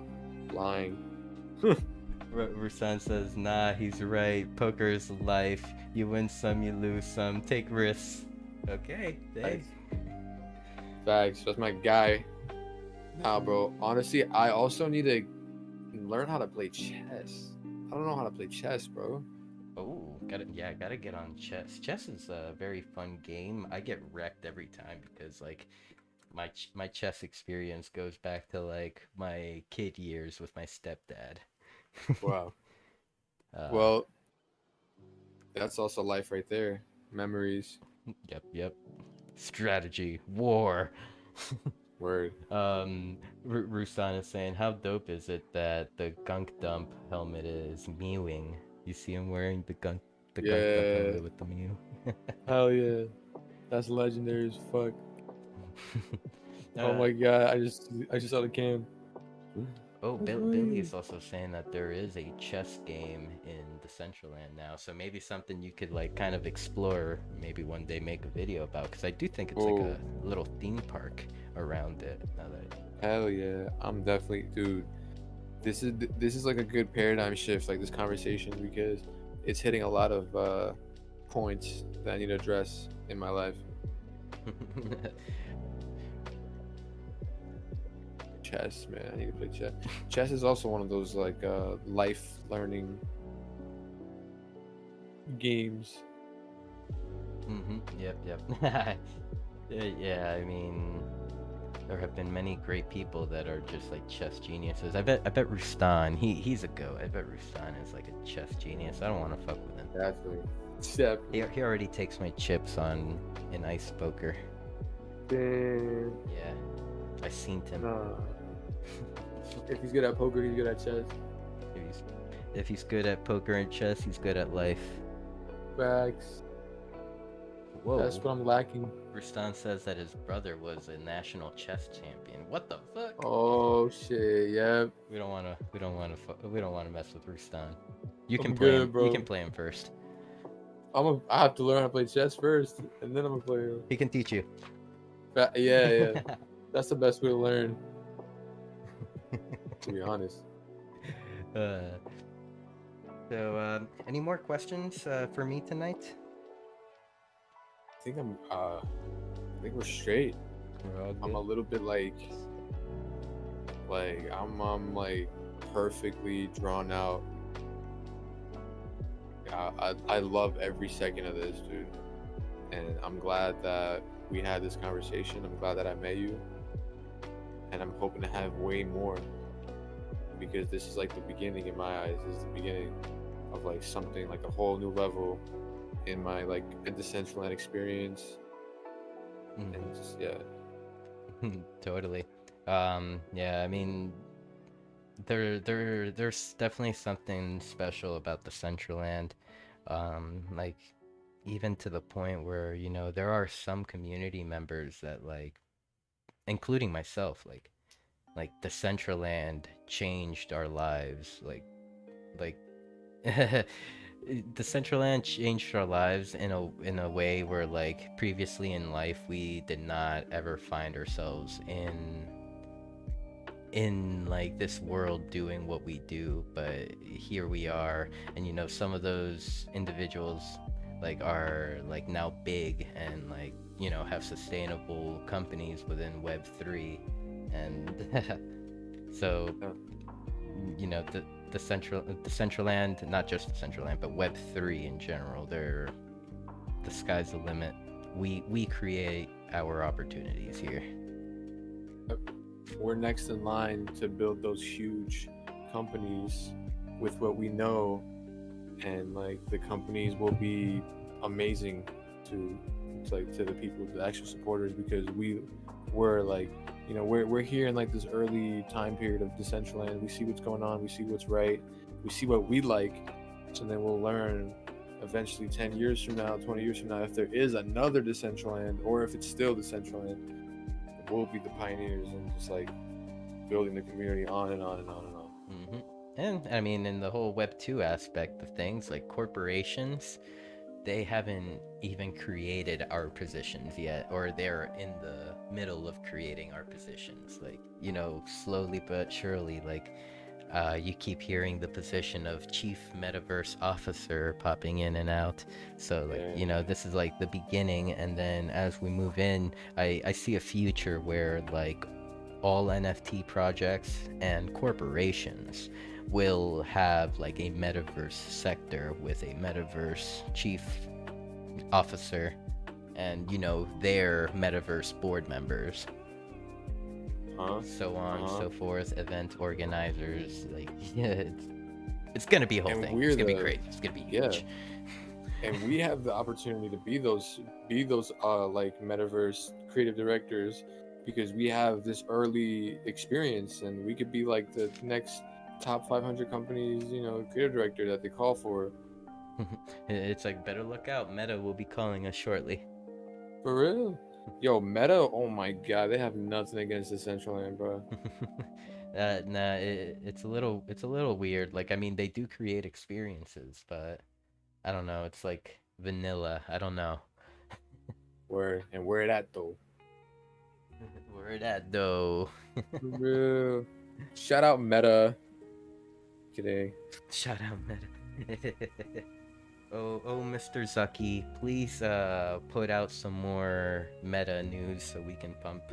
Lying. Rusan says, nah, he's right. Poker is life. You win some, you lose some. Take risks. Okay, thanks. Facts. That's my guy. Nah, bro. Honestly, I also need to learn how to play chess. I don't know how to play chess, bro. Oh, gotta get on chess. Chess is a very fun game. I get wrecked every time because, like, my chess experience goes back to like my kid years with my stepdad. Wow. Well, that's also life right there. Memories. Yep. Strategy, war. Word. Rusan is saying, how dope is it that the gunk dump helmet is mewing? You see him wearing the gunk dump helmet with the mew. Hell yeah. That's legendary as fuck. Oh my god, I just saw the cam. Oh, Billy is also saying that there is a chess game in the Decentraland now, so maybe something you could like kind of explore, maybe one day make a video about, because I do think it's like a little theme park around it. Hell yeah, I'm definitely, dude. This is like a good paradigm shift, like this conversation, because it's hitting a lot of points that I need to address in my life. Chess, man. I need to play chess. Chess is also one of those like life learning games. Yep. Yeah, I mean, there have been many great people that are just like chess geniuses. I bet Rustan, he's a goat. I bet Rustan is like a chess genius. I don't want to fuck with him. Definitely. He already takes my chips in ice poker. Damn. Yeah, I seen him. If he's good at poker, he's good at chess. If he's good at poker and chess, he's good at life. Facts. Whoa. That's what I'm lacking. Rustan says that his brother was a national chess champion. What the fuck? Oh shit! Yep. We don't want to mess with Rustan. You I'm can play good, him. bro. You can play him first. I have to learn how to play chess first, and then I'm gonna play him. He can teach you. Yeah. That's the best way to learn. To be honest. So, any more questions for me tonight? I think we're straight. We're all I'm a good? little bit like I'm like perfectly drawn out. I love every second of this, dude. And I'm glad that we had this conversation. I'm glad that I met you. And I'm hoping to have way more. Because this is like the beginning in my eyes. This is the beginning of like something like a whole new level in my like Decentraland experience. And just, yeah. Totally. Yeah, I mean, there's definitely something special about the Decentraland. Like, even to the point where, you know, there are some community members that, like, including myself, like the Decentraland changed our lives. Like the Decentraland changed our lives in a way where, like, previously in life we did not ever find ourselves in like this world doing what we do, but here we are. And you know, some of those individuals like are like now big and, like, you know, have sustainable companies within Web3. And so, you know, the Decentraland, not just the Decentraland, but Web3 in general, the sky's the limit. We create our opportunities here. We're next in line to build those huge companies with what we know, and like the companies will be amazing to the people, the actual supporters, because we're like, you know, we're here in like this early time period of Decentraland. We see what's going on, we see what's right, we see what we like, and then we'll learn eventually 10 years from now, 20 years from now, if there is another Decentraland or if it's still Decentraland, we'll be the pioneers and just like building the community on and on and on and on. And I mean, in the whole Web 2 aspect of things, like corporations, they haven't even created our positions yet, or they're in the middle of creating our positions. Like, you know, slowly but surely, like, you keep hearing the position of chief metaverse officer popping in and out. So, like, you know, this is like the beginning, and then as we move in, I see a future where, like, all NFT projects and corporations will have like a metaverse sector with a metaverse chief officer and, you know, their metaverse board members, so on and so forth, event organizers. Like, yeah, it's gonna be a whole thing. It's gonna be great. It's gonna be huge. And we have the opportunity to be those like metaverse creative directors, because we have this early experience, and we could be like the next top 500 companies, you know, creative director that they call for. It's like, better look out, Meta will be calling us shortly. For real? Yo, Meta, oh my god, they have nothing against Decentraland, bro. Nah, it's a little weird. Like, I mean, they do create experiences, but I don't know, it's like vanilla. I don't know. Where it at though? Where it at though? For real. Shout out Meta. Kidding. Shout out Meta. Mr. Zucky, please put out some more meta news so we can pump.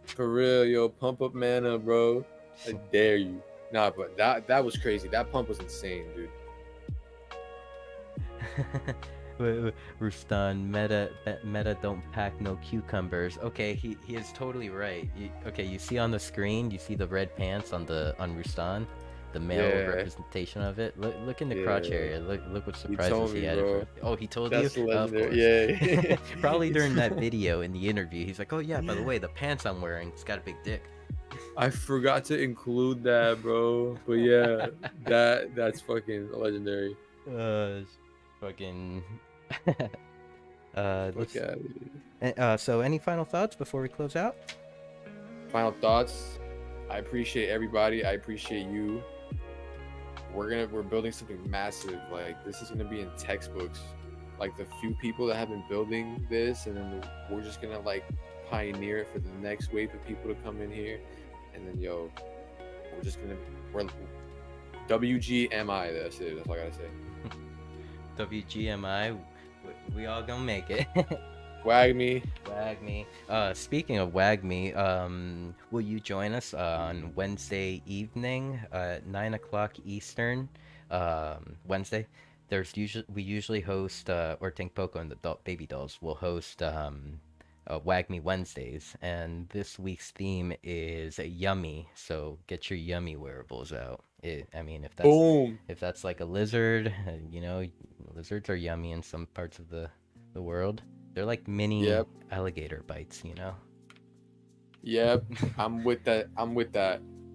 For real, yo, pump up mana, bro. I dare you. Nah, but that was crazy. That pump was insane, dude. Rustan, meta don't pack no cucumbers. Okay, he is totally right. Okay, you see on the screen, you see the red pants on Rustan, the male representation of it. Look in the crotch area. Look what surprises he added. Oh, he told That's you? legendary. Of course. Yeah. Probably during that video in the interview, he's like, "Oh yeah, by the way, the pants I'm wearing, it's got a big dick." I forgot to include that, bro. But yeah, that's fucking legendary. Fucking. So any final thoughts before we close out? Final thoughts. I appreciate everybody. I appreciate you. We're building something massive. Like, this is gonna be in textbooks. Like, the few people that have been building this, and then we're just gonna like pioneer it for the next wave of people to come in here. And then we're WGMI. That's it. That's all I gotta say. WGMI, we all gonna make it. Wag me. Speaking of Wag me, will you join us on Wednesday evening at 9 o'clock Eastern? Wednesday. We usually host or Tank Poco and the Baby Dolls will host Wag Me Wednesdays, and this week's theme is yummy. So get your yummy wearables out. If that's like a lizard, lizards are yummy in some parts of the world. They're like mini alligator bites, Yep, I'm with that.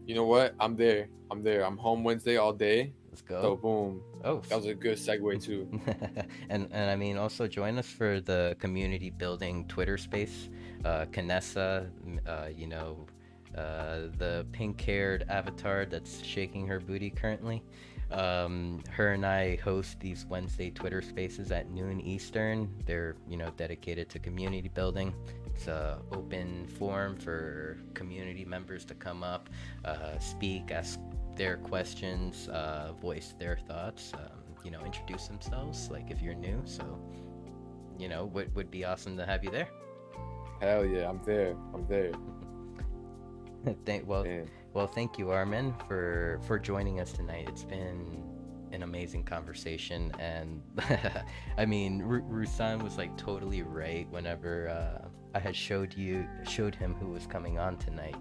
You know what? I'm there. I'm home Wednesday all day. Let's go. So boom. Oh, that was a good segue too. and I mean, also join us for the community building Twitter space. Kanessa, the pink-haired avatar that's shaking her booty currently. Her and I host these Wednesday Twitter spaces at noon Eastern. They're dedicated to community building. It's a open forum for community members to come up, speak, ask their questions, voice their thoughts, introduce themselves, like if you're new. So would be awesome to have you there. Hell yeah, I'm there. Thank you, Armen, for joining us tonight. It's been an amazing conversation, and I mean, Rusan was like totally right. Whenever I had showed him who was coming on tonight,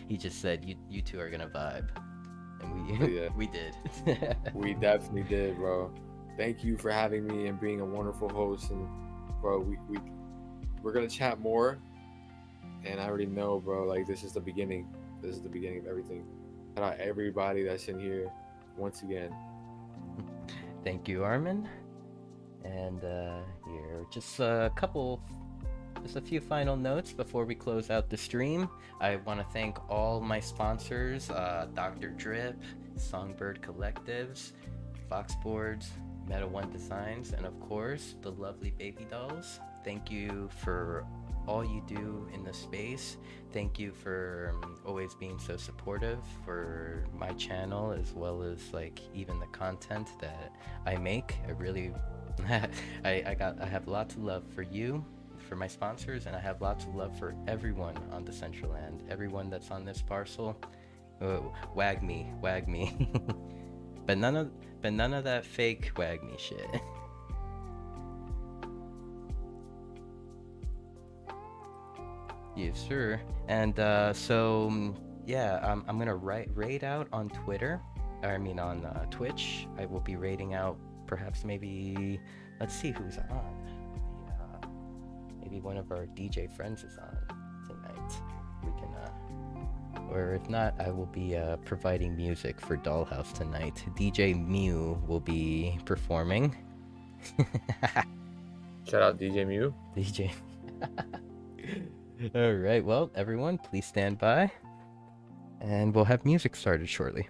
he just said you two are gonna vibe, and we did. We definitely did, bro. Thank you for having me and being a wonderful host, and bro, we're gonna chat more. And I already know, bro, like this is the beginning. This is the beginning of everything. Shout out everybody that's in here once again. Thank you, Armen. And here, just a few final notes before we close out the stream. I want to thank all my sponsors, Dr. Drip, Songbird Collectives, Foxboards, Meta One Designs, and of course, the lovely Baby Dolls. Thank you for all you do in the space. Thank you for always being so supportive for my channel, as well as like even the content that I make. I really I have lots of love for you, for my sponsors, and I have lots of love for everyone on Decentraland, everyone that's on this parcel. Wag me but none of that fake wag me shit. Yes, sir. And I'm gonna raid out on Twitter. On Twitch. I will be raiding out. Perhaps maybe. Let's see who's on. Maybe one of our DJ friends is on tonight. We can. Or if not, I will be providing music for DollHouse tonight. DJ Mew will be performing. Shout out DJ Mew. DJ. All right, well, everyone, please stand by, and we'll have music started shortly.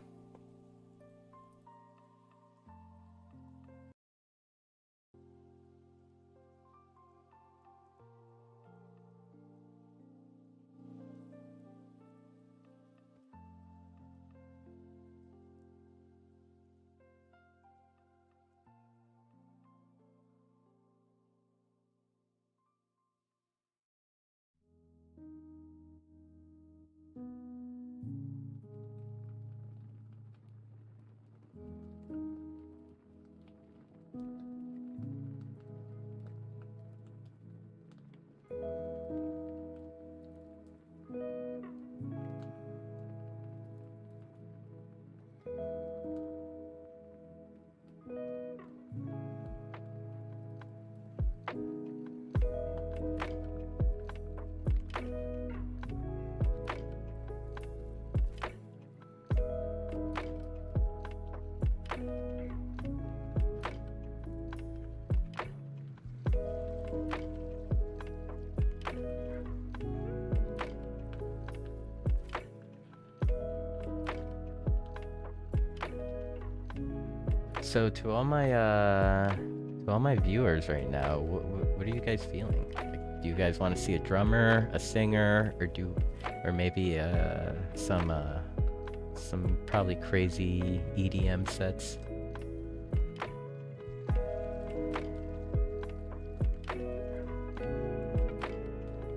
So to all my viewers right now, what are you guys feeling? Like, do you guys want to see a drummer, a singer, or maybe some probably crazy EDM sets?